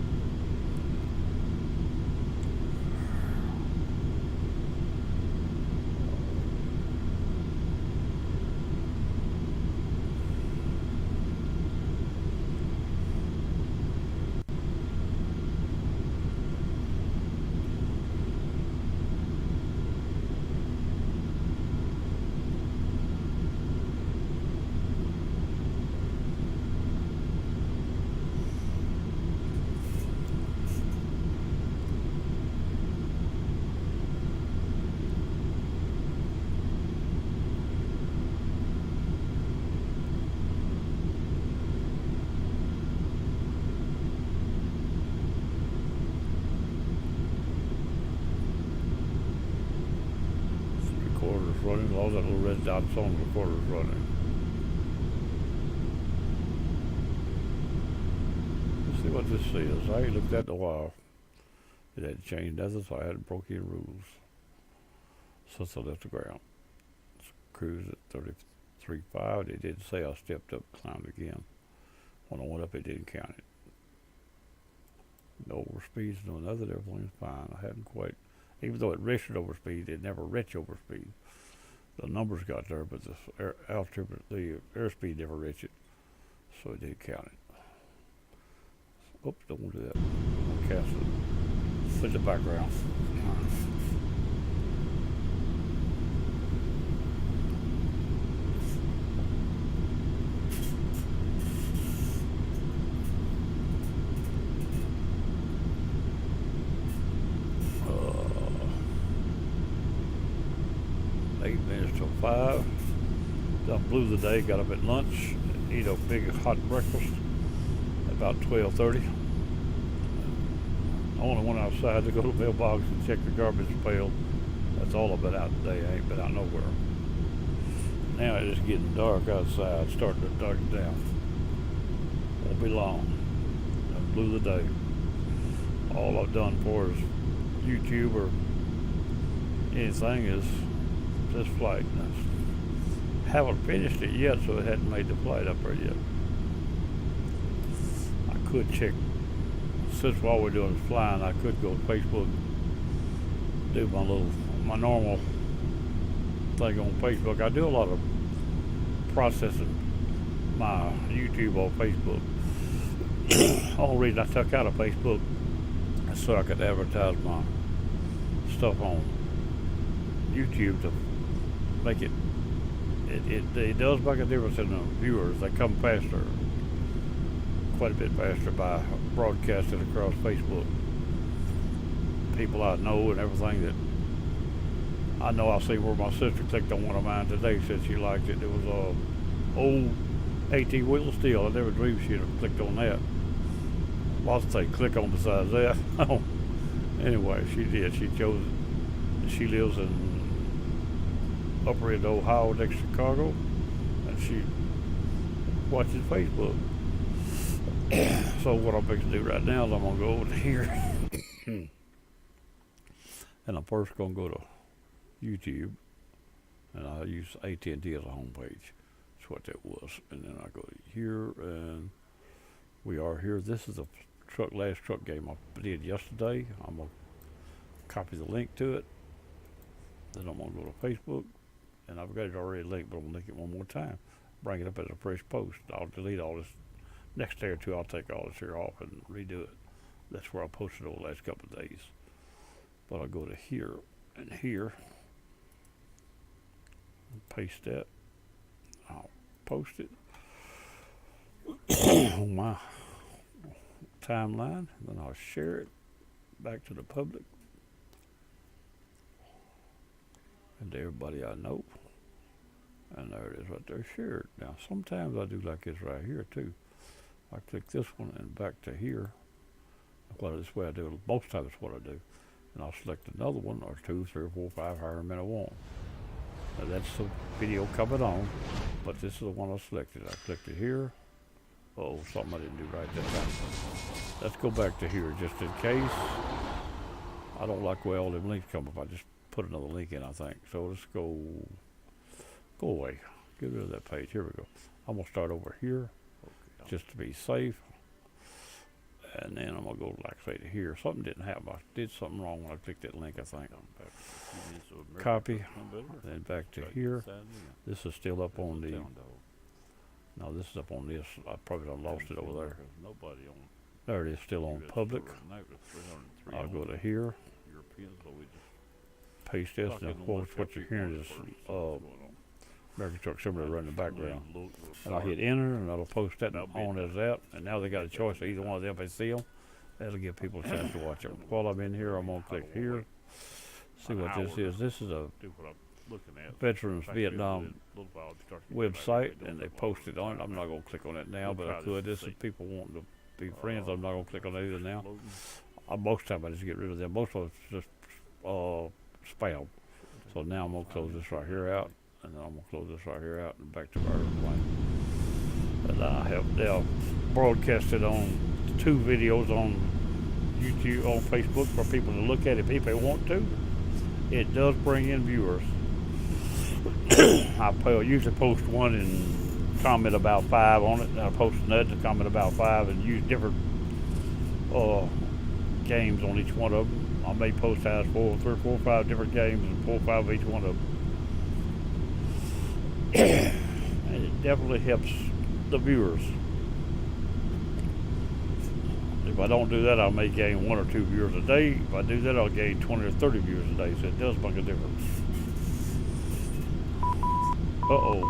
Running, all that little red dots on the recorder's running. Let's see what this says. I ain't looked at it in a while. It hadn't changed nothing, so I hadn't broke any rules since I left the ground. Cruise at 33.5. It did say I stepped up, climbed again. When I went up, it didn't count it. No overspeeds, no nothing. Everything's fine. I hadn't quite, even though it registered overspeed, it never reached overspeed. The numbers got there, but the altitude, the airspeed never reached it, so it didn't count it. Oops, don't want to do that. I'll cancel it. Put the background. Till 5. Done blew the day, got up at lunch, eat a big hot breakfast about 12:30. I only went outside to go to the mailbox and check the garbage pail. That's all I've been out today. I ain't been out nowhere. Now it's getting dark outside, starting to darken down. Won't be long. I blew the day. All I've done for is YouTube or anything is this flight. I haven't finished it yet, so it hadn't made the flight up there yet. I could check, since while we're doing flying, I could go to Facebook, do my normal thing on Facebook. I do a lot of processing my YouTube on Facebook. Only reason I took out of Facebook is so I could advertise my stuff on YouTube to make it. It does make a difference in the viewers. They come faster, quite a bit faster by broadcasting across Facebook. People I know and everything that I know. I see where my sister clicked on one of mine today, said she liked it. It was a old 18 wheel steel. I never dreamed she'd have clicked on that. Lots of things click on besides that. Anyway, she did. She chose it. She lives in Upper End, Ohio, next to Chicago, and she watches Facebook. So what I'm fixing to do right now is I'm gonna go over to here, and I'm first gonna go to YouTube, and I'll use AT&T as a home page. That's what that was. And then I go to here, and we are here. This is the last truck game I did yesterday. I'm gonna copy the link to it. Then I'm gonna go to Facebook, and I've got it already linked, but I'm gonna link it one more time. Bring it up as a fresh post. I'll delete all this. Next day or two, I'll take all this here off and redo it. That's where I posted over the last couple of days. But I'll go to here and here. Paste that. I'll post it on my timeline. Then I'll share it back to the public and to everybody I know. And there it is right there, shared. Now sometimes I do like this right here too. I click this one and back to here. Well, this way I do it. Most times that's what I do. And I'll select another one or 2, 3, 4, 5, however many I want. Now that's the video coming on, but this is the one I selected. I clicked it here. Oh, something I didn't do right that time. Let's go back to here just in case. I don't like where all them links come up. I just put another link in, I think. So let's go away. Get rid of that page. Here we go. I'm gonna start over here, just to be safe. And then I'm gonna go, like I say, to here. Something didn't happen. I did something wrong when I clicked that link, I think. Copy, then back to here. This is still up on the, no, this is up on this. I probably done lost it over there. There it is, still on public. I'll go to here, paste this, and of course what you're hearing is American Truck Simulator running in the background. And I'll hit enter, and that'll post that on as that. And now they got a choice of either one of them if they see them. That'll give people a chance to watch them. While I'm in here, I'm gonna click here. See what this is. This is a Veterans Vietnam website, and they posted on it. I'm not gonna click on it now, but I could. This is people wanting to be friends. I'm not gonna click on it either now. Most time I just get rid of them. Most of it's just spam. So now I'm gonna close this right here out. And then I'm gonna close this right here out and back to our airplane. And I have now broadcasted on 2 videos on YouTube, on Facebook for people to look at it if they want to. It does bring in viewers. I usually post one and comment about 5 on it. And I post another to comment about 5 and use different games on each one of them. I may post as 4, 3, 4, 5 different games and 4 or 5 of each one of them. And it definitely helps the viewers. If I don't do that, I may gain 1 or 2 viewers a day. If I do that, I'll gain 20 or 30 viewers a day. So it does make a difference.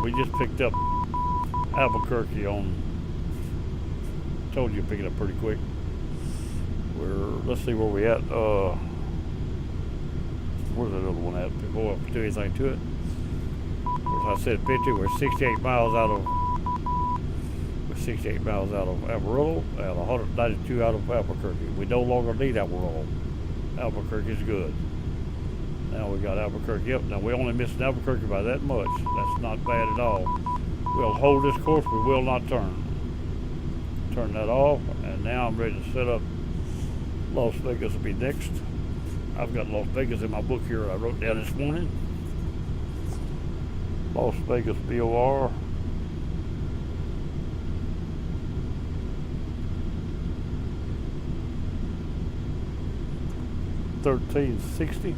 We just picked up Albuquerque on. Told you to pick it up pretty quick. Let's see where we at. Where's that other one at? Before I do anything to it. As I said, 50. We're 68 miles out of Amarillo and 192 out of Albuquerque. We no longer need Amarillo. Albuquerque is good. Now we got Albuquerque up. Now we only missed Albuquerque by that much. That's not bad at all. We'll hold this course. We will not turn. Turn that off. And now I'm ready to set up. Las Vegas will be next. I've got Las Vegas in my book here I wrote down this morning. Las Vegas BOR. $1360.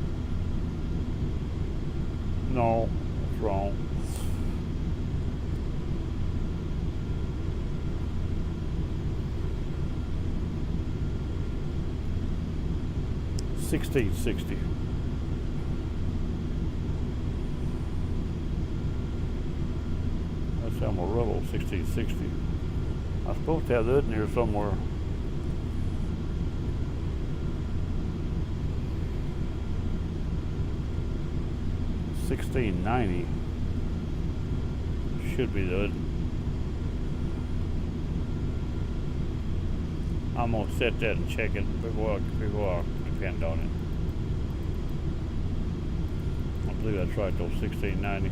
No, That's wrong. $16.60. That's Amarillo, $16.60. I'm supposed to have that in here somewhere. $16.90 should be the. I'm gonna set that and check it before I depend on it. I believe that's right though, $16.90.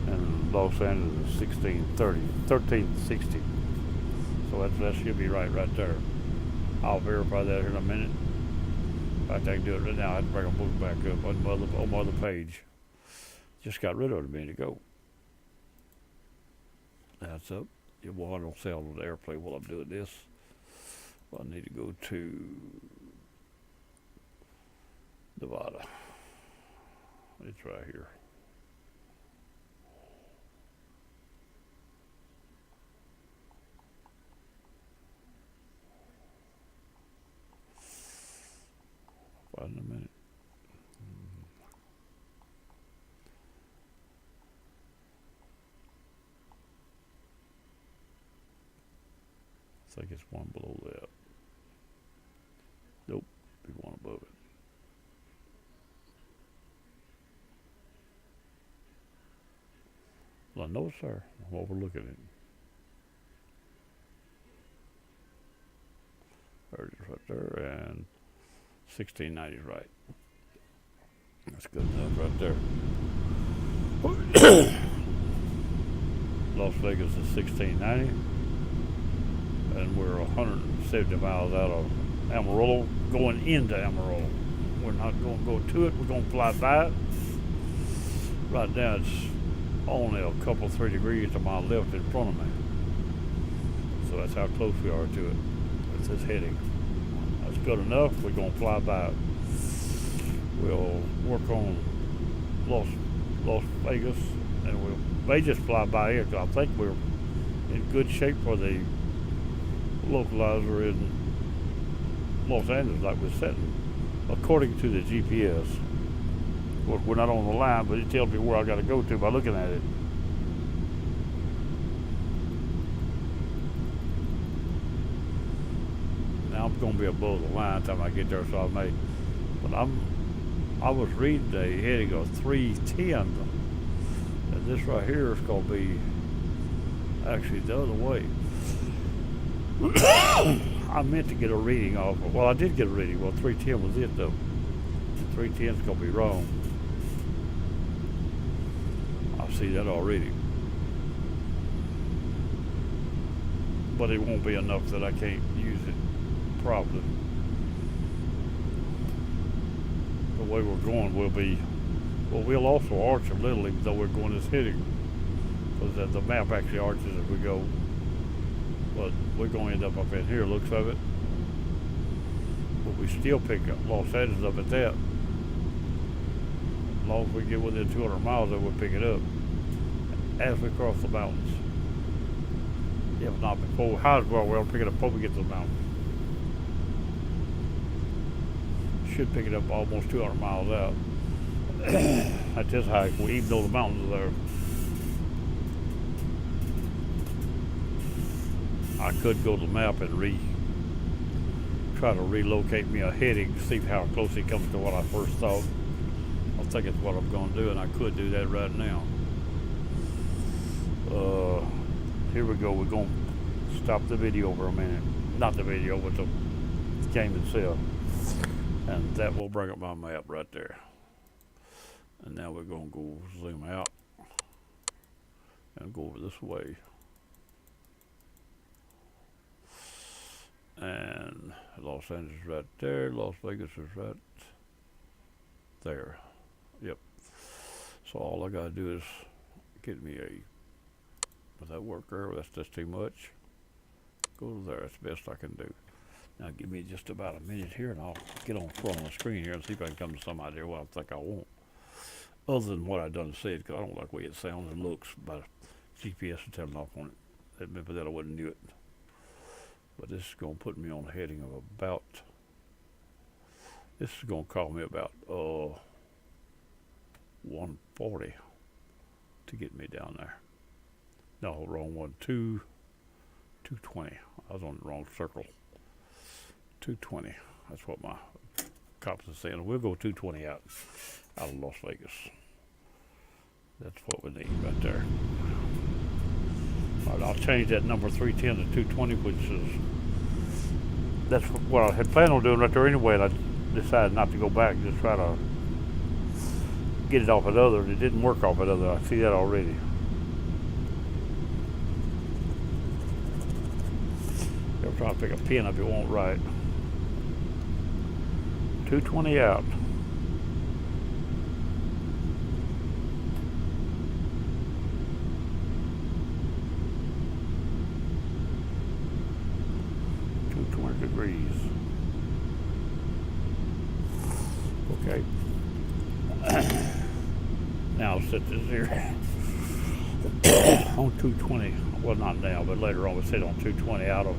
And Los Angeles is $13.60. So that should be right there. I'll verify that here in a minute. In fact, I can do it right now. I have to bring a book back up on my other page. Just got rid of it a minute ago. That's up. Well, I don't sell on the airplane while I'm doing this. Well, I need to go to Nevada. It's right here. In a minute. I think it's one below that. Nope, be one above it. Well, I know it's there. I'm overlooking it. There it is right there, and $16.90 is right. That's good enough right there. Las Vegas is $16.90, and we're 170 miles out of Amarillo, going into Amarillo. We're not going to go to it. We're going to fly by it. Right now, it's only a couple, 3 degrees to my left in front of me. So that's how close we are to it. It's this heading. That's good enough. We're going to fly by it. We'll work on Las Vegas, and we may just fly by here, because I think we're in good shape for the localizer in Los Angeles, like we're setting, according to the GPS. We're not on the line, but it tells me where I got to go to by looking at it. Now I'm going to be above the line time I get there, so I may. But I was reading the heading of 310, and this right here is going to be actually the other way. I meant to get a reading off. Well, I did get a reading. Well, 310 was it though. 310 is going to be wrong. I see that already. But it won't be enough that I can't use it properly. The way we're going will be, well, we'll also arch a little, even though we're going this heading, because the map actually arches as we go. But we're going to end up in here, looks of it. But we still pick up Los Angeles up at that. As long as we get within 200 miles, then we'll pick it up as we cross the mountains. If not before, we'll pick it up before we get to the mountains. Should pick it up almost 200 miles out. At this height, even though the mountains are there. I could go to the map and try to relocate me a heading, see how close it comes to what I first thought. I think it's what I'm going to do, and I could do that right now. Here we go. We're going to stop the video for a minute. Not the video, but the game itself. And that will bring up my map right there. And now we're going to go zoom out and go over this way. And Los Angeles is right there. Las Vegas is right there. Yep. So all I got to do is get me does that work there? That's just too much. Go to there. That's the best I can do. Now give me just about a minute here and I'll get on front of the screen here and see if I can come to some idea what I think I want. Other than what I done said, because I don't like the way it sounds and looks, but GPS is telling off on it. But that I wouldn't do it. But this is going to put me on a heading of about, this is going to call me about 140 to get me down there. No, wrong one. 220. I was on the wrong circle. 220. That's what my compass is saying. We'll go 220 out of Las Vegas. That's what we need right there. All right, I'll change that number 310 to 220, which is, that's what I had planned on doing right there anyway, and I decided not to go back, just try to get it off at other. It didn't work off at other. I see that already. I'm trying to pick a pin up, it won't right. 220 out. Degrees. Okay. Now I'll set this here on 220. Well, not now, but later on we'll set on 220 out of.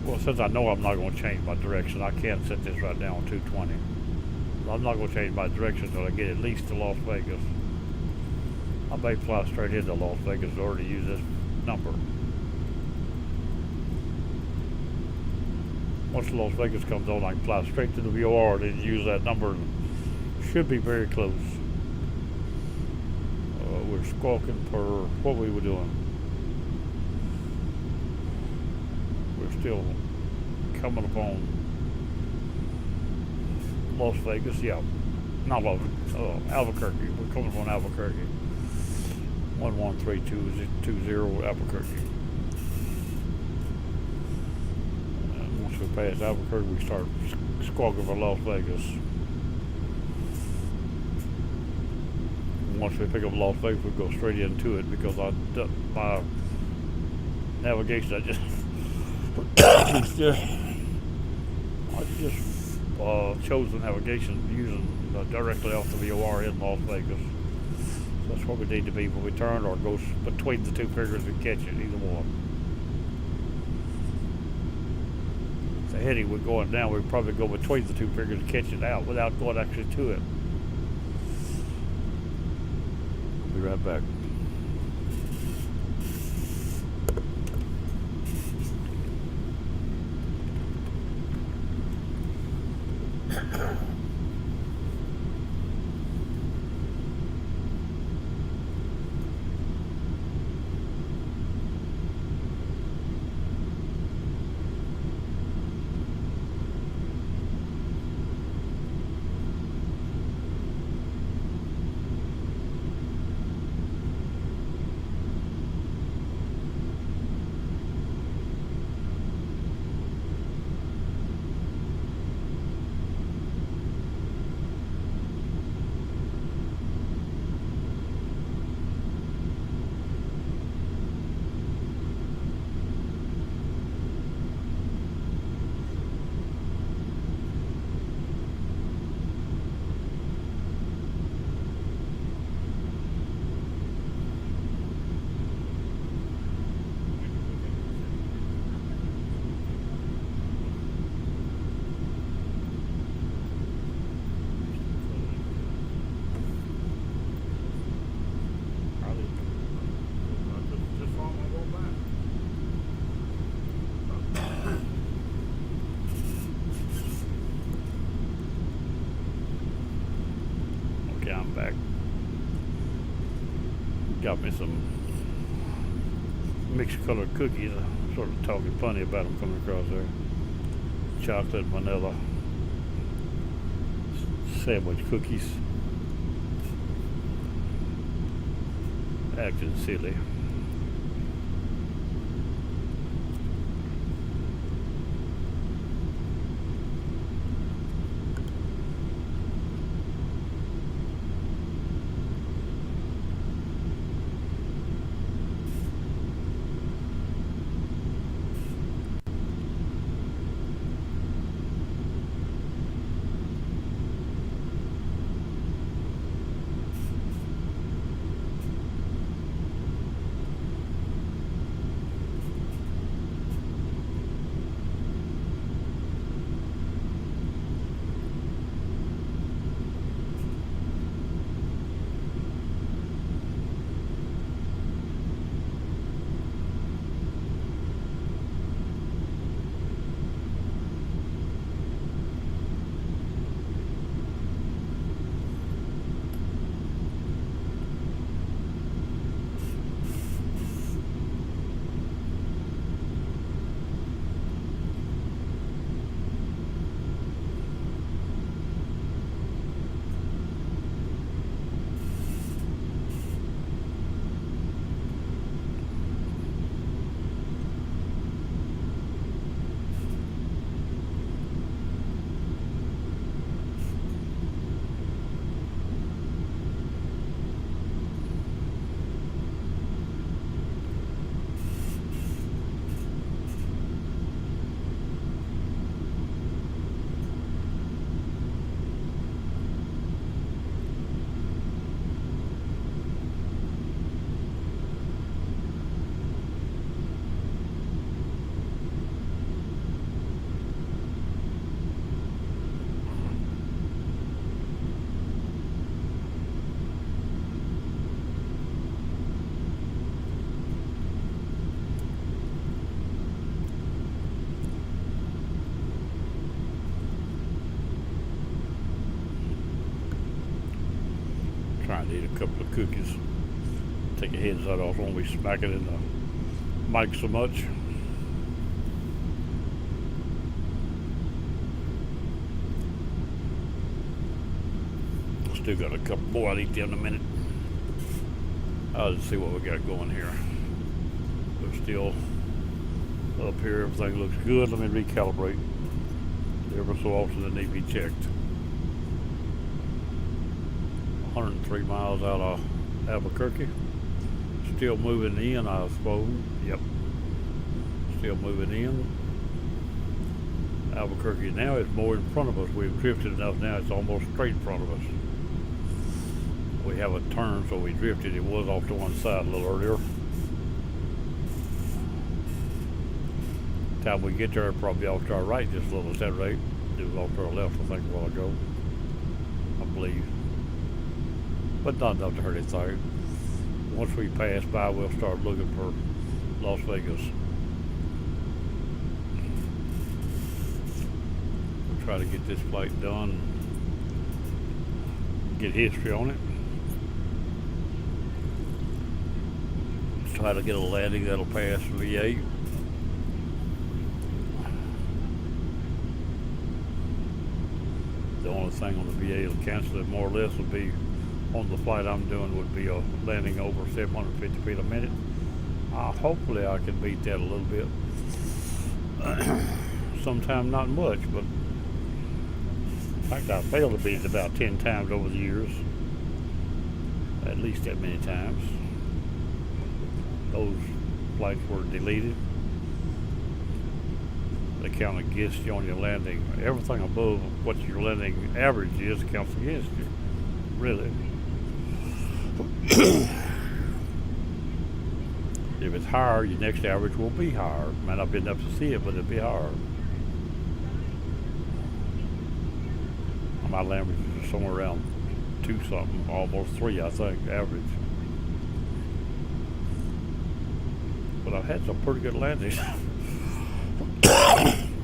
Well, since I know I'm not going to change my direction, I can set this right now on 220. I'm not going to change my direction until I get at least to Las Vegas. I may fly straight into Las Vegas in order to use this number. Once Las Vegas comes on, I can fly straight to the VOR and then use that number. Should be very close. We're squawking for what we were doing. We're still coming upon Las Vegas. Yeah, not Las Albuquerque. We're coming upon Albuquerque. 113220 Albuquerque. We pass Albuquerque, we start squawking for Las Vegas. Once we pick up Las Vegas, we go straight into it because my navigation, I just chose the navigation using directly off the VOR in Las Vegas. So that's where we need to be when we turn, or go between the two figures and catch it, either one. Heading, we're going down, we'd probably go between the two figures and catch it out without going actually to it. Be right back. Back. Got me some mixed colored cookies. I'm sort of talking funny about them coming across there. Chocolate, vanilla, sandwich cookies. Acting silly. a couple of cookies. Take your headset off. Won't be smacking in the mic so much. Still got a couple more. I'll eat them in a minute. I'll just see what we got going here. We're still up here. Everything looks good. Let me recalibrate. Every so often it needs to be checked. 103 miles out of Albuquerque. Still moving in, I suppose. Yep. Still moving in. Albuquerque now is more in front of us. We've drifted enough now, it's almost straight in front of us. We have a turn, so we drifted. It was off to one side a little earlier. Time we get there, probably off to our right just a little at that rate. It was off to our left, I think, a while ago. I believe. But not enough to hurt anything. Once we pass by, we'll start looking for Las Vegas. We'll try to get this flight done. Get history on it. Try to get a landing that'll pass V8. The only thing on the V8 will cancel it more or less will be on the flight I'm doing would be a landing over 750 feet a minute. Hopefully I can beat that a little bit. Sometimes not much, but in fact I failed to beat it about 10 times over the years. At least that many times. Those flights were deleted. They count against you on your landing. Everything above what your landing average is counts against you. Really. If it's higher, your next average will be higher. Might not be enough to see it, but it'll be higher. My landing is somewhere around 2 something, almost 3, I think, average. But I've had some pretty good landings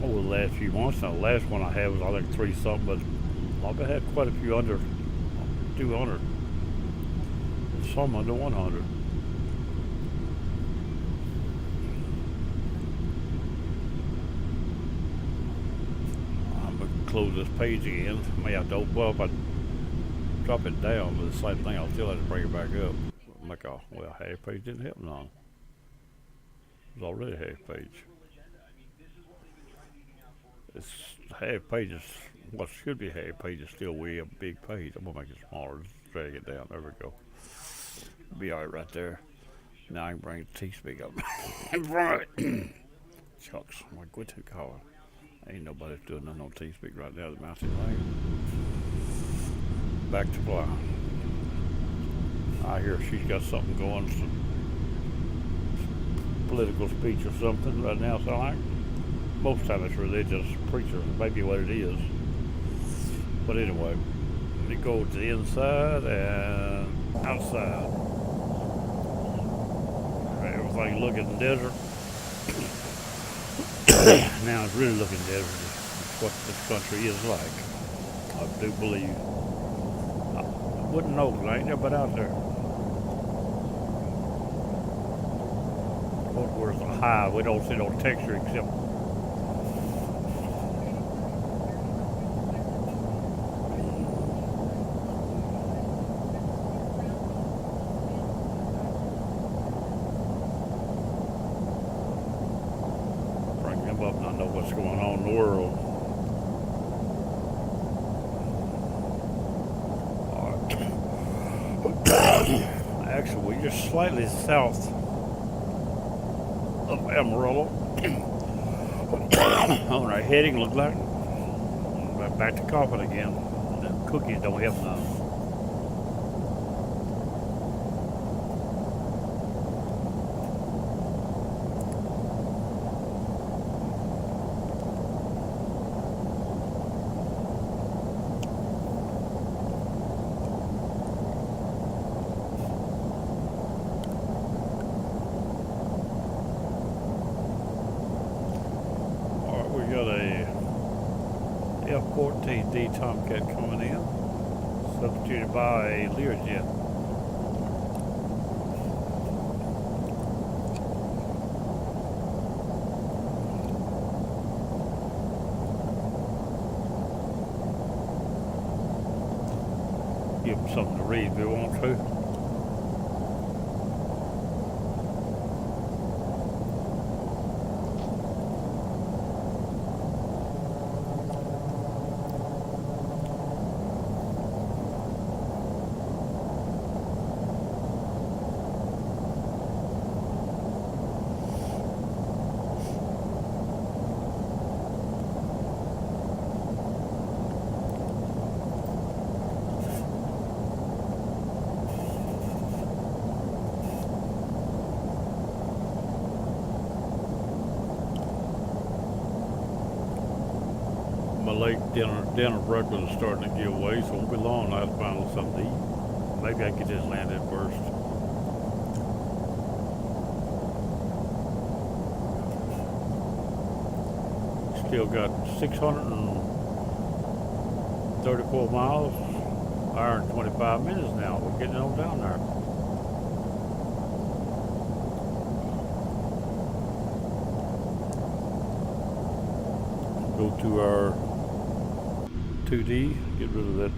over the last few months. Now, the last one I had was, I think, 3 something, but I've had quite a few under 200. And some under 100. I'm going to close this page again. I may have to open, well, if I drop it down with the same thing, I'll still have to bring it back up. I'm like, oh, well, half page didn't help none. It's already a half page. It's half page is what should be half page is still way a big page. I'm gonna make it smaller, just drag it down. There we go. Be all right there. Now I can bring the T-Speak up in front of it. Chucks, I'm like, quit calling. Ain't nobody doing nothing on T-Speak right now. The mountain lane. Back to fly. I hear she's got something going. Some political speech or something right now, so like most time it's religious preacher, maybe what it is. But anyway, we go to the inside and outside. Everything looking desert. Now it's really looking desert. It's what this country is like. I do believe. I wouldn't know because I ain't never been out there. Where's the high? We don't see no texture except bring them up and I know what's going on in the world. All right. Actually, we're just slightly south of Amarillo. On our heading, look like back to coughing again. The cookies don't help none. F-14D Tomcat coming in, substituted by a Learjet. read if you want to. My late dinner breakfast is starting to give way, so it won't be long. I'll find something to eat. Maybe I can get this landed first. Still got 634 miles, hour and 25 minutes now. We're getting on down there. Go to our 2D, get rid of that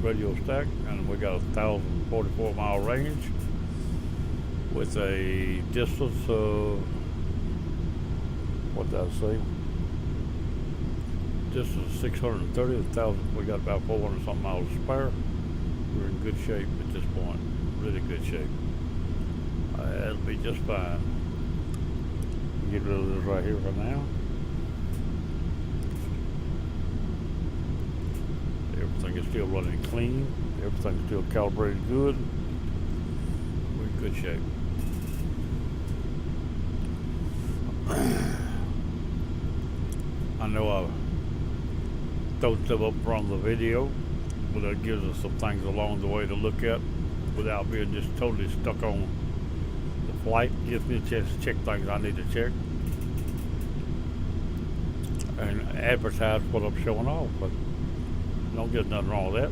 radio stack, and we got a 1,044 mile range with a distance of, what did I say? Distance 630, 1,000. We got about 400 something miles spare. We're in good shape at this point, really good shape. That'll be just fine. Get rid of this right here for now. Everything is still running clean. Everything's still calibrated good. We're in good shape. I know I've thrown stuff up from the video, but that gives us some things along the way to look at without being just totally stuck on the flight. Gives me a chance to check things I need to check and advertise what I'm showing off. But don't get nothing wrong with that.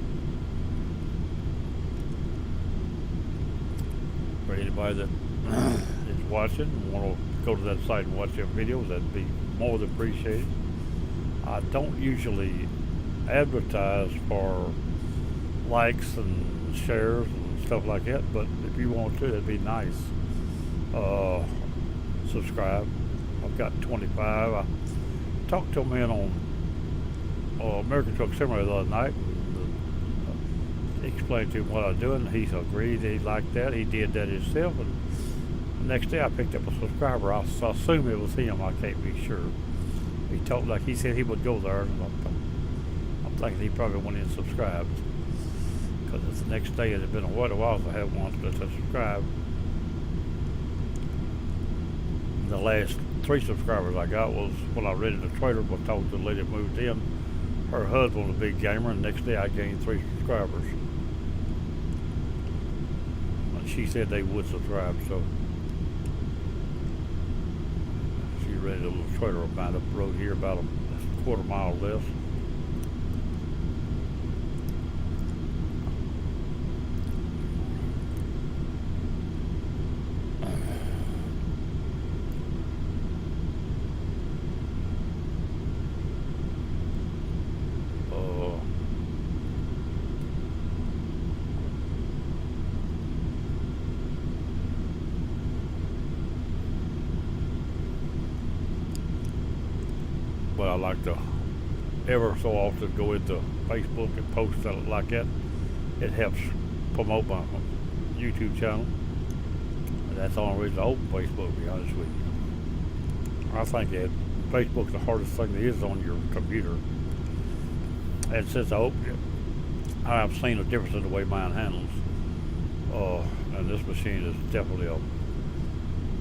For anybody that is watching and want to go to that site and watch their videos, that'd be more than appreciated. I don't usually advertise for likes and shares and stuff like that, but if you want to, that'd be nice. Subscribe. I've got 25. I talked to a man on American Truck Simulator the other night. Explained to him what I was doing. He agreed. He liked that. He did that himself. And the next day I picked up a subscriber. I assume it was him. I can't be sure. He told, like he said he would go there. And I'm thinking he probably went in and subscribed. Because it's the next day. It had been a while since I had one that subscribed. The last 3 subscribers I got was when I rented a trailer, but talked to the lady that moved in. Her husband was a big gamer, and the next day I gained 3 subscribers. And she said they would subscribe, so she rented a little trailer behind up the road here, about a quarter mile less. But I like to ever so often go into Facebook and post something like that. It helps promote my YouTube channel. And that's the only reason I open Facebook, to be honest with you. I think that Facebook's the hardest thing there is on your computer. And since I opened it, I've seen a difference in the way mine handles. And this machine is definitely a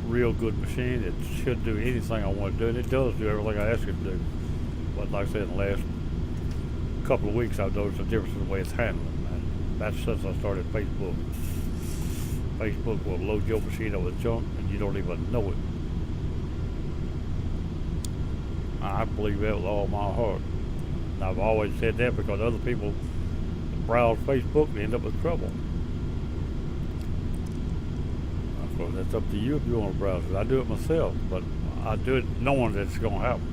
real good machine. It should do anything I want to do, and it does do everything I ask it to do. But like I said, in the last couple of weeks, I've noticed a difference in the way it's handling, and that's since I started Facebook. Facebook will load your machine up with junk, and you don't even know it. I believe that with all my heart. And I've always said that because other people browse Facebook and end up with trouble. So that's up to you if you want to browse it. I do it myself, but I do it knowing that it's going to happen.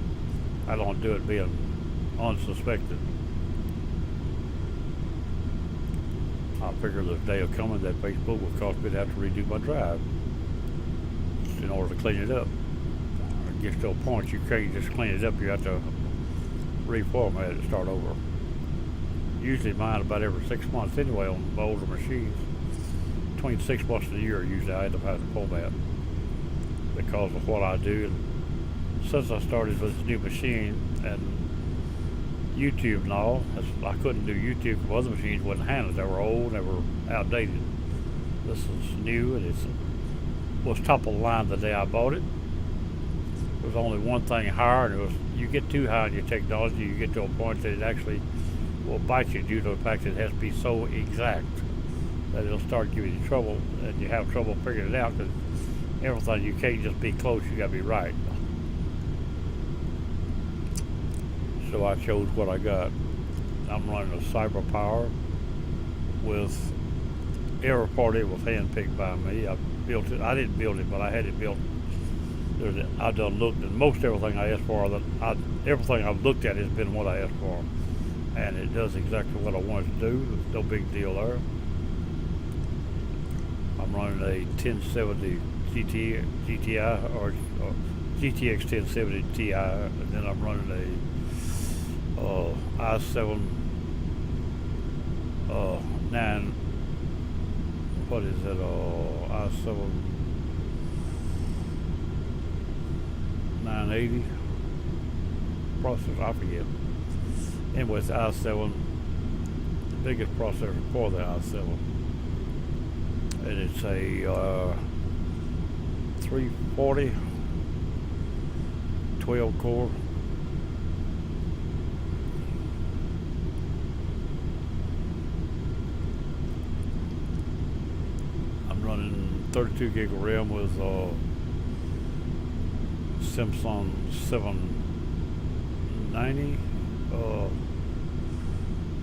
I don't do it being unsuspected. I I figured the day of coming that Facebook would cause me to have to redo my drive in order to clean it up. It gets to a point you can't just clean it up, you have to reformat it and start over. Usually mine about every 6 months anyway on the older machines. Between 6 months and a year usually I end up having to format because of what I do. And since I started with this new machine and YouTube and all, I couldn't do YouTube because other machines wouldn't handle it. They were old, they were outdated. This is new and it was top of the line the day I bought it. There was only one thing higher, and it was you get too high in your technology, you get to a point that it actually will bite you due to the fact that it has to be so exact that it'll start giving you trouble, and you have trouble figuring it out because everything, you can't just be close, you gotta be right. So I chose what I got. I'm running a Cyber Power with every part of it was handpicked by me. I built it. I didn't build it, but I had it built. I done looked, and most everything I asked for, everything I've looked at has been what I asked for, and it does exactly what I wanted to do. There's no big deal there. I'm running a 1070 GTI or GTX 1070 Ti, and then I'm running a i7 9. What is it? i7 980 processor. I forget. Anyway, it's i7, the biggest processor for the i7, and it's a 340 12 core. I'm running 32 gig of RAM with Samsung 790.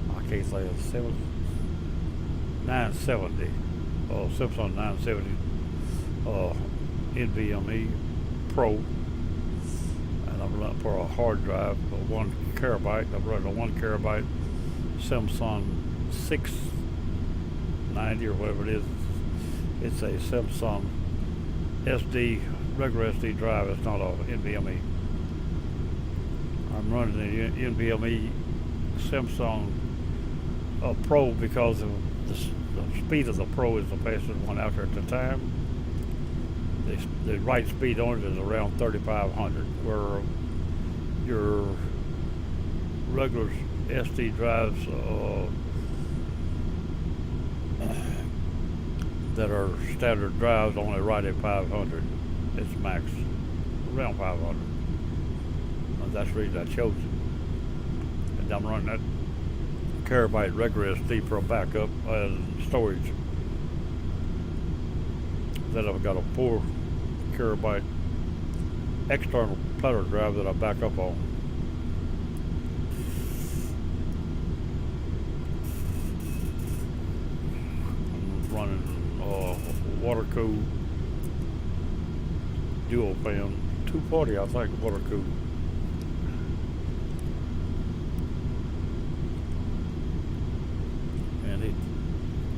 I can't say it's 970. Samsung 970 NVMe Pro, and I'm running for a hard drive of 1 terabyte. I'm running a 1 terabyte Samsung 690 or whatever it is. It's a Samsung SD, regular SD drive. It's not a NVMe. I'm running the NVMe Samsung Pro because of the speed of the Pro is the fastest one out there at the time. The right speed on it is around 3,500, where your regular SD drives that are standard drives only write at 500. It's max around 500. And that's the reason I chose it. And I'm running that terabyte regular SD for a backup and storage. Then I've got a 4 terabyte external platter drive that I back up on. I'm running water cooled dual fan 240, I think, water cooled. And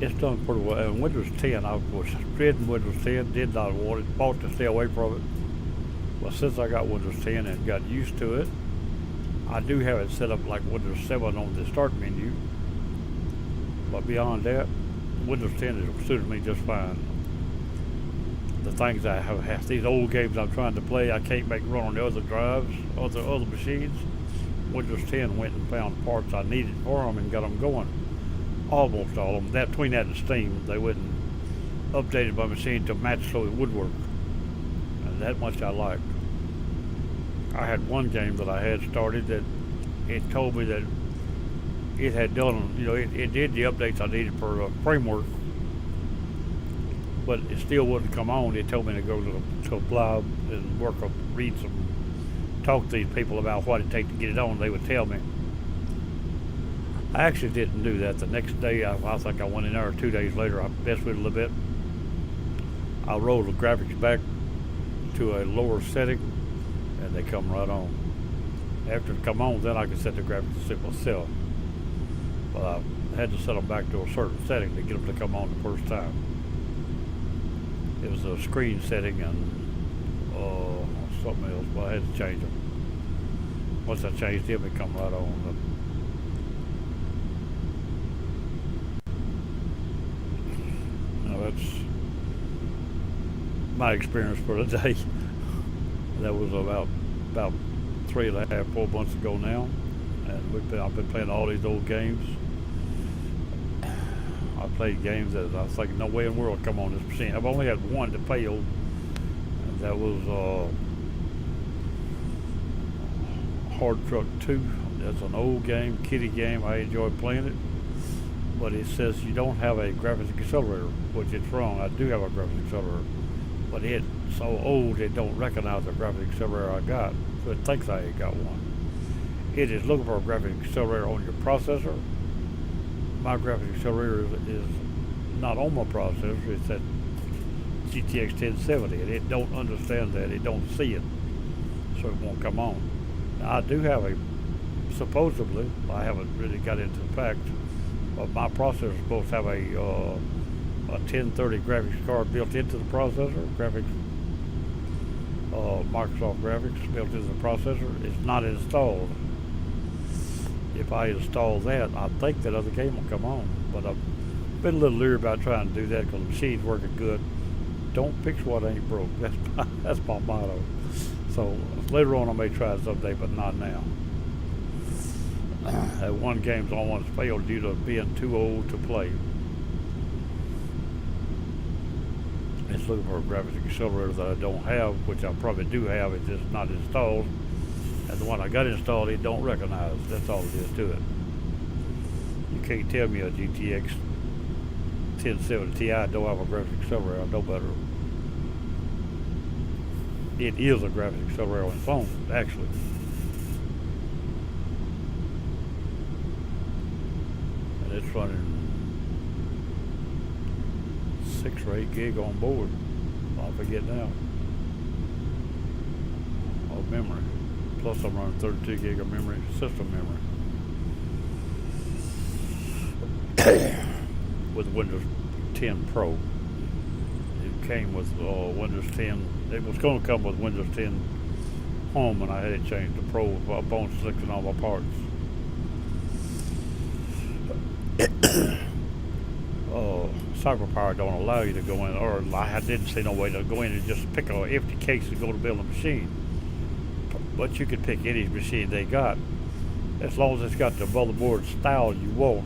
it's done pretty well. And Windows 10, I was dreading Windows 10, did not want it, fought to stay away from it. Well, since I got Windows 10 and got used to it, I do have it set up like Windows 7 on the start menu. But beyond that, Windows 10 has suited me just fine. The things I have these old games I'm trying to play, I can't make run on the other drives, other machines. Windows 10 went and found parts I needed for them and got them going. Almost all of them. That between that and Steam, they wouldn't updated my machine to match so it would work. And that much I liked. I had one game that I had started that it told me that it had done, it did the updates I needed for a framework, but it still wouldn't come on. It told me to go to a blog and talk to these people about what it takes to get it on. They would tell me. I actually didn't do that. The next day, I think I went in there, 2 days later, I messed with it a little bit. I rolled the graphics back to a lower setting, and they come right on. After it come on, then I can set the graphics to myself. But I had to set them back to a certain setting to get them to come on the first time. It was a screen setting and something else, but I had to change them. Once I changed them, it come right on. Now that's my experience for the day. That was about 3.5, 4 months ago now, and I've been playing all these old games. I played games that I was like, no way in the world come on this machine. I've only had one that failed, and that was Hard Truck 2. That's an old game, kiddie game. I enjoy playing it, but it says you don't have a graphics accelerator, which it's wrong. I do have a graphics accelerator, but it's so old it don't recognize the graphics accelerator I got, so it thinks I ain't got one. It is looking for a graphics accelerator on your processor. My graphics accelerator is not on my processor. It's at GTX 1070, and it don't understand that. It don't see it, so it won't come on. Now, I do have supposedly, I haven't really got into the facts, but my processor is supposed to have a 1030 graphics card built into the processor, Microsoft graphics built into the processor. It's not installed. If I install that, I think that other game will come on. But I've been a little leery about trying to do that because the machine's working good. Don't fix what ain't broke. That's my motto. So later on I may try it someday, but not now. That one game's almost failed due to being too old to play. It's looking for a graphics accelerator that I don't have, which I probably do have. It's just not installed. And the one I got installed, it don't recognize. That's all it is to it. You can't tell me a GTX 1070 Ti don't have a graphics accelerator. I know better. It is a graphics accelerator on its phone, actually. And it's running 6 or 8 gig on board. I forget now. Of memory. Plus I'm running 32 gig of memory, system memory. With Windows 10 Pro. It came with Windows 10. It was going to come with Windows 10 Home, and I had it changed to Pro upon selecting all my parts. CyberPower don't allow you to go in, or I didn't see no way to go in and just pick an empty case and go to build a machine. But you can pick any machine they got, as long as it's got the motherboard style you want.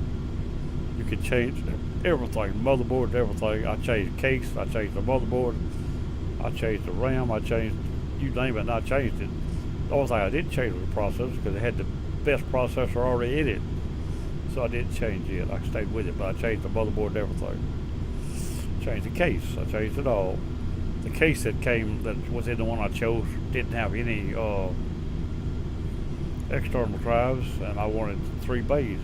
You can change everything, motherboard, everything. I changed the case, I changed the motherboard, I changed the RAM, I changed, you name it, and I changed it. The only thing I didn't change was the processor, because it had the best processor already in it. So I didn't change it. I stayed with it, but I changed the motherboard and everything. Changed the case. I changed it all. The case that was in the one I chose didn't have any external drives, and I wanted 3 bays.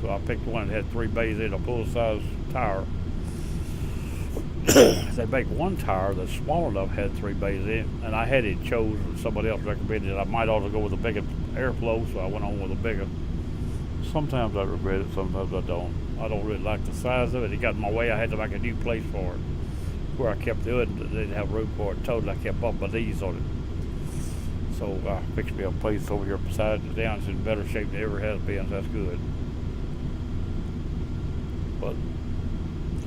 So I picked one that had 3 bays in a full-size tire. They make one tire that's small enough had 3 bays in, and I had it chosen. Somebody else recommended it. I might ought to go with a bigger airflow, so I went on with a bigger. Sometimes I regret it, sometimes I don't. I don't really like the size of it. It got in my way. I had to make a new place for it. Where I kept the hood, they didn't have room for it. Totally, I kept bumping my knees on it. So I fixed me a place over here beside it down. It's in better shape than it ever has been, so that's good. But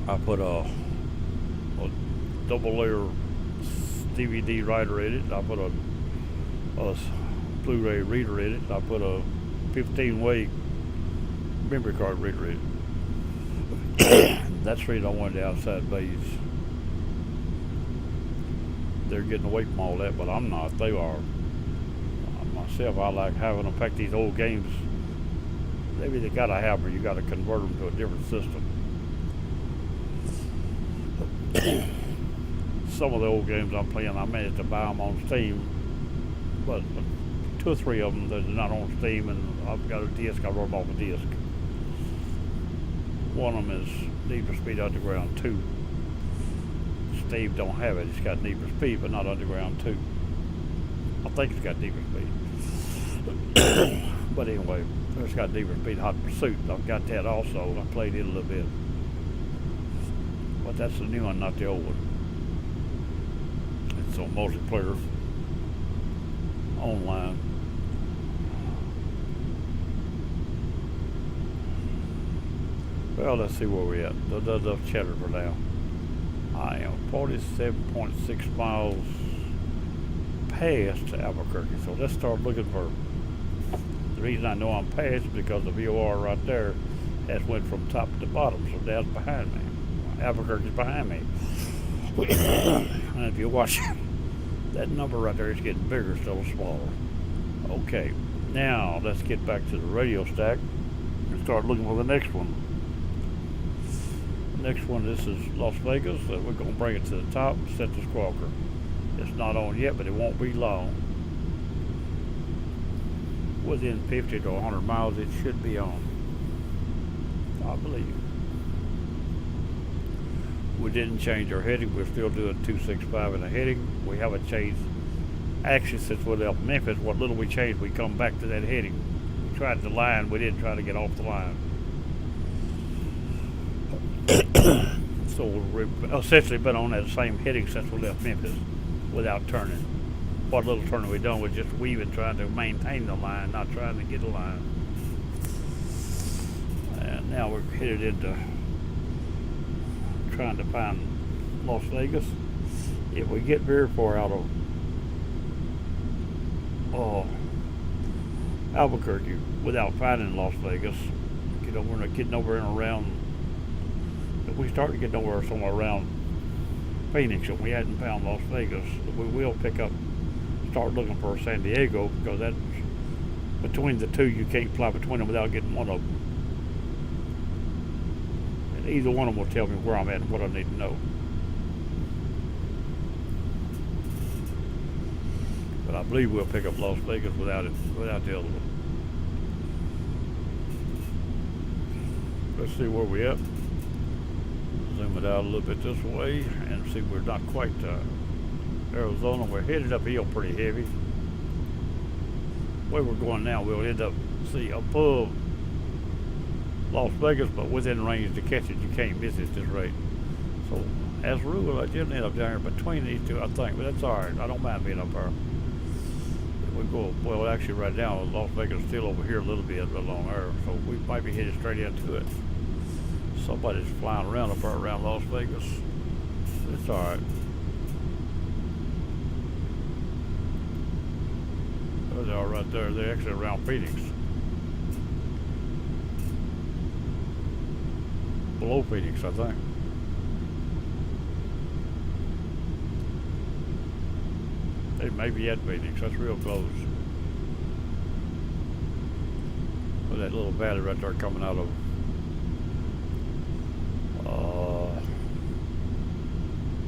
I put a double layer DVD writer in it. I put a Blu-ray reader in it. I put a 15-way memory card reader in it. That's the reason I wanted the outside bays. They're getting away from all that, but I'm not. They are. Myself, I like having them pack these old games. Maybe they gotta have them, or you gotta convert them to a different system. Some of the old games I'm playing, I managed to buy them on Steam, but 2 or 3 of them that are not on Steam, and I've got a disc. I wrote them off a disc. One of them is Need for Speed Underground 2. Steve don't have it. It's got Need for Speed, but not Underground 2. I think it's got Need for Speed. But anyway, It's got Need for Speed Hot Pursuit. I've got that also. I played it a little bit. But that's the new one, not the old one. It's on multiplayer. Online. Well, let's see where we're at. The chatter for now. I am 47.6 miles past Albuquerque. So let's start looking for. The reason I know I'm past is because the VOR right there has went from top to bottom. So that's behind me. Albuquerque's behind me. And if you watch that number right there, it's getting bigger instead of smaller. Okay, now let's get back to the radio stack and start looking for the next one. The next one, this is Las Vegas. We're going to bring it to the top, set the squawker. It's not on yet, but it won't be long. Within 50 to 100 miles, it should be on. I believe. We didn't change our heading. We're still doing 265 in the heading. We haven't changed. Actually, since we left Memphis, what little we changed, we come back to that heading. We tried the line. We didn't try to get off the line. So we've essentially been on that same heading since we left Memphis without turning. What little turning we done was just weaving, trying to maintain the line, not trying to get a line. And now we're headed into trying to find Las Vegas. If we get very far out of Albuquerque without finding Las Vegas, we're not getting over and around. If we start to get over somewhere around Phoenix and we hadn't found Las Vegas, we will pick up, start looking for San Diego, because that's between the two. You can't fly between them without getting one of them. And either one of them will tell me where I'm at and what I need to know. But I believe we'll pick up Las Vegas without the other one. Let's see where we're at. Zoom it out a little bit this way and see we're not quite Arizona. We're headed uphill pretty heavy. Where we're going now, we'll end up, above Las Vegas, but within range to catch it. You can't miss it at this rate. So, as a rule, I generally end up down here between these two, I think, but that's alright. I don't mind being up there. We go, well, actually, right now, Las Vegas is still over here a little bit along there, so we might be headed straight into it. Somebody's flying around up there around Las Vegas. It's alright. There they are right there. They're actually around Phoenix. Below Phoenix, I think. They may be at Phoenix. That's real close. With that little valley right there coming out of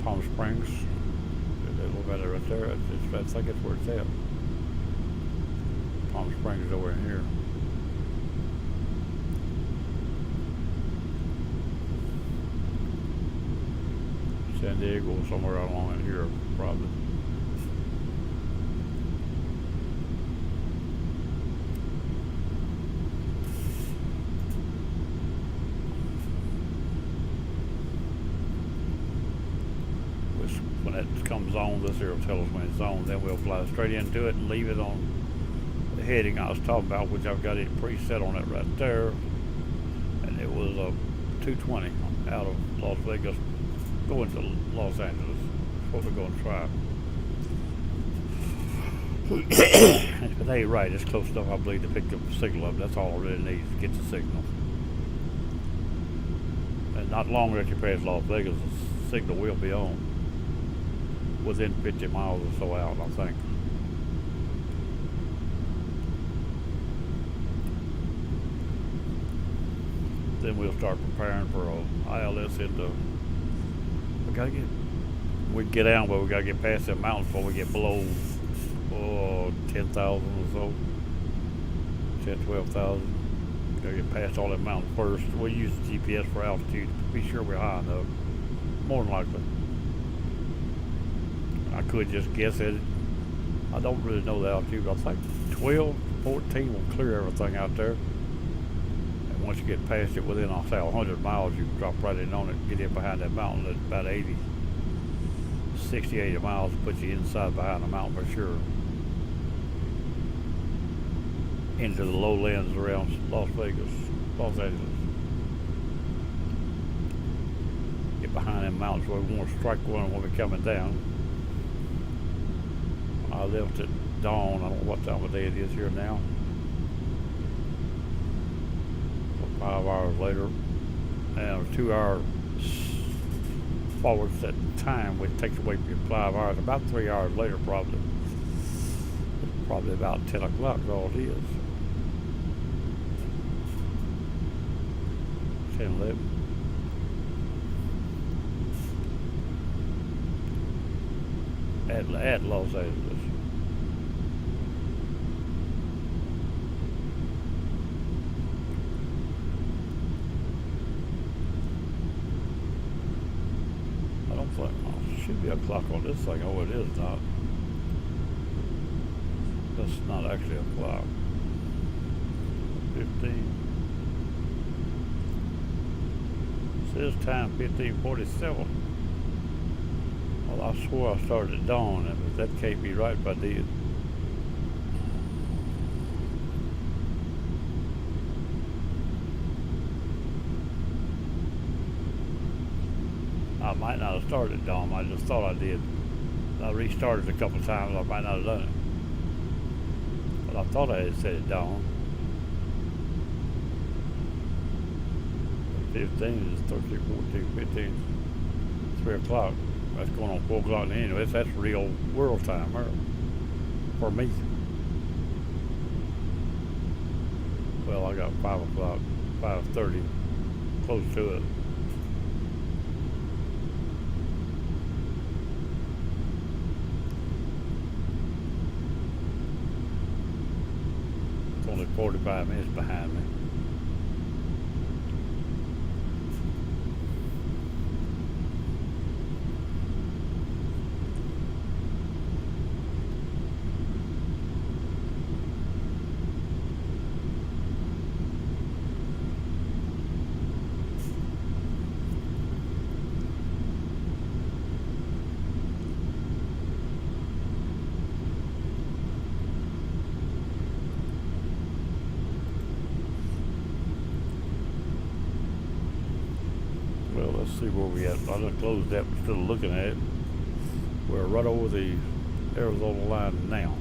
Palm Springs. That little valley right there. I think it's where it's at. Palm Springs is over in here. San Diego somewhere along in here, probably. When that comes on, this here will tell us when it's on. Then we'll fly straight into it and leave it on the heading I was talking about, which I've got it preset on it right there. And it was a 220 out of Las Vegas going to Los Angeles. That's what we're going to try. But they right, it's close enough, I believe, to pick up the signal up. That's all I really need to get the signal. And not long after you pass Las Vegas, the signal will be on. Within 50 miles or so out, I think. Then we'll start preparing for a ILS into. We'd get down, but we gotta get past them mountains before we get below 10,000 or so. 10, 12,000. Gotta get past all them mountains first. We'll use the GPS for altitude to be sure we're high enough. More than likely. I could just guess at it. I don't really know the altitude. I think 12, 14 will clear everything out there. once you get past it, within, I'll say, 100 miles, you can drop right in on it, get in behind that mountain at about 80, 60, 80 miles, put you inside behind the mountain for sure. Into the lowlands around Las Vegas, Los Angeles. Get behind them mountains where we want to strike one when we're coming down. I left at dawn. I don't know what time of day it is here now. 5 hours later, and a 2 hour forward set time, which takes away from your 5 hours. About 3 hours later, probably. It's probably about 10 o'clock is all it is. 10, 11. At Los Angeles. I don't think, oh, should be a clock on this thing. Oh, it is not. That's not actually a clock. 15. It says time 15:47. Well, I swore I started at dawn, but that can't be right if I did. I might not have started at dawn. I just thought I did. I restarted a couple times. I might not have done it. But I thought I had said it dawn. 15 is 13, 14, 15, 3 o'clock. That's going on 4 o'clock anyway. That's real world time for me. Well, I got 5 o'clock, 5:30, close to it. It's only 45 minutes behind me. Well, let's see where we at. I just closed that, but still looking at it. We're right over the Arizona line now.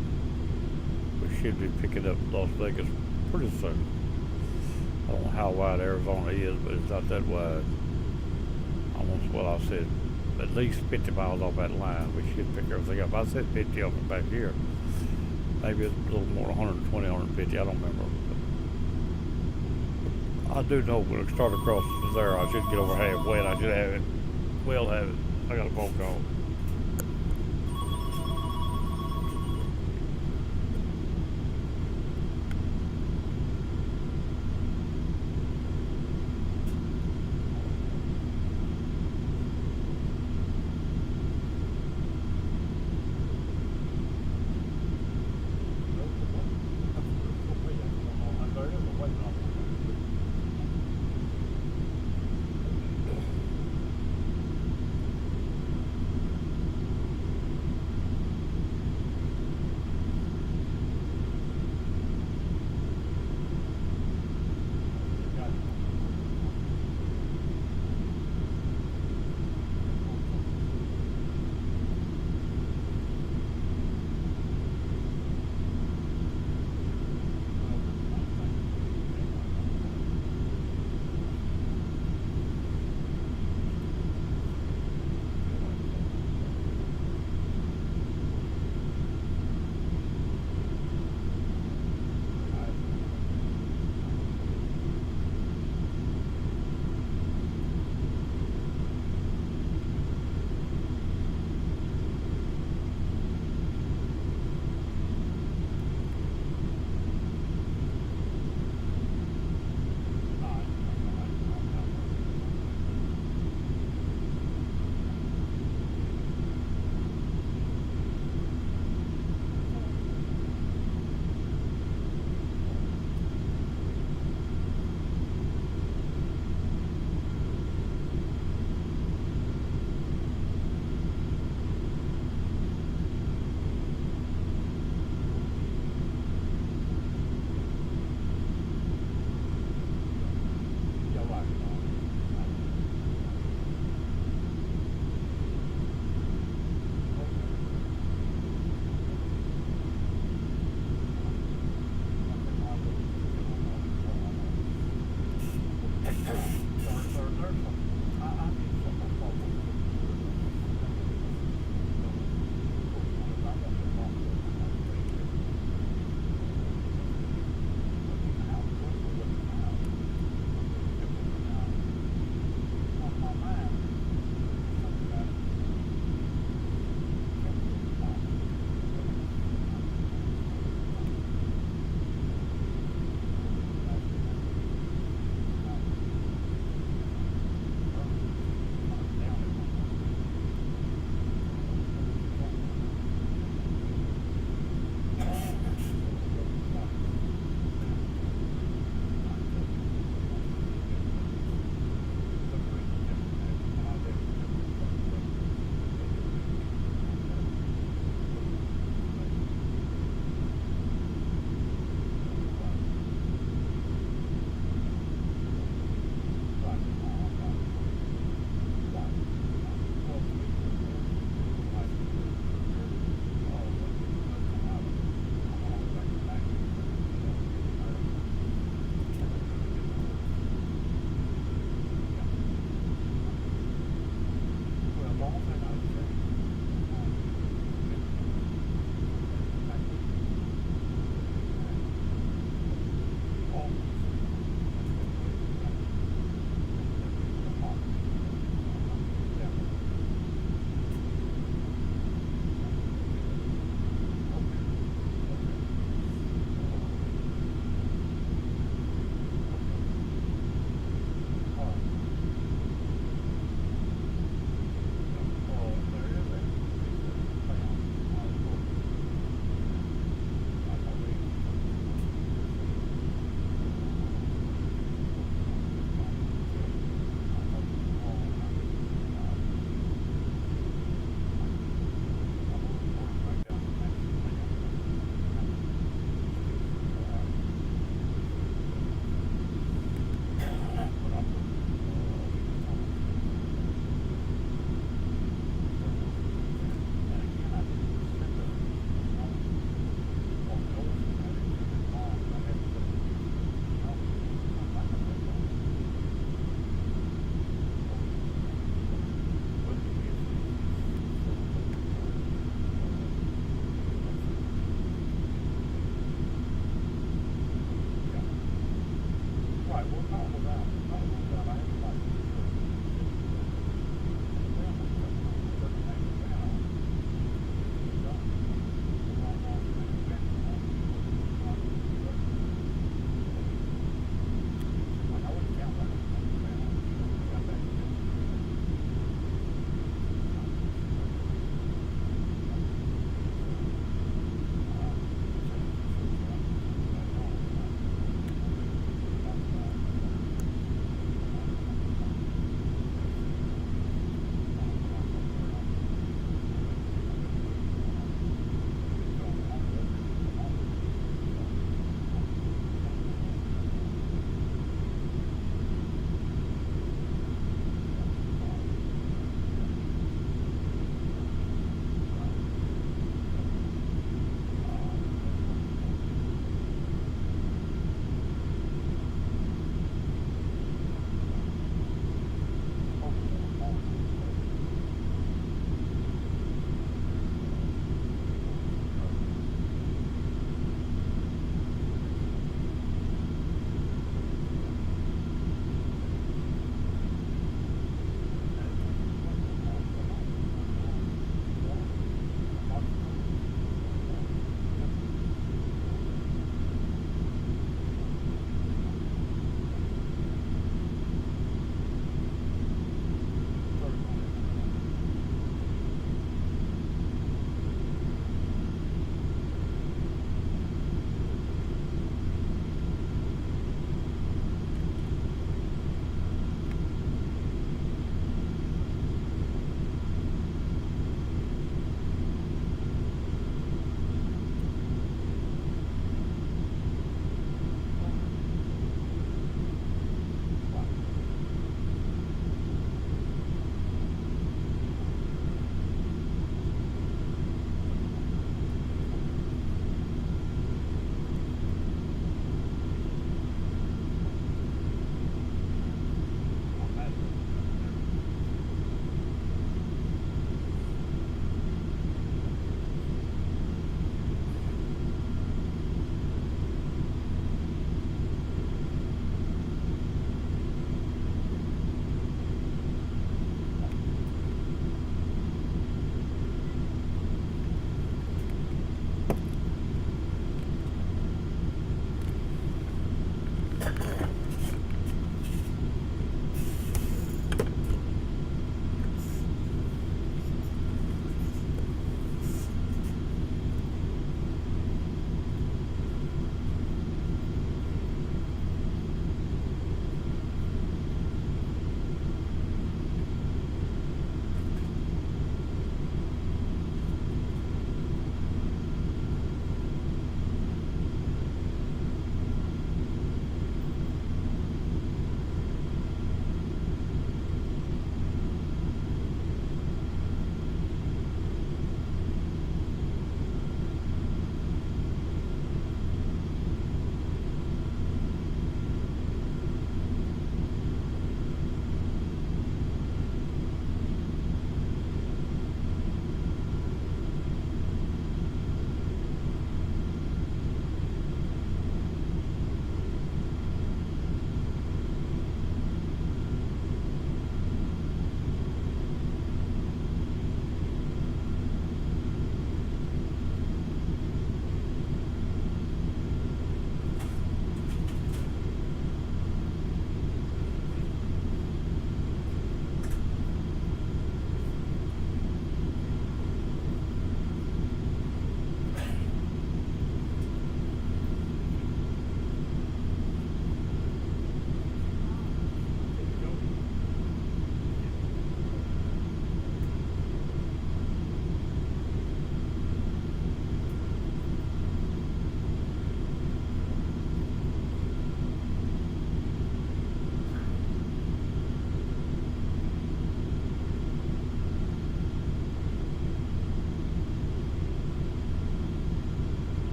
We should be picking up Las Vegas pretty soon. I don't know how wide Arizona is, but it's not that wide. Almost what I said, at least 50 miles off that line. We should pick everything up. I said 50 off it back here. Maybe it's a little more, 120, 150, I don't remember. I do know when it start across there, I should get over halfway and I should have it. Well, have it. I got a phone call.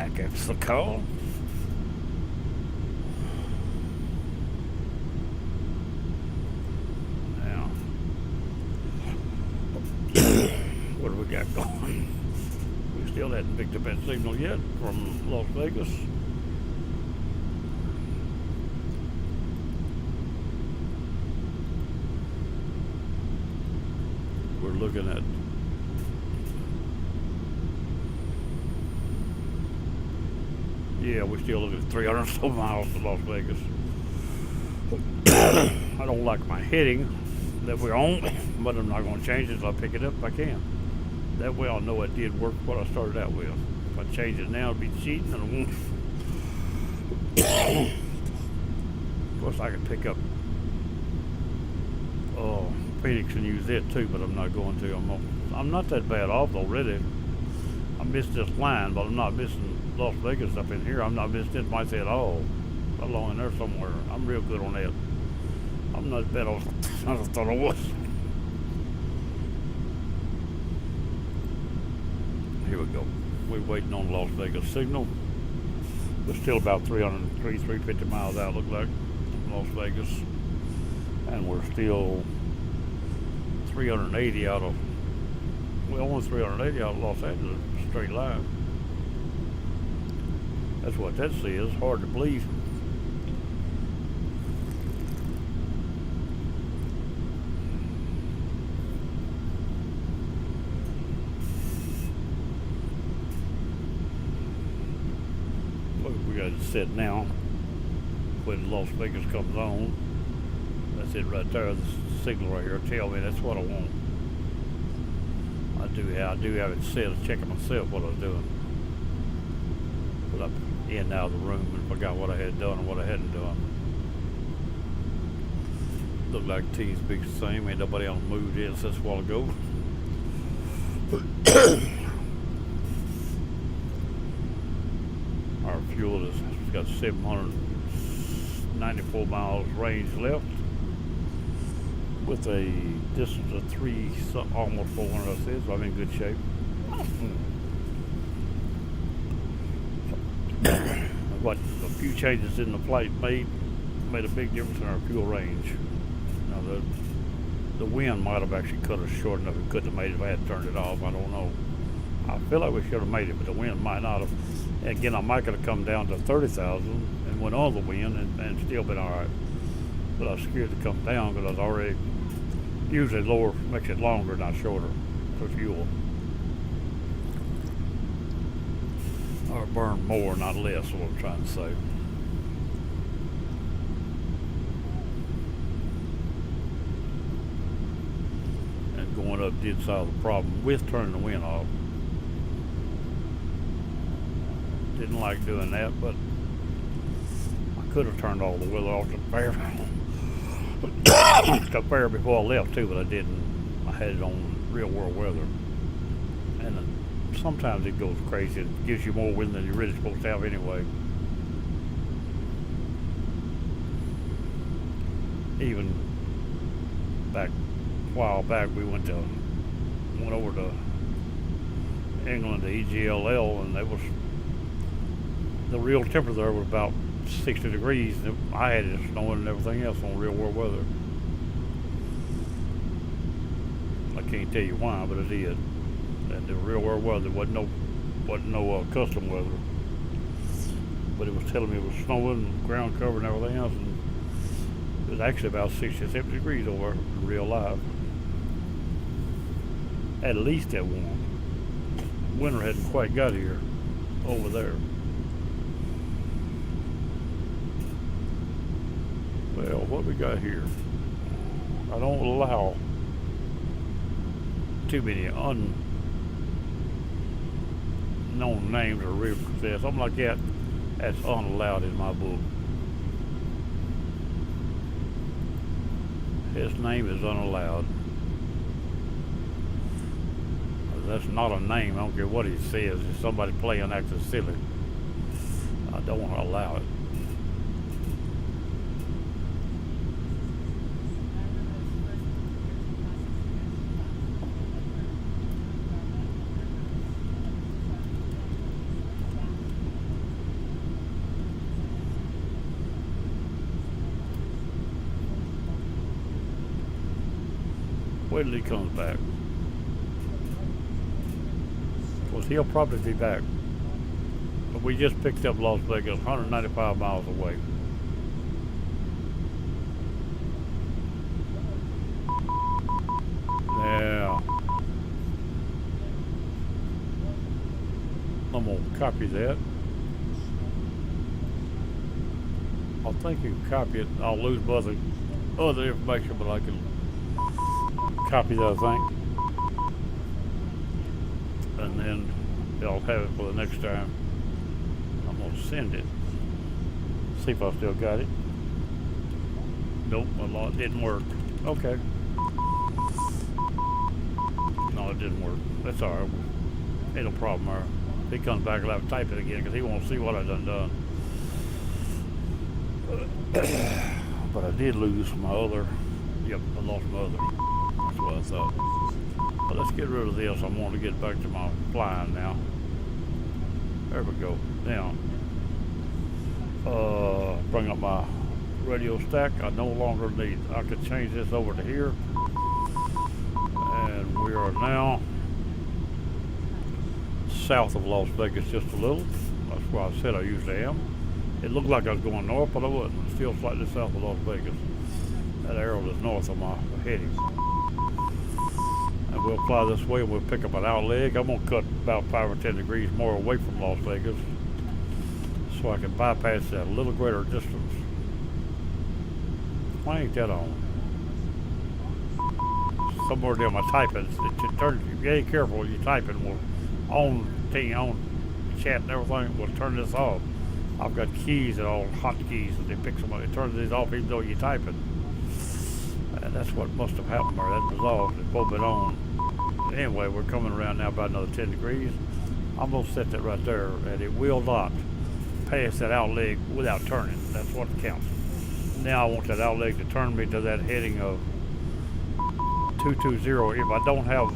back after the call. Now, what do we got going? We still hadn't picked up that signal yet from Las Vegas. We're looking at we're still looking at 300 so miles to Las Vegas. I don't like my heading that we're on, but I'm not going to change it until I pick it up if I can. That way I'll know it did work what I started out with. If I change it now, it'll be cheating and I won't. Of course, I could pick up Phoenix and use it too, but I'm not going to. I'm not that bad off already. I missed this line, but I'm not missing Las Vegas up in here. I'm not missing it might say at all. Along in there somewhere. I'm real good on that. I'm not bad off as I thought I was. Here we go. We're waiting on Las Vegas signal. We're still about 350 miles out, look like, from Las Vegas. And we're still 380 out of, only 380 out of Los Angeles, straight line. That's what that says, hard to believe. We got it set now. When Las Vegas comes on, that's it right there. The signal right here tell me that's what I want. I do have it set. I was checking myself what I was doing. But I'm in and out of the room and forgot what I had done and what I hadn't done. Looked like T's big the same. Ain't nobody on the move yet since a while ago. Our fuel has got 794 miles range left with a distance of almost 400, I said, so I'm in good shape. What a few changes in the flight made a big difference in our fuel range. Now the wind might have actually cut us short enough. It couldn't have made it if I had turned it off. I don't know. I feel like we should have made it, but the wind might not have. And again, I might have come down to 30,000 and went on the wind and still been all right. But I was scared to come down because I was already usually lower makes it longer, not shorter for fuel. Or burn more, not less, is what I'm trying to say. And going up did solve the problem with turning the wind off. Didn't like doing that, but I could have turned all the weather off to fair before I left too, but I didn't. I had it on real world weather. And sometimes it goes crazy. It gives you more wind than you're really supposed to have anyway. Even a while back, we went over to England to EGLL, and the real temperature there was about 60 degrees. I had it snowing and everything else on real world weather. I can't tell you why, but it did. And the real world weather wasn't no custom weather. But it was telling me it was snowing, ground cover and everything else, and it was actually about 60 or 70 degrees over in real life. At least that warm. Winter hadn't quite got here over there. Well, what we got here? I don't allow too many unknown names or real success. Something like that, that's unallowed in my book. His name is unallowed. That's not a name. I don't care what he says. If somebody playing acting silly, I don't want to allow it. Wait till he comes back. Because he'll probably be back. But we just picked up Las Vegas, 195 miles away. Now, I'm going to copy that. I think you can copy it. I'll lose other information, but I can copy that, I think. And then I'll have it for the next time. I'm going to send it. See if I still got it. Nope, it didn't work. Okay. No, it didn't work. That's all right. Ain't no problem there. If he comes back, I'll have to type it again because he won't see what I done. But I did lose my other. Yep, I lost my other. That's what I thought. But let's get rid of this. I want to get back to my flying now. There we go. Now, bring up my radio stack. I no longer need. I could change this over to here. And we are now south of Las Vegas just a little. That's where I said I usually am. It looked like I was going north, but I wasn't. Still slightly south of Las Vegas. That arrow is north of my heading. And we'll fly this way and we'll pick up an out leg. I'm going to cut about 5 or 10 degrees more away from Las Vegas so I can bypass that a little greater distance. Why ain't that on? Somewhere down my typing, it turns, if you ain't careful, you typing will on chat and everything will turn this off. I've got keys that all hotkeys that they pick somebody, it turns these off even though you're typing. And that's what must have happened there. That was off, it's both been on. Anyway, we're coming around now about another 10 degrees. I'm gonna set that right there and it will not pass that out leg without turning. That's what counts. Now I want that out leg to turn me to that heading of 220. If I don't have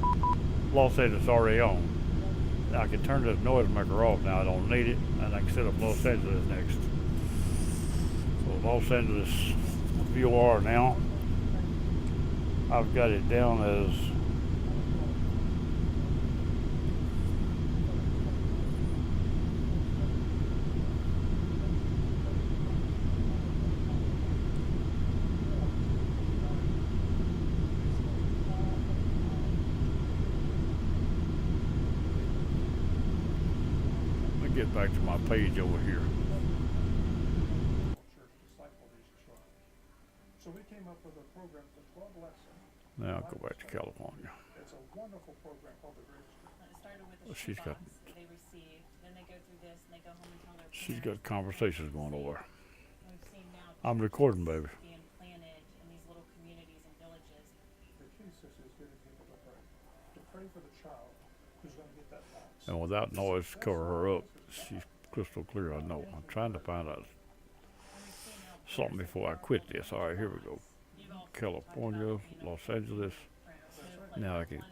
Los Angeles already on, I can turn this noise maker off now. I don't need it, and I can set up Los Angeles next. So Los Angeles VOR now. I've got it down as get back to my page over here. So we came up with a program for 12 lessons. Now I'll go back to California. It's a wonderful program called the Greatest. It started with a She's got- shoebox they received, then they go through this and they go home and tell their She's parents. got conversations going over. We've seen now I'm recording, baby. being planted in these little communities and villages. The key, sis, is getting people to pray. To pray for the child who's going to get that box. And without noise to cover her up, she's crystal clear, I know. I'm trying to find out something before I quit this. All right, here we go. California, Los Angeles. Now I can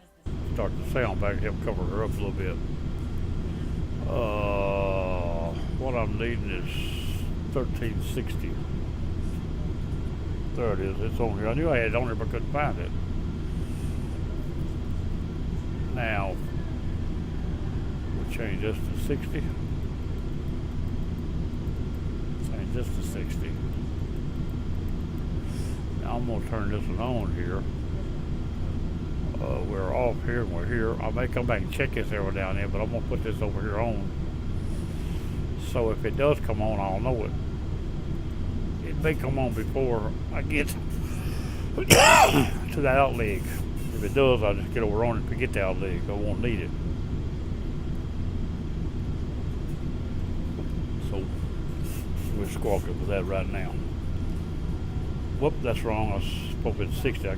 start the sound back, help cover her up a little bit. What I'm needing is 1360. There it is. It's on here. I knew I had it on here, but couldn't find it. Now we'll change this to 60. Change this to 60. Now I'm going to turn this one on here. We're off here and we're here. I may come back and check this every now and then, but I'm going to put this over here on. So if it does come on, I'll know it. It may come on before I get to the out leg. If it does, I'll just get over on it and forget the out leg. I won't need it. So we're squawking with that right now. Whoop, that's wrong. I was supposed to hit 60. I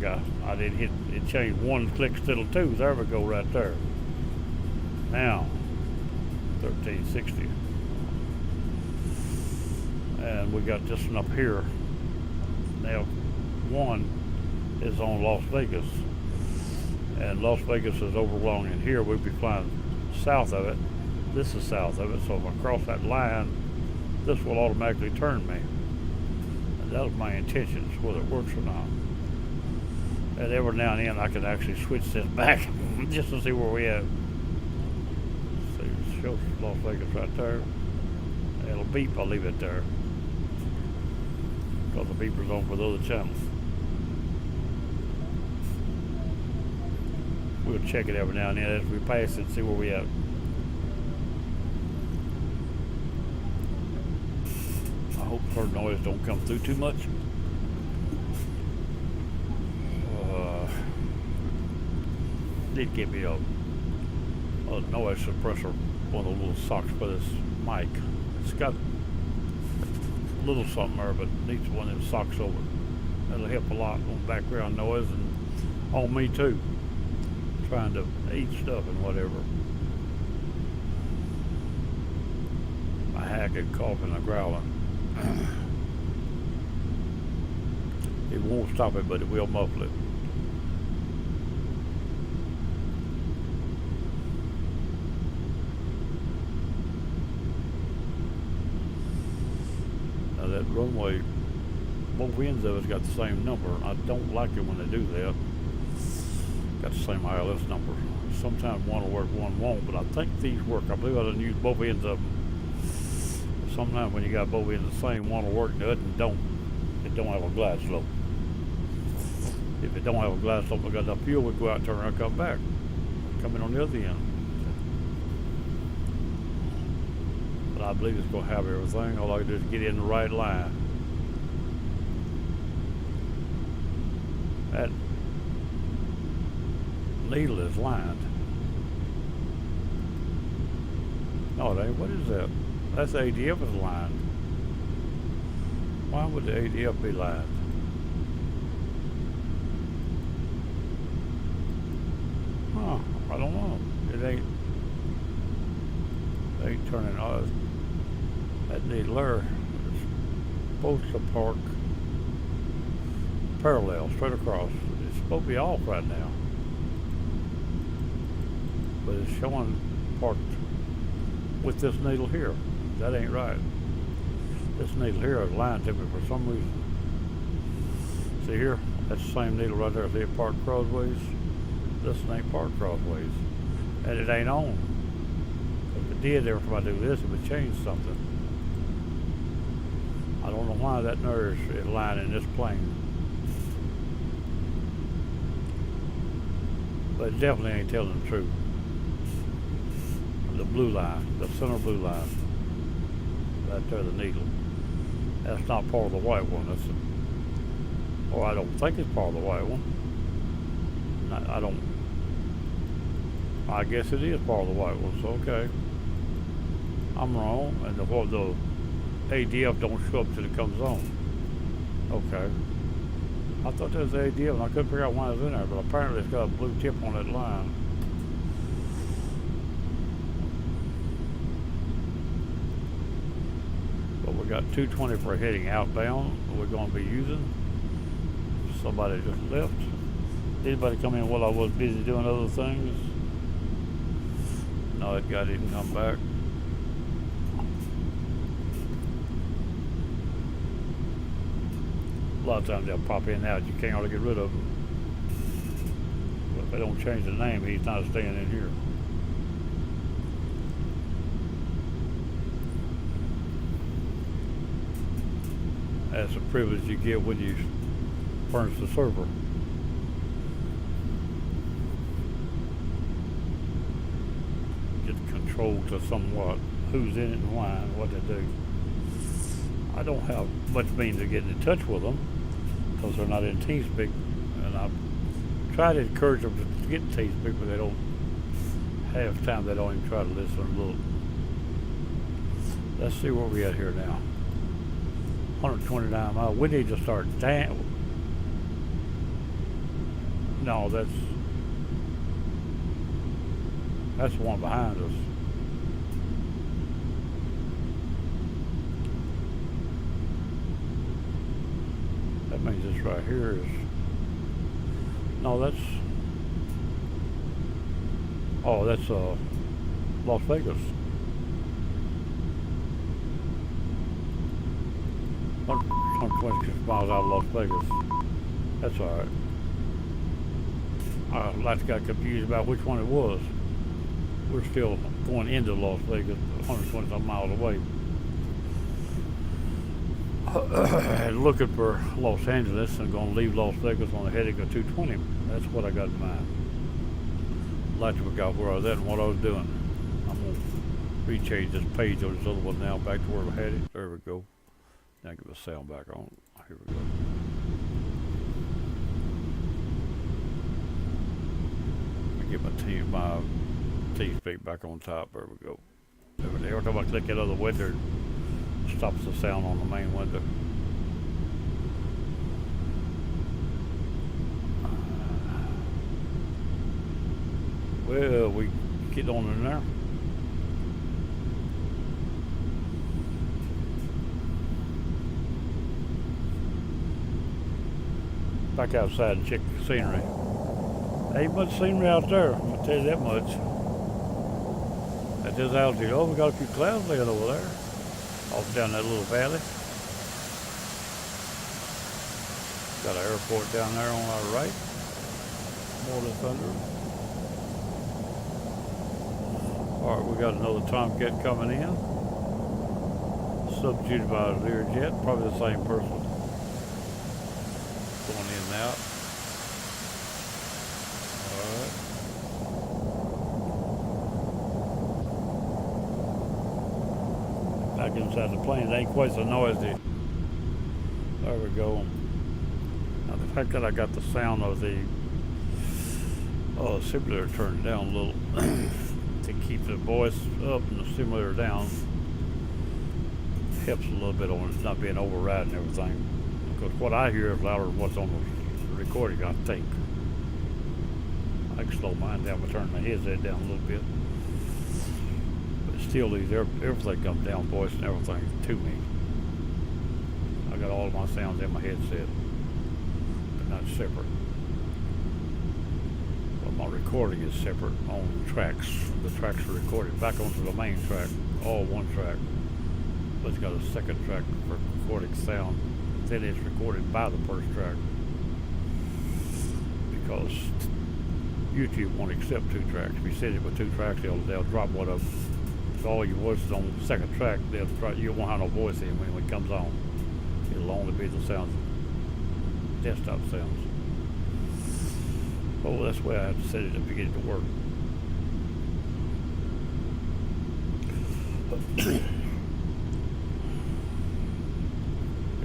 didn't hit it. Changed one click instead of two. There we go, right there. Now 1360. And we got this one up here. Now one is on Las Vegas. And Las Vegas is over along in here. We'll be flying south of it. This is south of it. So if I cross that line, this will automatically turn me. And that was my intentions, whether it works or not. And every now and then I can actually switch this back just to see where we at. See, it shows Las Vegas right there. It'll beep, I'll leave it there. Because the beeper's on for the other channels. We'll check it every now and then as we pass it, see where we at. I hope her noise don't come through too much. Need to get me a noise suppressor, one of the little socks for this mic. It's got a little something there, but needs one of them socks over it. That'll help a lot on background noise and on me too. Trying to eat stuff and whatever. My hacking, coughing, and growling. It won't stop it, but it will muffle it. Now that runway, both ends of it's got the same number. I don't like it when they do that. Got the same ILS number. Sometimes one will work, one won't, but I think these work. I believe I done use both ends of them. Sometimes when you got both ends the same, one will work and the other don't. It don't have a glide slope. If it don't have a glide slope, we got enough fuel, we go out, turn around, and come back. Come in on the other end. But I believe it's going to have everything. All I can do is get in the right line. That needle is lined. No, it ain't. What is that? That's the ADF is lined. Why would the ADF be lined? Huh, I don't know. It ain't turning on. That needle there is supposed to park parallel, straight across. It's supposed to be off right now. But it's showing parked with this needle here. That ain't right. This needle here is lined to me for some reason. See here? That's the same needle right there. See it parked crossways? This ain't parked crossways. And it ain't on. If it did, every time I do this, it would change something. I don't know why that nerve is lined in this plane. But it definitely ain't telling the truth. The blue line, the center blue line. Right there, the needle. That's not part of the white one. That's or I don't think it's part of the white one. I don't. I guess it is part of the white one. So okay, I'm wrong, and the ADF don't show up till it comes on. Okay, I thought that was the ADF, and I couldn't figure out why it was in there, but apparently it's got a blue tip on that line. We got 220 for heading outbound we're going to be using. Somebody just left. Anybody come in while I was busy doing other things? No, that guy didn't come back. A lot of times they'll pop in and out. You can't hardly get rid of them. But if they don't change the name, he's not staying in here. That's a privilege you get when you furnish the server. Get control to somewhat who's in it and why and what they do. I don't have much means of getting in touch with them because they're not in TeamSpeak, and I try to encourage them to get in TeamSpeak, but they don't have time. They don't even try to listen and look. Let's see where we at here now. 129 miles. We need to start down. No, that's the one behind us. That means this right here is. No, that's. Oh, that's Las Vegas. 126 miles out of Las Vegas. That's all right. I like got confused about which one it was. We're still going into Las Vegas, 120 some miles away. Looking for Los Angeles and going to leave Las Vegas on the heading of 220. That's what I got in mind. I'd like to figure out where I was at and what I was doing. I'm going to rechange this page on this other one now back to where I had it. There we go. Now get the sound back on. Here we go. Get my TeamSpeak back on top. There we go. Every time I click that other window, it stops the sound on the main window. Well, we get on in there. Back outside and check the scenery. Ain't much scenery out there, I'll tell you that much. At this altitude, oh, we got a few clouds laying over there, off down that little valley. Got an airport down there on our right, more or less under. All right, we got another Tomcat coming in, substituted by a Learjet, probably the same person. Going in and out. Back inside the plane, it ain't quite so noisy. There we go. Now the fact that I got the sound of the simulator turned down a little to keep the voice up and the simulator down helps a little bit on it not being override and everything. Because what I hear is louder than what's on the recording, I think. I can slow mine down by turning my headset down a little bit. But still leaves everything comes down, voice and everything to me. I got all of my sounds in my headset, but not separate. Well, my recording is separate on tracks. The tracks are recorded back onto the main track, all one track. But it's got a second track for recording sound. Then it's recorded by the first track. Because YouTube won't accept two tracks. If you set it with two tracks, they'll drop one of them. So all your voices on the second track, you won't have no voice in when it comes on. It'll only be the sounds, desktop sounds. Oh, that's the way I have to set it to get it to work.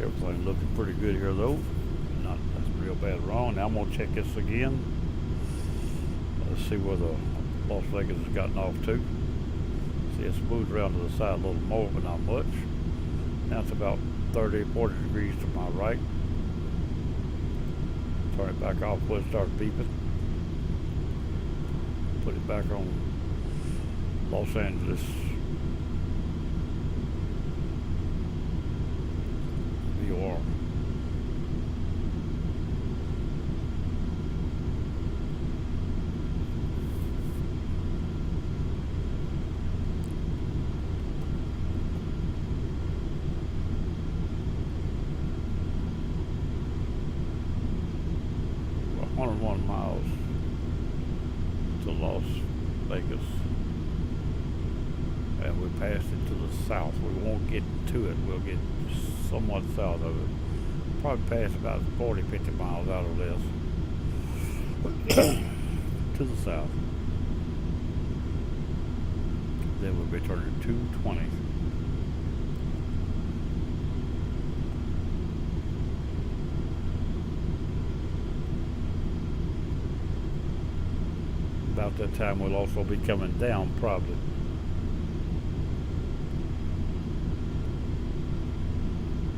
Everything looking pretty good here though. Not real bad wrong. Now I'm gonna check this again. Let's see where the Las Vegas has gotten off to. See, it's moved around to the side a little more, but not much. Now it's about 30, 40 degrees to my right. Turn it back off before it starts beeping. Put it back on Los Angeles. VOR. About 101 miles to Las Vegas, and we passed it to the south. We won't get to it. We'll get somewhat south of it. Probably pass about 40, 50 miles out of this to the south. Then we'll be turning 220. About that time we'll also be coming down probably.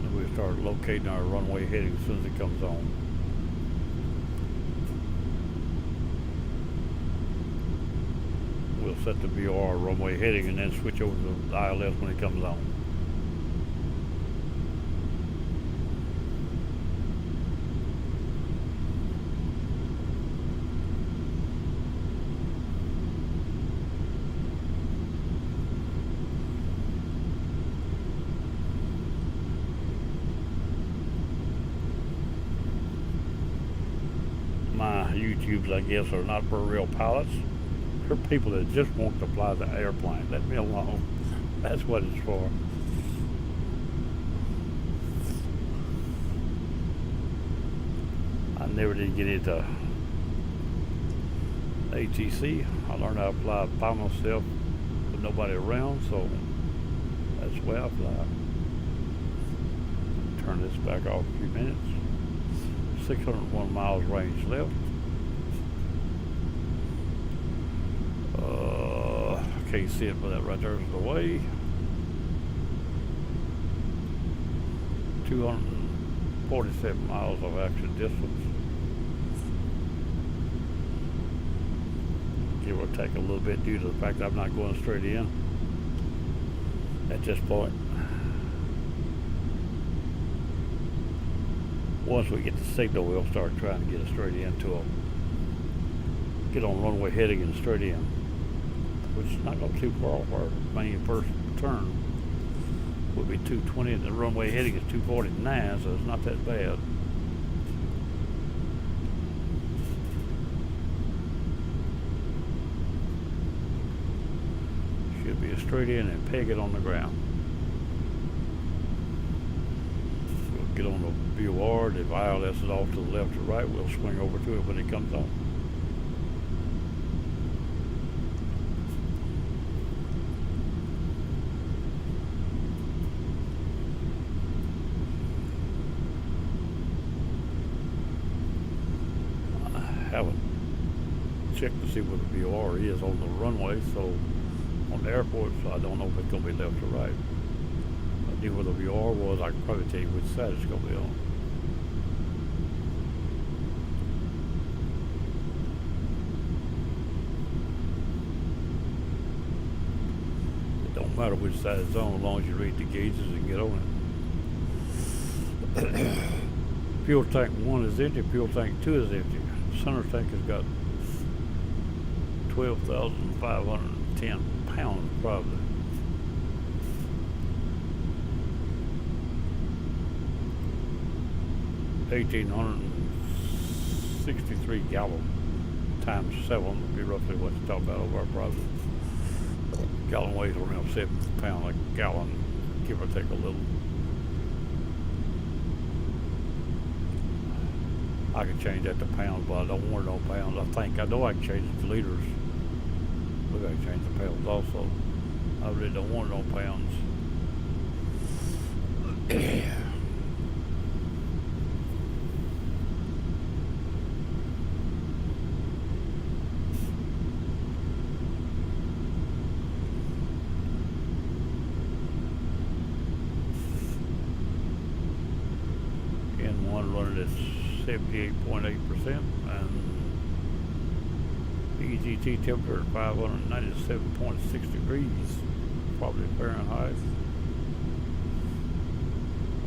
And we'll start locating our runway heading as soon as it comes on. We'll set the VOR runway heading and then switch over to the ILS when it comes on. tubes, I guess, are not for real pilots. They're people that just want to fly the airplane. Let me alone. That's what it's for. I never did get into ATC. I learned how to fly by myself with nobody around, so that's the way I fly. Turn this back off a few minutes. 601 miles range left. Can't see it, but that right there is the way. 247 miles of actual distance. Give or take a little bit due to the fact that I'm not going straight in at this point. Once we get the signal, we'll start trying to get it straight into a get on runway heading and straight in, which is not going too far off our main first turn. Will be 220 and the runway heading is 249, so it's not that bad. Should be a straight in and peg it on the ground. We'll get on the VOR. If ILS is off to the left or right, we'll swing over to it when it comes on. Haven't checked to see what the VOR is on the runway, so on the airport, so I don't know if it's going to be left or right. If I knew what the VOR was, I could probably tell you which side it's going to be on. It don't matter which side it's on as long as you read the gauges and get on it. Fuel tank 1 is empty, fuel tank 2 is empty. Center tank has got 12,510 pounds probably. $1,863 gallon times 7 would be roughly what you talk about over our probably. Gallon weighs around 70 pounds a gallon, give or take a little. I can change that to pounds, but I don't want it on pounds. I know I can change it to liters. Look, I can change the pounds also. I really don't want it on pounds. N1 running at 78.8% and EGT temperature at 597.6 degrees, probably Fahrenheit,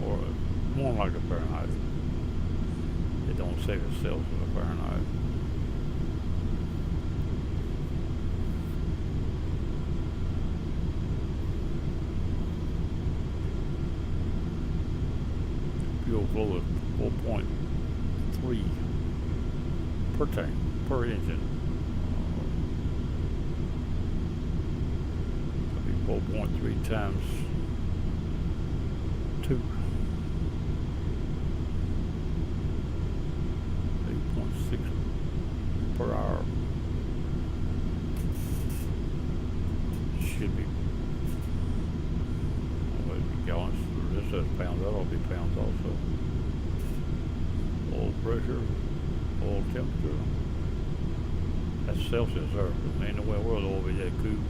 or more like a Fahrenheit. It don't say it's Celsius or Fahrenheit. Fuel flow is 4.3 per tank, per engine. 4.3 times 2. 8.6 per hour. Should be. Well, it'd be gallons. This says pounds. That'll be pounds also. Oil pressure, oil temperature. That's Celsius there. Ain't no way in the world oil will be that cool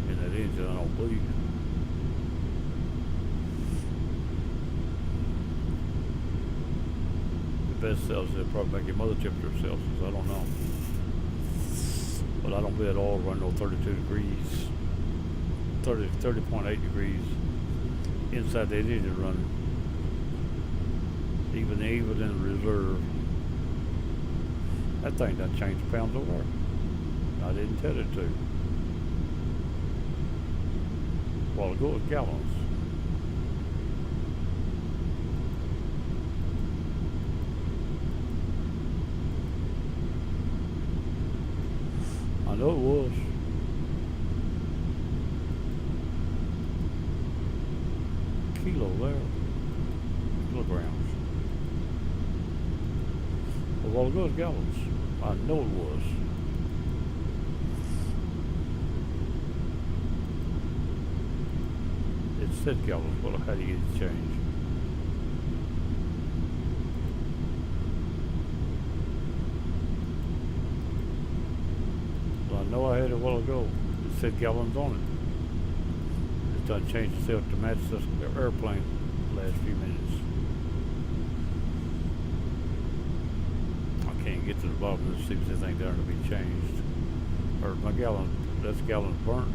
in that engine, I don't believe. The best Celsius will probably make your mother temperature Celsius, I don't know. But I don't bet oil run no 32 degrees, 30.8 degrees inside that engine running. Even in reserve. That thing done changed pounds over. I didn't tell it to. A while ago it was gallons. I know it was. Kilo there. Kilograms. A while ago it was gallons. I know it was. It said gallons. Well, how do you get it changed? Well, I know I had it a while ago. It said gallons on it. It's done changed itself to match this airplane the last few minutes. I can't get to the bottom to see if there's anything there to be changed. Or my gallon, that's gallons burnt.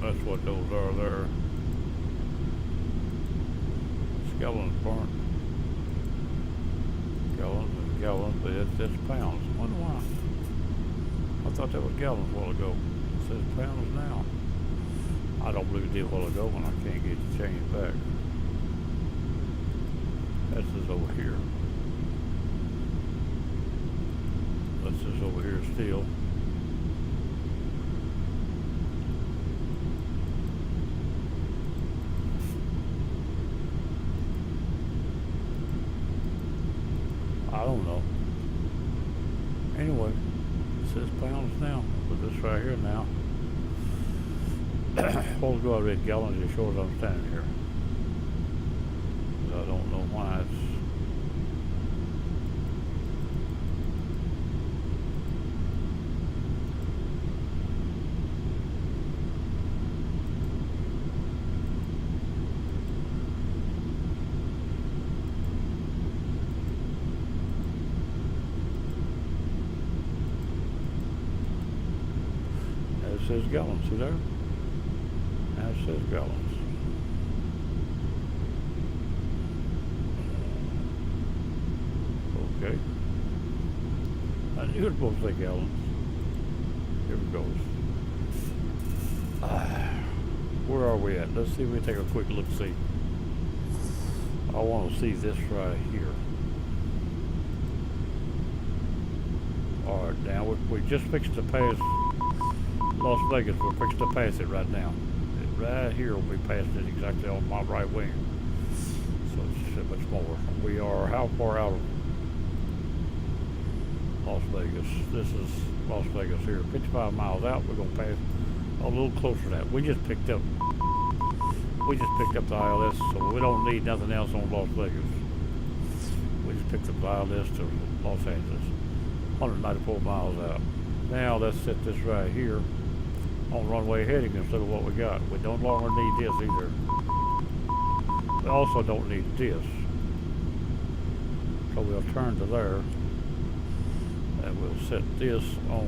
That's what those are there. It's gallons burnt. Gallons and gallons, but it's pounds. I wonder why. I thought that was gallons a while ago. It says pounds now. I don't believe it did a while ago when I can't get the change back. This is over here. This is over here still. I don't know. Anyway, it says pounds now. Put this right here now. Hold go I read gallons as short as I'm standing here. I don't know why it's it says gallons, see there? Now it says gallons. Okay. I knew it was supposed to say gallons. Here it goes. Where are we at? Let's see if we take a quick look see. I want to see this right here. Alright, now we just fixed to pass Las Vegas. We're fixed to pass it right now. Right here we'll be passing it exactly on my right wing. So it's so much more. We are how far out of Las Vegas? This is Las Vegas here. 55 miles out. We're going to pass a little closer to that. We just picked up the ILS, so we don't need nothing else on Las Vegas. We just picked up the ILS to Los Angeles. 194 miles out. Now let's set this right here on runway heading instead of what we got. We no longer need this either. We also don't need this. So we'll turn to there and we'll set this on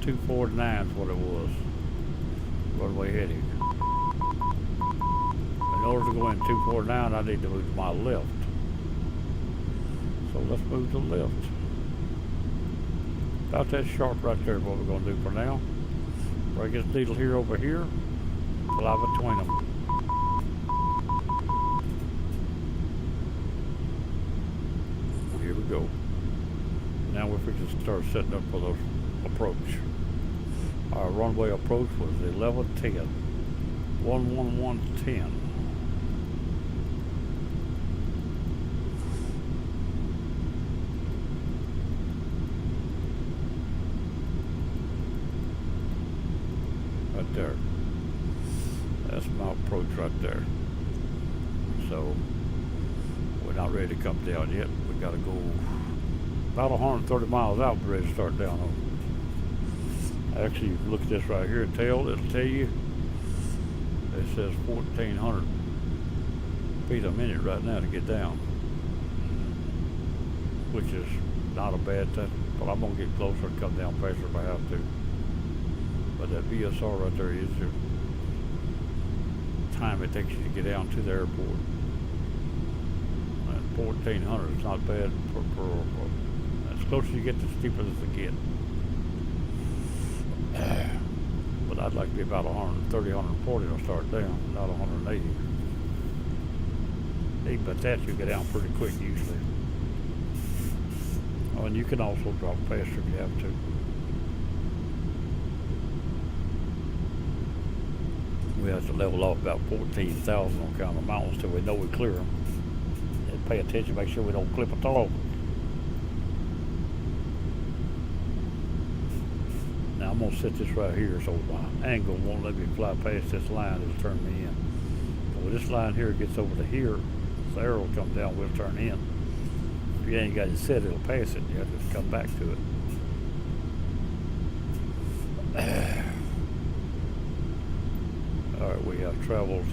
249 is what it was. Runway heading. In order to go in 249 I need to move to my left. So let's move to the left. About that sharp right there is what we're going to do for now. Break this needle here over here, fly between them. Here we go. Now we're fixing to start setting up for the approach. Our runway approach was 1110. 11110. Right there. That's my approach right there. So we're not ready to come down yet. We got to go about 130 miles out. We're ready to start down on. Actually, if you look at this right here, it'll tell you. It says 1,400 feet a minute right now to get down, which is not a bad thing. But I'm gonna get closer and come down faster if I have to. But that VSR right there is the time it takes you to get down to the airport. And 1,400 is not bad for as close as you get, the steeper as it get. But But I'd like to be about 130, 140 to start down, not 180. Even but that you get down pretty quick usually. Oh, and you can also drop faster if you have to. We have to level off about 14,000 on kind of mountains till we know we clear them. And pay attention, make sure we don't clip a toe. Now I'm gonna set this right here so my angle won't let me fly past this line. It'll turn me in. So when this line here gets over to here, the arrow will come down, we'll turn in. If you ain't got it set, it'll pass it. You have to come back to it. Alright, we have traveled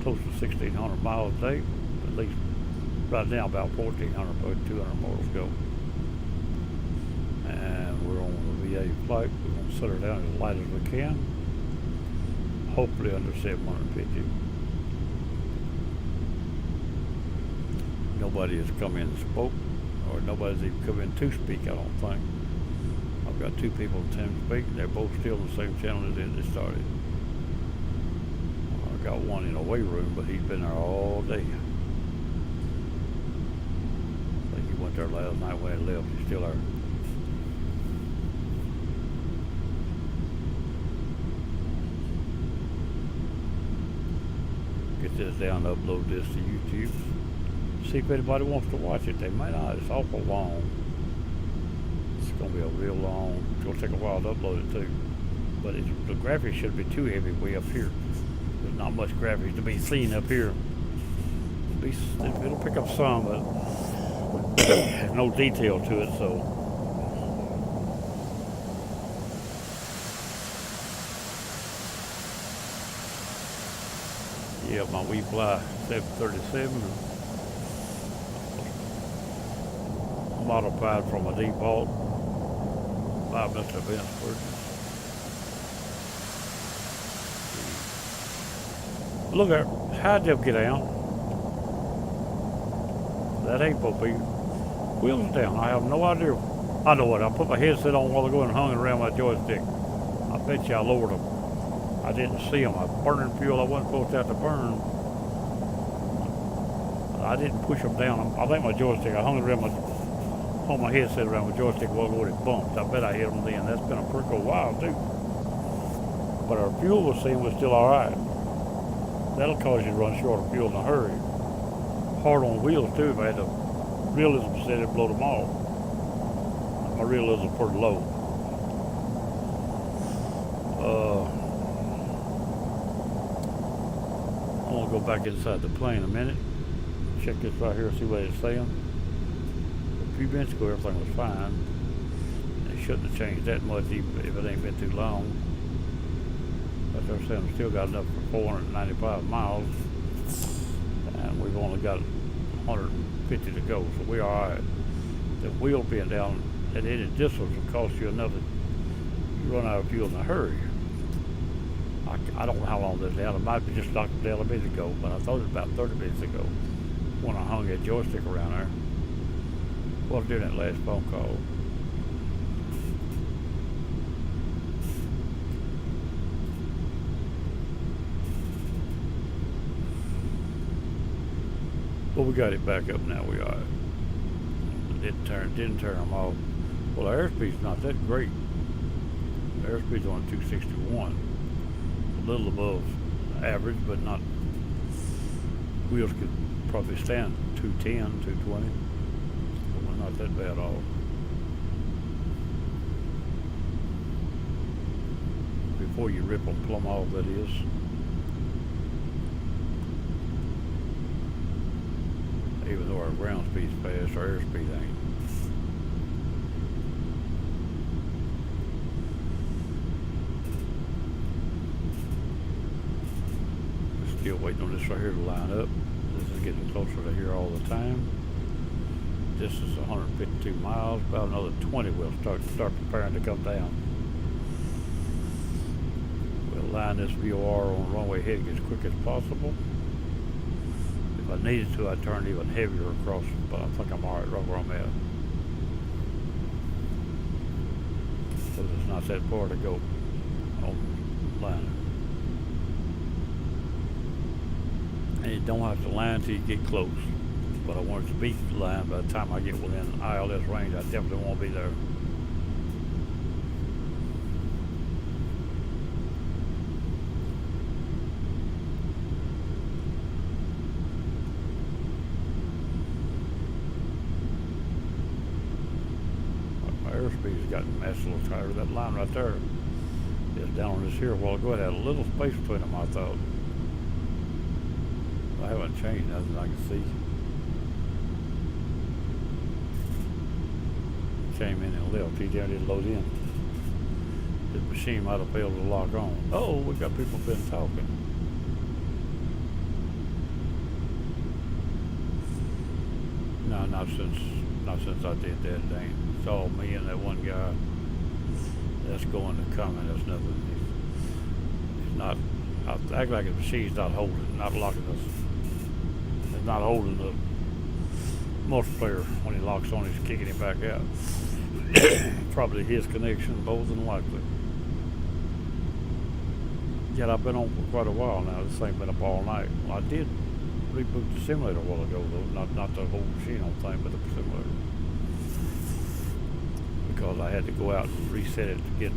close to 1,600 miles a day. At least right now about 1,400, probably 200 more to go. And we're on the VA flight. We're going to set her down as light as we can. Hopefully under 750. Nobody has come in and spoke, or nobody's even come in to speak, I don't think. I've got two people in town to speak. They're both still on the same channel as they started. I got one in a weight room, but he's been there all day. I think he went there last night when he left. He's still there. Get this down, upload this to YouTube. See if anybody wants to watch it. They may not. It's awful long. It's going to be a real long. It's going to take a while to upload it too. But the graphics shouldn't be too heavy way up here. There's not much graphics to be seen up here. It'll pick up some, but there's no detail to it, so. Yeah, my We Fly 737. Modified from a default by Mr. Vince Burgess. Look at her. How'd they get down? That ain't supposed to be. Wheels down. I have no idea. I know what. I put my headset on while ago and hung it around my joystick. I bet you I lowered them. I didn't see them. I burning fuel I wasn't supposed to have to burn. I didn't push them down. I think my joystick, I hung it around my headset around my joystick while ago and it bumped. I bet I hit them then. That's been a pretty good while too. But our fuel was still alright. That'll cause you to run short of fuel in a hurry. Hard on wheels too. If I had the realism set, it'd blow them off. My realism is pretty low. I'm gonna go back inside the plane a minute. Check this right here, see what it's saying. A few minutes ago, everything was fine. They shouldn't have changed that much even if it ain't been too long. But they're saying we still got enough for 495 miles. And we've only got 150 to go, so we're alright. The wheel being down at any distance will cost you enough that you run out of fuel in a hurry. I don't know how long that's down. It might be just knocked down a minute ago, but I thought it was about 30 minutes ago when I hung that joystick around there. Well, during that last phone call. But we got it back up now. We are. Didn't turn them off. Well, our airspeed's not that great. The airspeed's on 261. A little above average, but not. Wheels could probably stand 210, 220. So we're not that bad off. Before you rip them plumb off, that is. Even though our ground speed's fast, our airspeed ain't. Still waiting on this right here to line up. This is getting closer to here all the time. This is 152 miles. About another 20 we'll start preparing to come down. We'll line this VOR on runway heading as quick as possible. If I needed to, I'd turn even heavier across, but I think I'm alright right where I'm at. Because it's not that far to go. on the line. And you don't have to line till you get close. But I want it to be line by the time I get within ILS range. I definitely won't be there. My airspeed's gotten messed a little tighter. That line right there is down on this here a while ago. It had a little space between them, I thought. I haven't changed nothing I can see. Came in and left. He didn't load in. His machine might have failed to lock on. Oh, we got people been talking. No, not since I did that thing. It's all me and that one guy that's going to come, and there's nothing. He's not. I act like the machine's not holding, not locking us. It's not holding the multiplayer when he locks on. He's kicking him back out. Probably his connection, more than likely. Yet I've been on for quite a while now. This thing been up all night. Well, I did reboot the simulator a while ago, though. Not the whole machine on thing, but the simulator. Because I had to go out and reset it to get.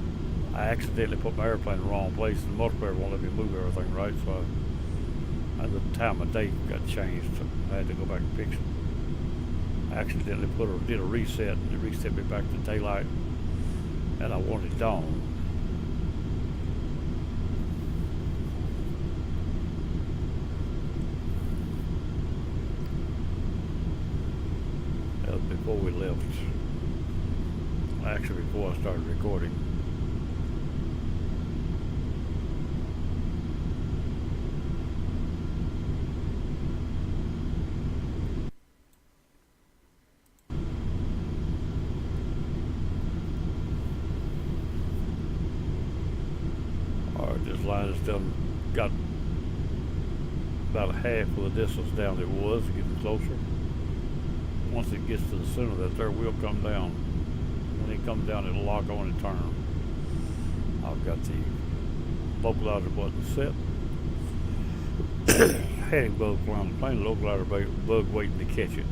I accidentally put my airplane in the wrong place, and the multiplayer won't let me move everything right. So the time of day got changed. So I had to go back and fix it. I accidentally did a reset, and it reset me back to daylight, and I wanted dawn. That was before we left. Actually, before I started recording. This line has done got about half of the distance down it was, getting closer. Once it gets to the center, that there will come down. When it comes down, it'll lock on and turn. I've got the localizer button set. Heading bug flying the plane, the localizer bug waiting to catch it.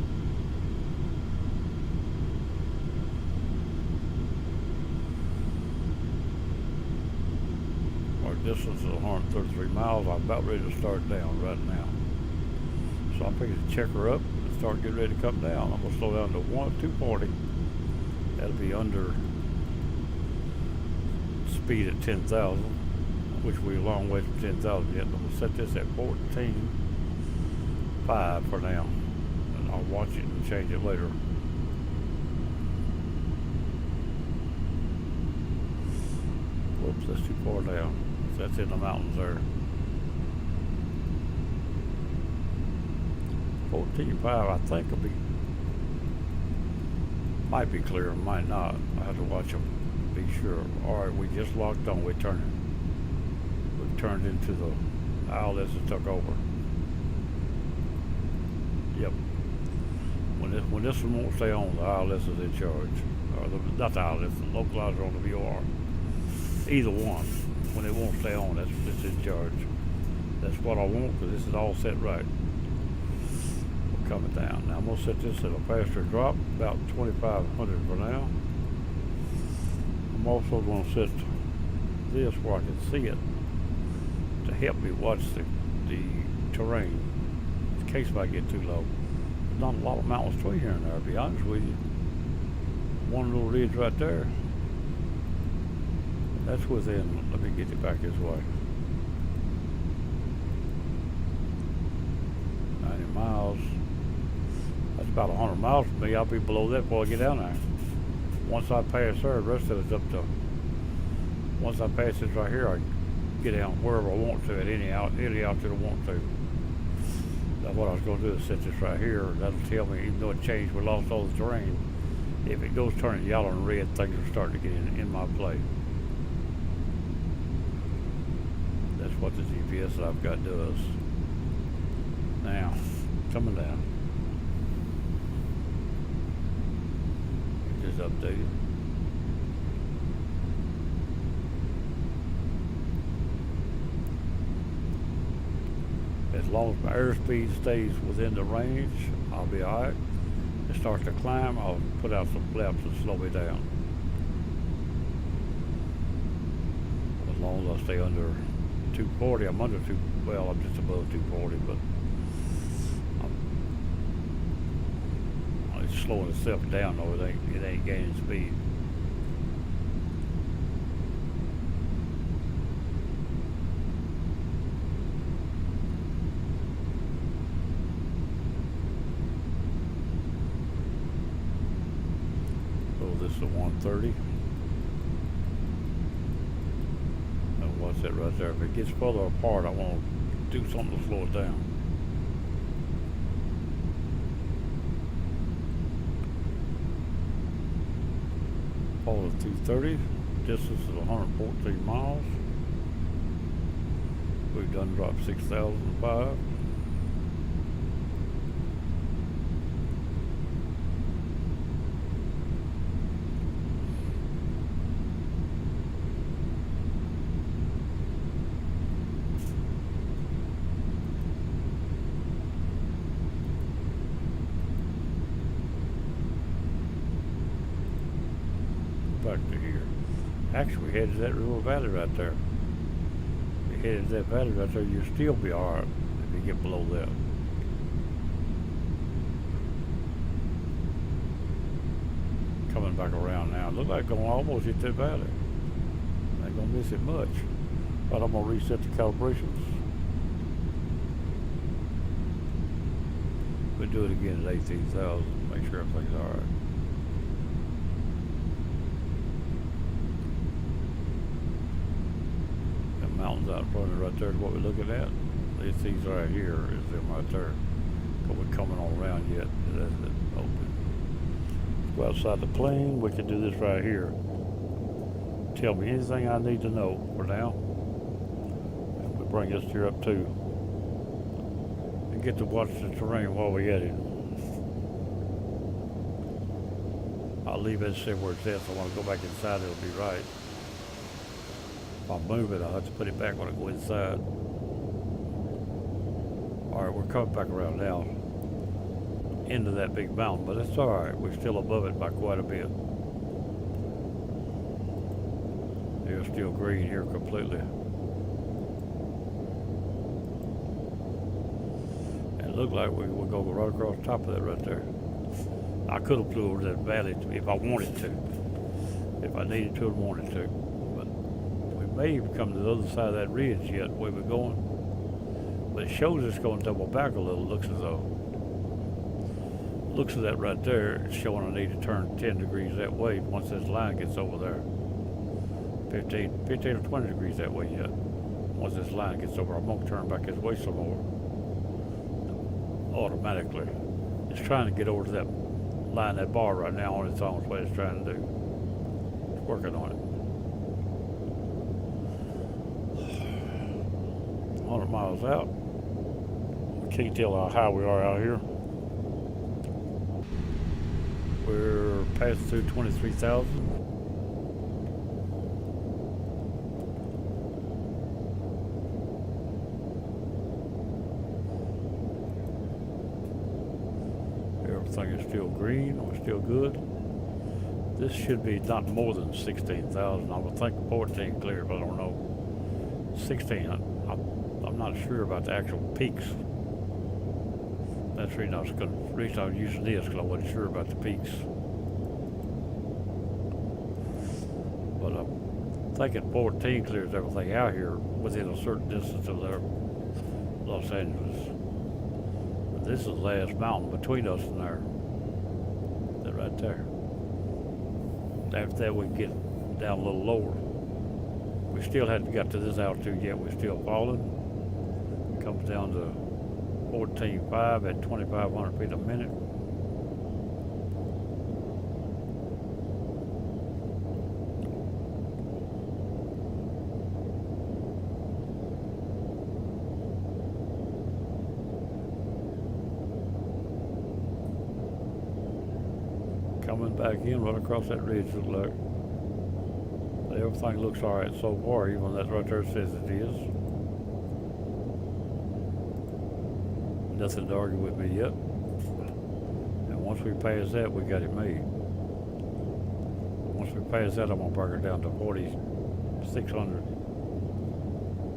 Distance is 133 miles. I'm about ready to start down right now. So I'm fixing to check her up and start getting ready to come down. I'm going to slow down to 240. That'll be under speed at 10,000, which we're a long way from 10,000 yet. I'm going to set this at 14.5 for now. And I'll watch it and change it later. Whoops, that's too far down. That's in the mountains there. 14.5, I think might be clear, might not. I have to watch them, be sure. All right, we just locked on. We've turned into the ILS that took over. Yep. When this one won't stay on, the ILS is in charge. Or not the ILS, the localizer on the VOR. Either one. When it won't stay on, it's in charge. That's what I want, because this is all set right. We're coming down. Now I'm going to set this at a faster drop, about 2,500 for now. I'm also going to set this where I can see it to help me watch the terrain in case if I get too low. There's not a lot of mountains between here and there, to be honest with you. One little ridge right there. That's within, let me get it back this way. 90 miles. That's about 100 miles from me. I'll be below that before I get down there. Once I pass there, the rest of it's up to, once I pass this right here, I get down wherever I want to at any altitude I want to. That's what I was going to do is set this right here. That'll tell me, even though it changed, we lost all the terrain. If it goes turning yellow and red, things are starting to get in my play. That's what the GPS that I've got does. Now, coming down. Just updated. As long as my airspeed stays within the range, I'll be alright. It starts to climb, I'll put out some flaps and slow me down. As long as I stay under 240, I'm under I'm just above 240, but it's slowing itself down though, it ain't gaining speed. This is a 130. And what's that right there? If it gets further apart, I want to do something to slow it down. Apollo 230. Distance is 114 miles. We've done dropped 6,005. Back to here. Actually, we headed that river valley right there. We headed that valley right there, you'll still be alright if you get below that. Coming back around now. Look like going almost hit that valley. Ain't gonna miss it much. But I'm gonna reset the calibrations. We'll do it again at 18,000. Make sure everything's alright. Mountains out in front of it right there is what we're looking at. These right here is them right there. But we're coming on around yet. That's it open. Let's go outside the plane. We can do this right here. Tell me anything I need to know for now. And we bring this here up too. And get to watch the terrain while we at it. I'll leave it see where it's at, so when I go back inside it'll be right. If I move it, I'll have to put it back when I go inside. Alright, we're coming back around now into that big mountain, but that's alright. We're still above it by quite a bit. They're still green here completely. And it looked like we would go right across the top of that right there. I could have flew over that valley if I wanted to. If I needed to and wanted to. May even come to the other side of that ridge yet where we're going, but it shows it's going to double back a little. Looks as though at that right there, it's showing I need to turn 10 degrees that way once this line gets over there. 15 or 20 degrees that way yet. Once this line gets over, I'm going to turn back this way some more automatically. It's trying to get over to that line, that bar right now on its own. That's what it's trying to do. It's working on it. 100 miles out. We can't tell how high we are out here. We're passing through 23,000. Everything is still green. We're still good. This should be not more than 16,000. I would think 14 clear, but I don't know. 16. I'm not sure about the actual peaks. That's the reason I was using this, because I wasn't sure about the peaks. But I'm thinking 14 clears everything out here within a certain distance of there, Los Angeles. But this is the last mountain between us and there. That right there. After that we can get down a little lower. We still hadn't got to this altitude yet. We're still falling. Comes down to 14.5 at 2,500 feet a minute. Coming back in right across that ridge, look like. Everything looks alright so far, even that right there says it is. Nothing to argue with me yet. And once we pass that, we got it made. Once we pass that, I'm gonna bring her down to 4,600.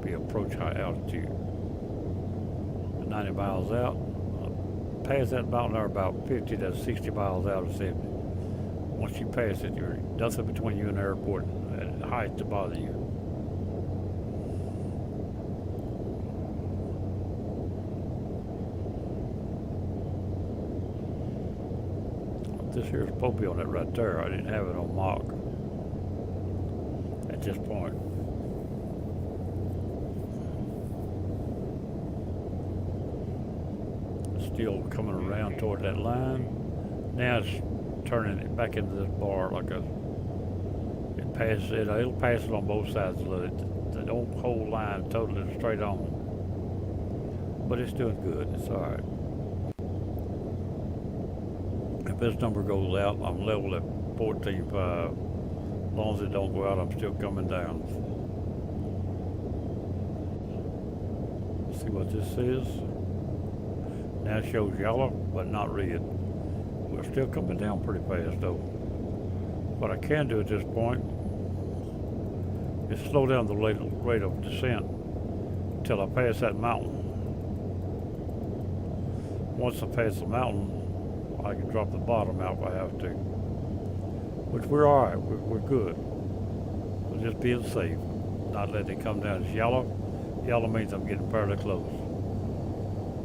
Be approach high altitude. 90 miles out. Pass that mountain there about 50 to 60 miles out of 70. Once you pass it, you're nothing between you and the airport at height to bother you. This here is supposed to be on that right there. I didn't have it on Mach at this point. Still coming around toward that line. Now it's turning it back into this bar like it passes it. It'll pass it on both sides of it. They don't hold line totally straight on. But it's doing good. It's all right. If this number goes out, I'm level at 14.5. As long as it don't go out, I'm still coming down. See what this is? Now it shows yellow, but not red. We're still coming down pretty fast though. What I can do at this point is slow down the rate of descent until I pass that mountain. Once I pass the mountain, I can drop the bottom out if I have to. Which we're all right, we're good. We're just being safe, not letting it come down. It's yellow. Yellow means I'm getting fairly close.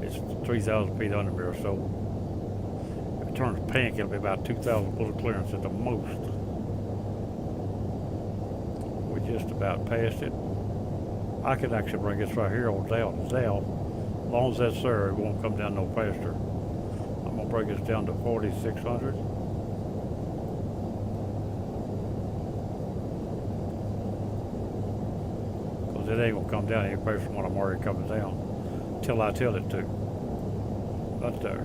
It's 3,000 feet under me or so. If it turns pink, it'll be about 2,000 foot of clearance at the most. We just about passed it. I can actually bring this right here on down. As long as that's there, it won't come down no faster. I'm gonna bring this down to 4,600. Cause it ain't gonna come down any faster than what I'm already coming down. Till I tell it to. Right there.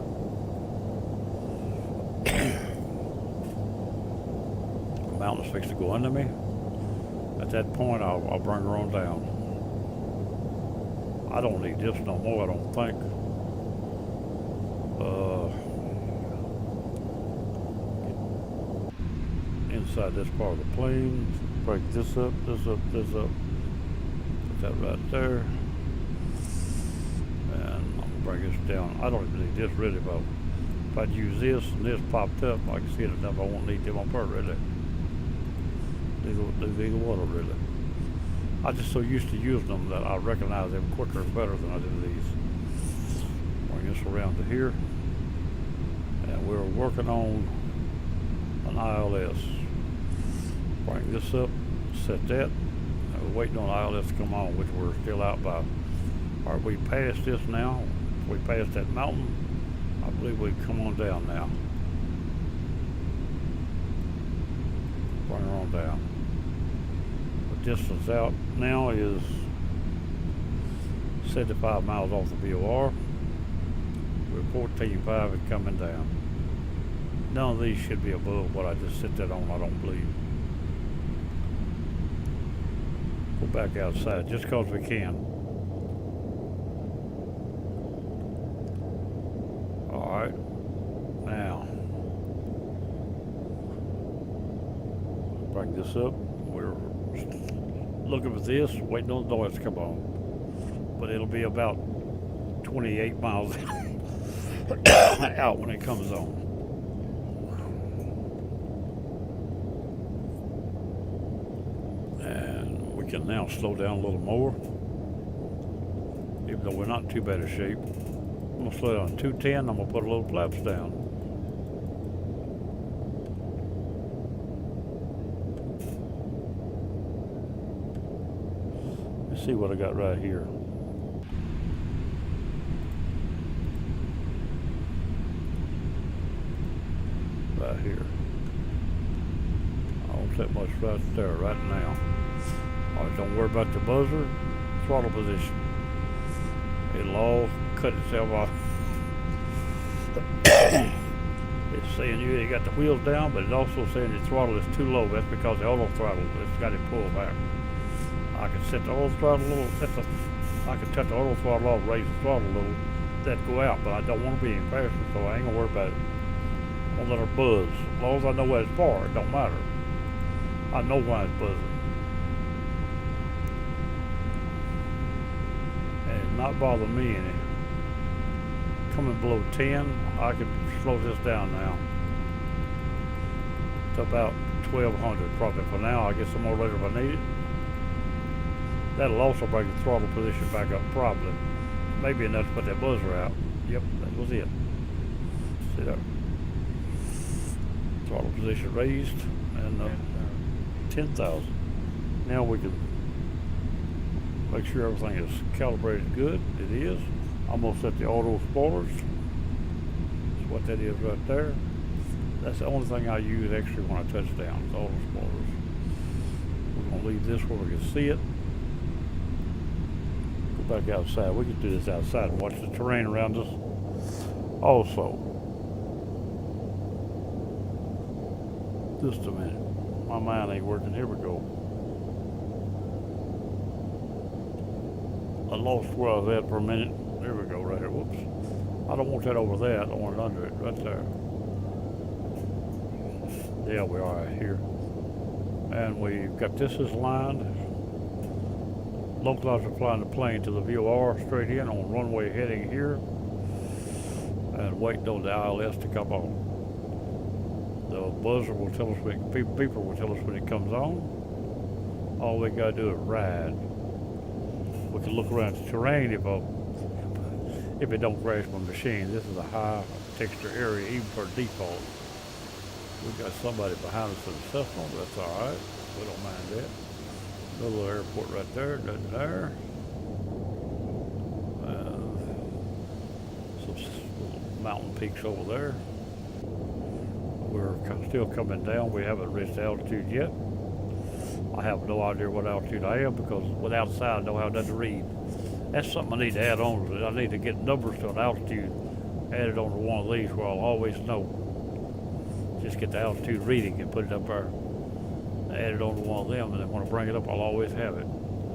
The mountain's fixed to go under me. At that point, I'll bring her on down. I don't need this no more, I don't think. Inside this part of the plane, break this up, this up, this up. Put that right there. Bring this down. I don't even need this really, but if I'd use this and this popped up, I can see it enough. I won't need them on part really. Do either one of really. I'm just so used to using them that I recognize them quicker and better than I do these. Bring this around to here. And we're working on an ILS. Bring this up, set that. And we're waiting on ILS to come on, which we're still out by. All right, we passed this now. We passed that mountain. I believe we come on down now. Bring her on down. The distance out now is 75 miles off the VOR. We're 14.5 and coming down. None of these should be above what I just set that on, I don't believe. Go back outside just because we can. Alright, now bring this up. We're looking for this, waiting on the noise to come on. But it'll be about 28 miles out when it comes on. And we can now slow down a little more, even though we're not in too bad a shape. I'm gonna slow down to 210. I'm gonna put a little flaps down. Let's see what I got right here. Right here. I don't set much right there right now. All right, don't worry about the buzzer, throttle position. It'll all cut itself off. It's saying you got the wheels down, but it's also saying the throttle is too low. That's because the auto throttle has got it pulled back. I can set the auto throttle a little. I can touch the auto throttle off, raise the throttle a little, that go out, but I don't want to be any faster, so I ain't gonna worry about it. I'm gonna let her buzz. As long as I know where it's for, it don't matter. I know why it's buzzing. And it's not bothering me any. Coming below 10, I can slow this down now to about 1200 probably for now. I'll get some more later if I need it. That'll also bring the throttle position back up probably. Maybe enough to put that buzzer out. Yep, that was it. See there? Throttle position raised and 10,000. Now we can make sure everything is calibrated good. It is. I'm gonna set the auto spoilers. That's what that is right there. That's the only thing I use extra when I touch down, is auto spoilers. We're gonna leave this where we can see it. Go back outside. We can do this outside and watch the terrain around us. Also, just a minute. My mind ain't working. Here we go. I lost where I was at for a minute. There we go, right here. Whoops. I don't want that over there. I don't want it under it. Right there. Yeah, we are here. And we've got this as lined. Localizer flying the plane to the VOR straight in on runway heading here. And waiting on the ILS to come on. The buzzer will tell us when, beeper will tell us when it comes on. All we gotta do is ride. We can look around the terrain if it don't crash my machine. This is a high texture area even for default. We got somebody behind us in the Cessna, but that's all right. We don't mind that. Another little airport right there, nothing there. Some little mountain peaks over there. We're still coming down. We haven't reached altitude yet. I have no idea what altitude I am because with outside I don't have nothing to read. That's something I need to add on to it. I need to get numbers to an altitude added onto one of these where I'll always know. Just get the altitude reading and put it up there. Add it onto one of them, and then when I bring it up, I'll always have it.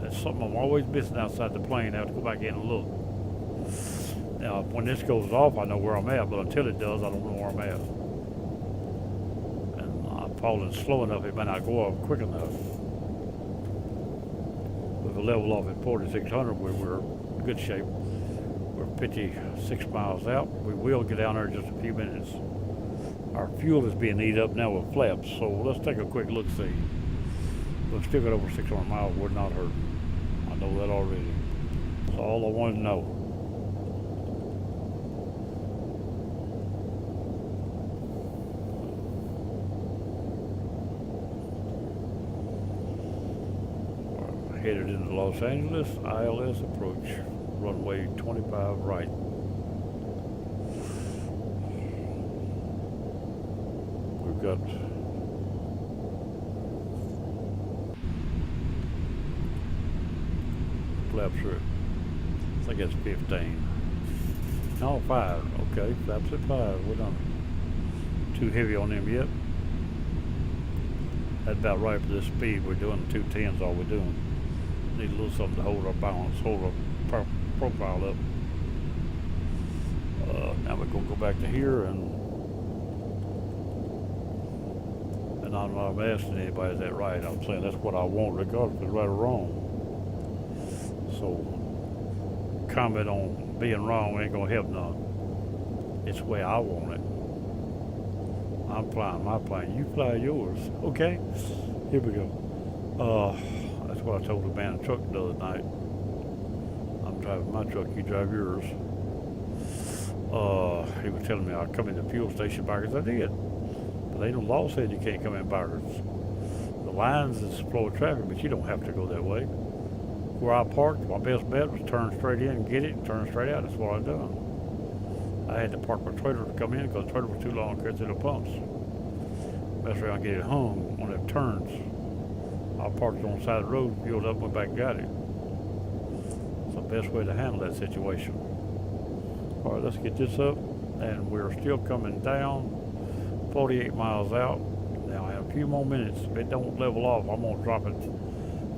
That's something I'm always missing outside the plane. I have to go back in and look. Now, when this goes off, I know where I'm at, but until it does, I don't know where I'm at. And I'm falling slow enough, it may not go off quick enough. With a level off at 4,600, we're in good shape. We're 56 miles out. We will get down there in just a few minutes. Our fuel is being eaten up now with flaps, so let's take a quick look-see. We've still got over 600 miles, we're not hurt. I know that already. That's all I wanted to know. We're headed into Los Angeles, ILS approach, runway 25 right. Got flaps are, I think that's 15. No, 5. Okay, flaps at 5. We're not too heavy on them yet. That's about right for this speed. We're doing 210s, all we're doing. Need a little something to hold our balance, hold our profile up. Now we're going to go back to here and I'm not asking anybody, is that right? I'm saying that's what I want, regardless if it's right or wrong. So, comment on being wrong ain't gonna help none. It's the way I want it. I'm flying my plane, you fly yours. Okay, here we go. That's what I told the man in the truck the other night. I'm driving my truck, you drive yours. He was telling me I'd come in the fuel station backwards. I did. But ain't no law said you can't come in backwards. The lines is the flow of traffic, but you don't have to go that way. Where I parked, my best bet was turn straight in and get it and turn straight out. That's what I done. I had to park my trailer to come in because the trailer was too long to carry through the pumps. Best way I can get it hung on them turns. I parked it on the side of the road, fueled up, went back and got it. It's the best way to handle that situation. All right, let's get this up. And we're still coming down, 48 miles out. Now, in a few more minutes, if it don't level off, I'm gonna drop it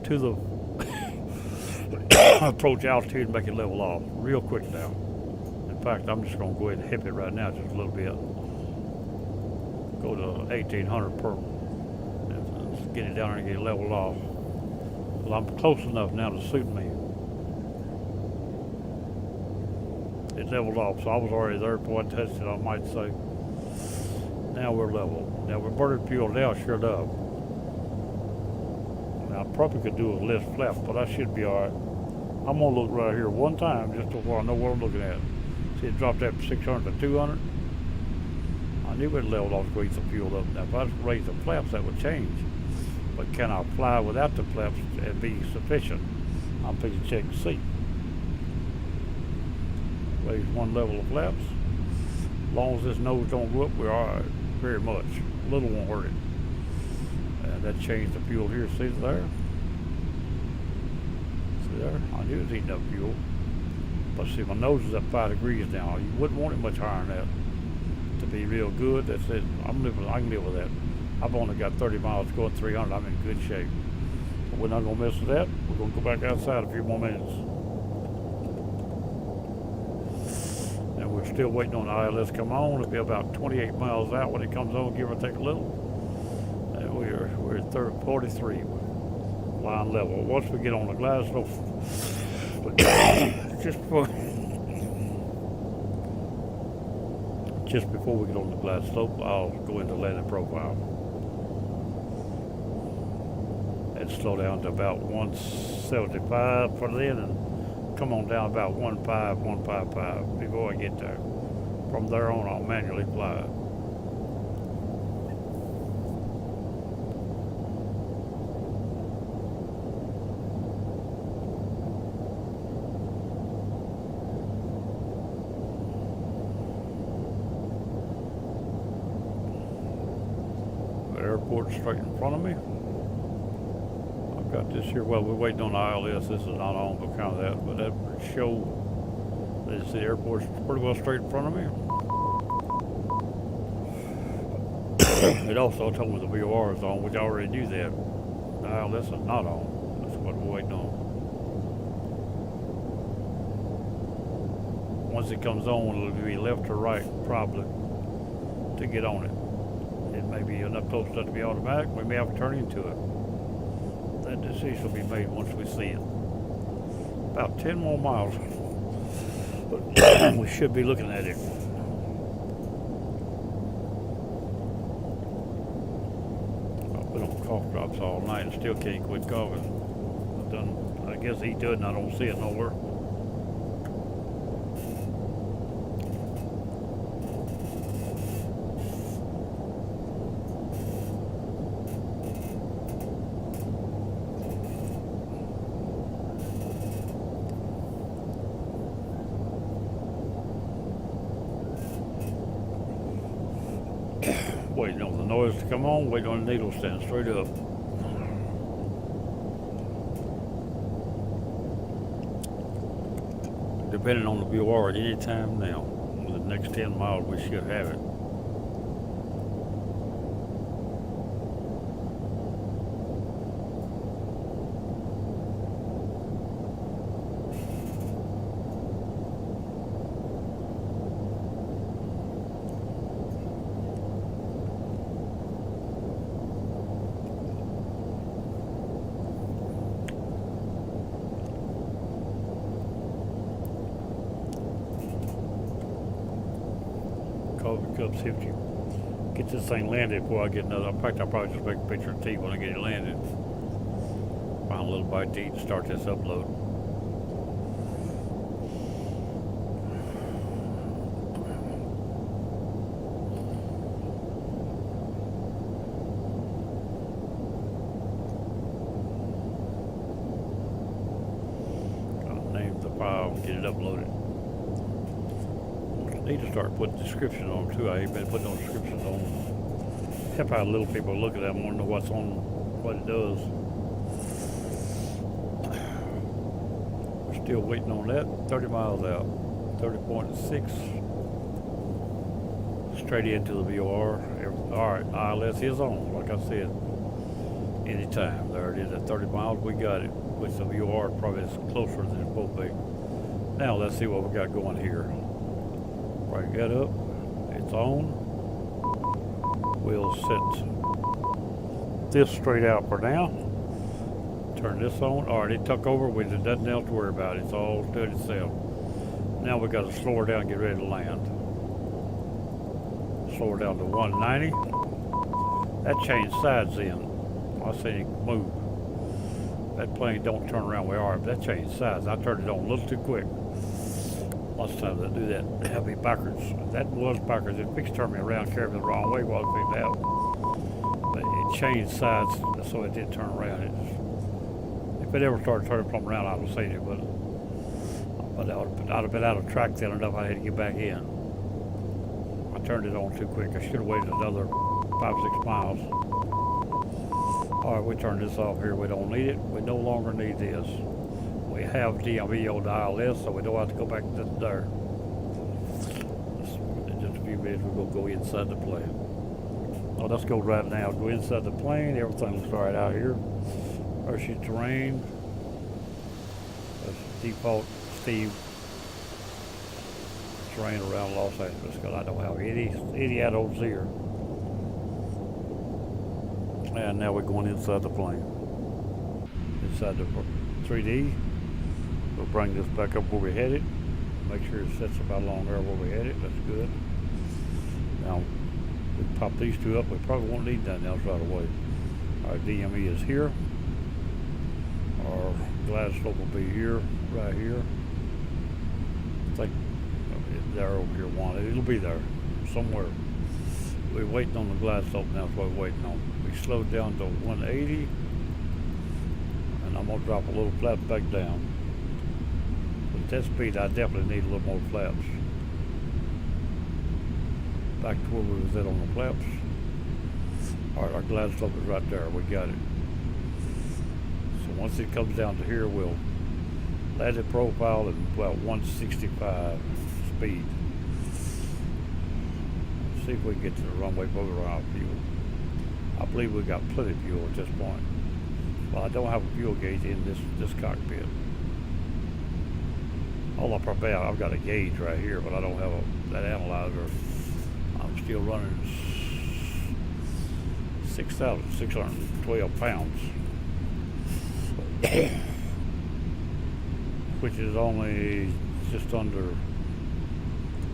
to the approach altitude and make it level off real quick now. And fact, I'm just gonna go ahead and hip it right now just a little bit. Go to 1800 per. Let's get it down there and get it leveled off. Well, I'm close enough now to suit me. It leveled off, so I was already there before I touched it, I might say. Now we're level. Now we're burning fuel now, sure enough. Now I probably could do a less flaps, but I should be alright. I'm gonna look right here one time just before I know what I'm looking at. See, it dropped that from 600 to 200. I knew it leveled off to raise the fuel up. Now if I raise the flaps, that would change. But can I fly without the flaps and be sufficient? I'm fixing to check and see. Raise one level of flaps. As long as this nose don't go up, we're alright. Very much. A little won't hurt it. And that changed the fuel here. See there? See there? I knew it was eating up fuel. But see, my nose is at 5 degrees now. You wouldn't want it much higher than that to be real good. That's it. I can live with that. I've only got 30 miles going 300. I'm in good shape. But we're not going to mess with that. We're going to go back outside a few more minutes. And we're still waiting on the ILS to come on. It'll be about 28 miles out when it comes on, give or take a little. And we're at 43. We're flying level. Once we get on the glide slope, just before we get on the glide slope, I'll go into landing profile. And slow down to about 175 for then, and come on down about 155 before I get there. From there on, I'll manually fly. The airport's straight in front of me. Got this here. Well, we're waiting on the ILS. This is not on account of that, but that would show that the airport's pretty well straight in front of me. It also told me the VOR is on, which I already knew that. The ILS is not on. That's what we're waiting on. Once it comes on, it'll be left or right, probably, to get on it. It may be enough close enough to be automatic. We may have to turn into it. That decision will be made once we see it. About 10 more miles. We should be looking at it. I've been on cough drops all night and still can't quit coughing. I guess he does and I don't see it nowhere. Waiting on the noise to come on, waiting on the needle to stand straight up. Depending on the VOR at any time now, the next 10 miles we should have it. Coffee cups 50. Get this thing landed before I get another. In fact, I'll probably just make a picture of tea when I get it landed. Find a little bite to eat and start this upload. I'll name the file and get it uploaded. Need to start putting descriptions on too. I ain't been putting no descriptions on. Help out little people look at that and want to know what's on, what it does. We're still waiting on that. 30 miles out. 30.6. Straight into the VOR. Alright, ILS is on, like I said. Anytime. There it is at 30 miles. We got it. With the VOR probably is closer than it will be. Now let's see what we got going here. Break that up. It's on. We'll set this straight out for now. Turn this on. Alright, it took over. There's nothing else to worry about. It's all doing itself. Now we got to slow her down and get ready to land. Slow her down to 190. That changed sides in. I said it move. That plane don't turn around where we are, but that changed sides. I turned it on a little too quick. Lots of times I do that. That'll be backwards. That was backwards. It fixed turned me around, carried me the wrong way while it picked out. But it changed sides so it didn't turn around. If it ever started turning from around, I would have seen it, but I'd have been out of track then enough I had to get back in. I turned it on too quick. I should have waited another 5-6 miles. Alright, we turn this off here. We don't need it. We no longer need this. We have DME on the ILS, so we don't have to go back to there. In just a few minutes, we're going to go inside the plane. Oh, let's go right now. Go inside the plane. Everything looks all right out here. There's your terrain. That's default Steve terrain around Los Angeles, because I don't have any adults here. And now we're going inside the plane. Inside the 3D. We'll bring this back up where we headed. Make sure it sets about along there where we headed. That's good. Now, we pop these two up. We probably won't need nothing else right away. Our DME is here. Our glide slope will be here, right here. I think there over here one. It'll be there somewhere. We're waiting on the glide slope now. That's what we're waiting on. We slowed down to 180, and I'm gonna drop a little flap back down. At that speed, I definitely need a little more flaps. Back to where we was at on the flaps. All right, our glide slope is right there. We got it. So once it comes down to here, we'll let it profile at about 165 speed. See if we can get to the runway before we run out of fuel. I believe we got plenty of fuel at this point. Well, I don't have a fuel gauge in this cockpit. All up our back, I've got a gauge right here, but I don't have that analyzer. I'm still running 6,612 pounds, which is only just under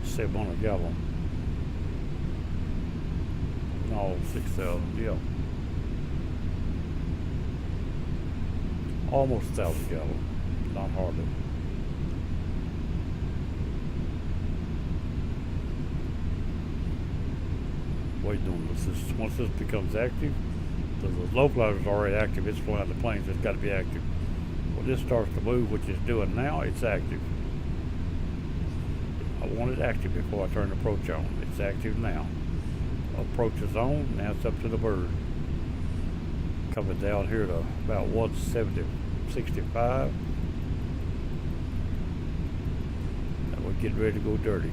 700 gallons. No, 6,000, yeah. Almost 1,000 gallons, not hardly. Waiting on this. Once this becomes active, the low flight is already active. It's flying the planes. It's got to be active. When this starts to move, which it's doing now, it's active. I want it active before I turn the approach on. It's active now. Approach is on. Now it's up to the bird. Coming down here to about 170.65. And we're getting ready to go dirty.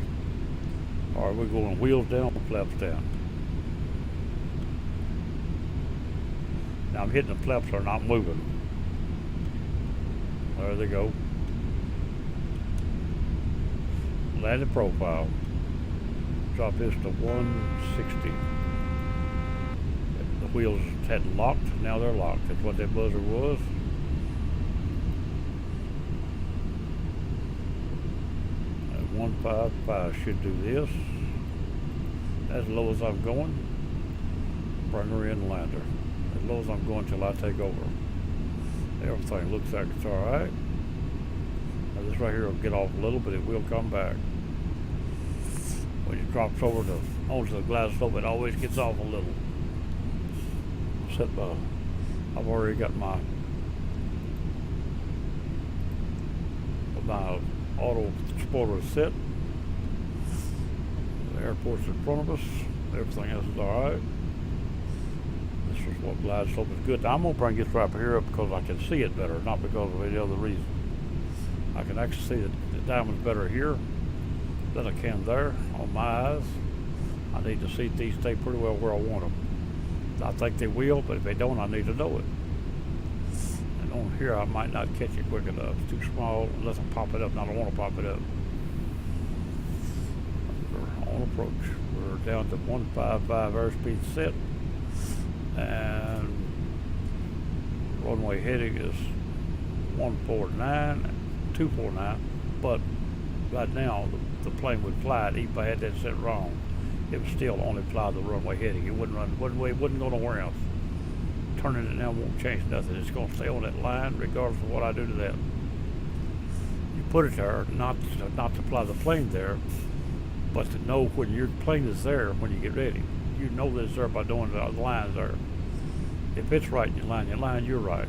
All right, we're going wheels down, flaps down. Now I'm hitting the flaps are not moving. There they go. Landed profile. Drop this to 160. The wheels hadn't locked, now they're locked. That's what that buzzer was. And 155 should do this. As low as I'm going, bring her in, land her. As low as I'm going till I take over. Everything looks like it's alright. Now this right here will get off a little, but it will come back. When it drops over onto the glide slope, it always gets off a little. I've already got my auto spoiler set. The airport's in front of us. Everything else is alright. This is what glide slope is good. Now, I'm going to bring this right here up because I can see it better, not because of any other reason. I can actually see the diamonds better here than I can there on my eyes. I need to see if these stay pretty well where I want them. I think they will, but if they don't, I need to know it. And on here, I might not catch it quick enough. It's too small unless I pop it up, and I don't want to pop it up. approach. We're down to 155 airspeed set, and runway heading is 149, 249, but right now the plane would fly it, even if I had that set wrong, it would still only fly the runway heading. It wouldn't run, wouldn't go nowhere else. Turning it now won't change nothing. It's going to stay on that line regardless of what I do to that. You put it there not to fly the plane there, but to know when your plane is there when you get ready. You know that it's there by doing the lines there. If it's right in your line, you're right.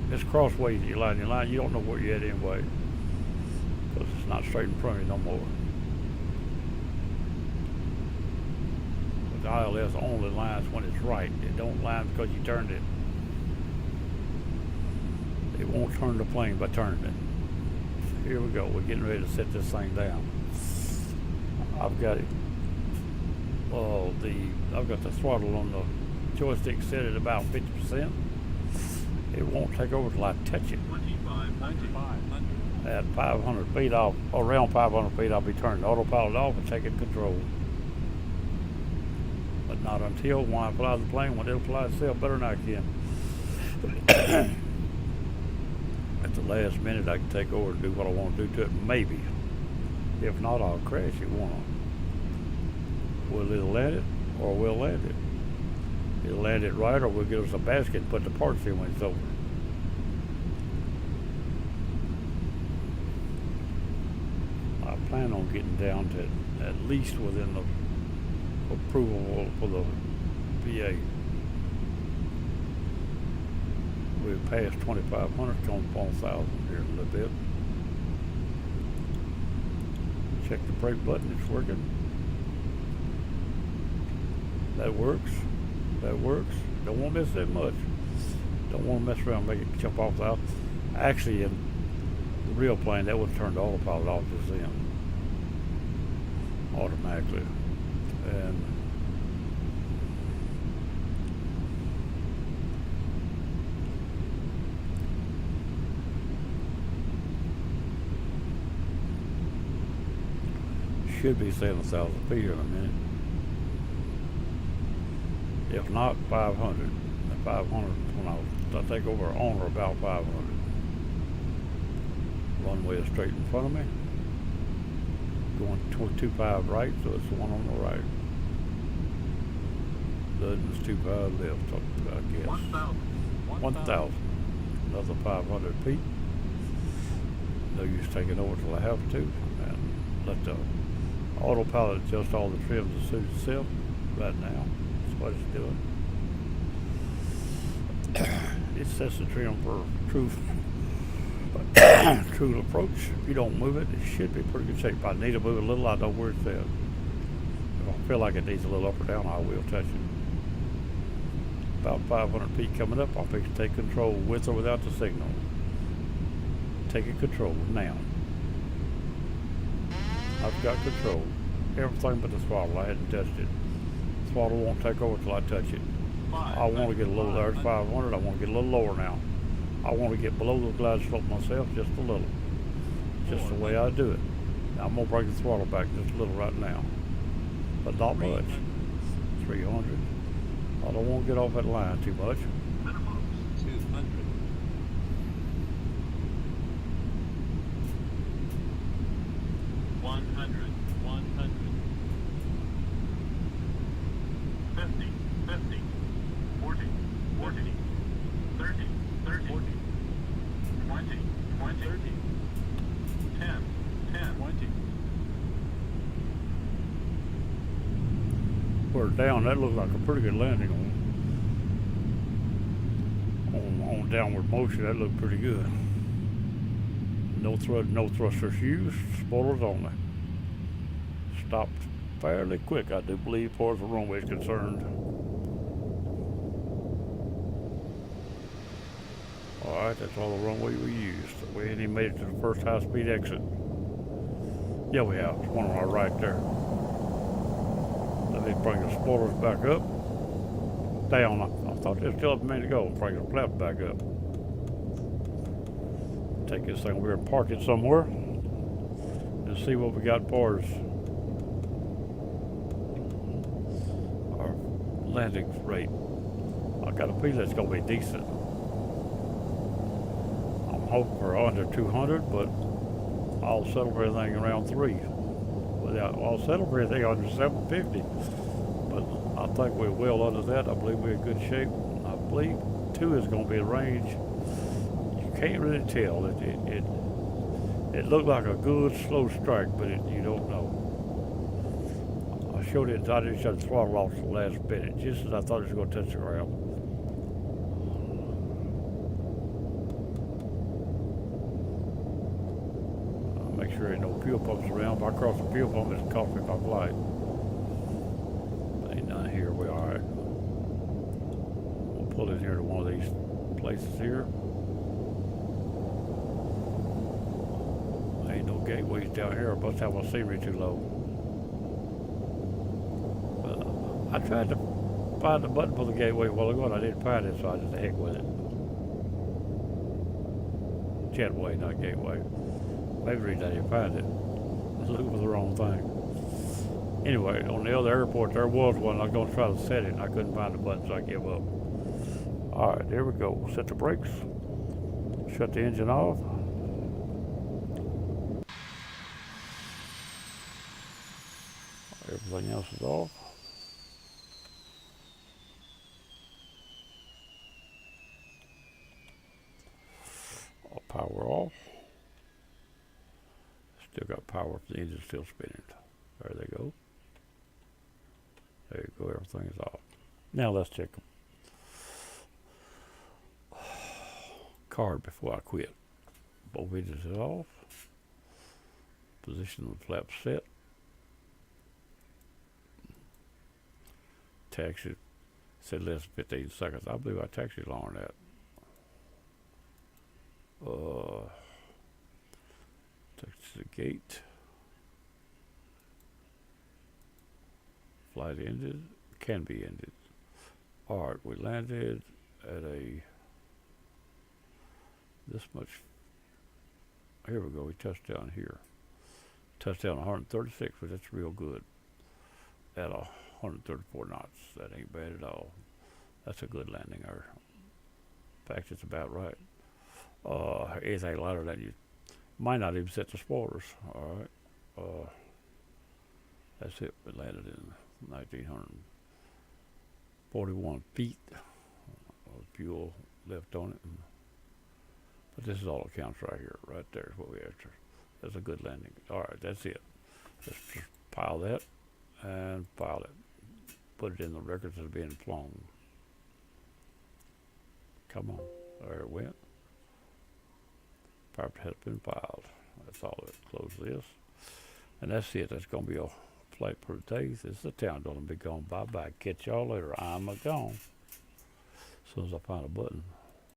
If it's crossways in your line, you don't know where you're at anyway, because it's not straight in front of you no more. But the ILS only lines when it's right. It don't line because you turned it. It won't turn the plane by turning it. Here we go. We're getting ready to set this thing down. I've got it. I've got the throttle on the joystick set at about 50%. It won't take over till I touch it. 2500. At 500 feet, around 500 feet, I'll be turning the autopilot off and taking control. But not until when I fly the plane, when it'll fly itself better than I can. At the last minute, I can take over and do what I want to do to it, maybe. If not, I'll crash it one. We'll either land it or we'll land it. It'll land it right, or we'll get us a basket and put the parts in when it's over. I plan on getting down to at least within the approval for the PA. We've passed 2,500, come up on 1,000 here in a little bit. Check the brake button, it's working. That works. That works. Don't want to miss that much. Don't want to mess around and make it jump off the house. Actually, in the real plane, that would turn the autopilot off just then. Automatically. And should be saying 1,000 feet here in a minute. If not, 500. 500 when I take over on or about 500. Runway is straight in front of me. Going 25 right, so it's the one on the right. Then it's 25 left, I guess. 1,000. Another 500 feet. No use taking over till I have to. And let the autopilot adjust all the trims to suit itself right now. What it's doing. It sets the trim for true approach. If you don't move it, it should be pretty good shape. If I need to move it a little, I know where it's at. If I feel like it needs a little up or down, I will touch it. About 500 feet coming up, I'll fix to take control with or without the signal. Taking control now. I've got control. Everything but the throttle. I hadn't touched it. Throttle won't take over till I touch it. I want to get a little there at 500. I want to get a little lower now. I want to get below the glide slope myself just a little. Just the way I do it. Now, I'm going to break the throttle back just a little right now. But not much. 300. I don't want to get off that line too much. 200. 100. 50, 50, 40, 40, 30, 30, 40, 20, 20, 30, 10, 10, 20. We're down. That looks like a pretty good landing on downward motion. That looked pretty good. No thrusters used. Spoilers only. Stopped fairly quick, I do believe, as far as the runway is concerned. Alright, that's all the runway we used. We ain't even made it to the first high-speed exit. Yeah, we have. There's one on our right there. Let me bring the spoilers back up. Down. I thought they were still up a minute ago. Bring the flaps back up. Take this thing over here and park it somewhere. And see what we got as far as landing rate. I got a feeling it's gonna be decent. I'm hoping for under 200, but I'll settle for anything around 3. I'll settle for anything under 750. But I think we're well under that. I believe we're in good shape. I believe 2 is going to be the range. You can't really tell. It looked like a good slow strike, but you don't know. I showed it. I just shut the throttle off the last minute, just as I thought it was going to touch the ground. Make sure there ain't no fuel pumps around. If I cross the fuel pump, it's cost me my flight. Ain't none here. We're all right. We'll pull in here to one of these places here. Ain't no gateways down here. I must have my scenery too low. I tried to find the button for the gateway a while ago, and I didn't find it, so I just the heck with it. Jetway, not gateway. Maybe the reason I didn't find it. I was looking for the wrong thing. Anyway, on the other airport, there was one. I was going to try to set it, and I couldn't find the button, so I gave up. All right, there we go. Set the brakes. Shut the engine off. Everything else is off. All power off. Still got power. The engine's still spinning. There they go. There you go. Everything is off. Now let's check them. Card before I quit. Both engines is off. Position of the flap set. Taxi said less than 15 seconds. I believe I taxied longer than that. Taxi to the gate. Flight ended. Can be ended. Alright, we landed at this much. Here we go. We touched down here. Touched down 136, but that's real good. At 134 knots. That ain't bad at all. That's a good landing there. In fact, it's about right. Anything lighter than you might not even set the spoilers. All right. That's it. We landed in 1,941 feet. Fuel left on it. But this is all that counts right here. Right there is what we after. That's a good landing. All right, that's it. Let's just pile that and file it. Put it in the records as being flown. Come on. There it went. Part has been filed. That's all. Let's close this. And that's it. That's going to be a flight for the day. This is the town. Don't be gone. Bye-bye. Catch y'all later. I'm a gone. As soon as I find a button.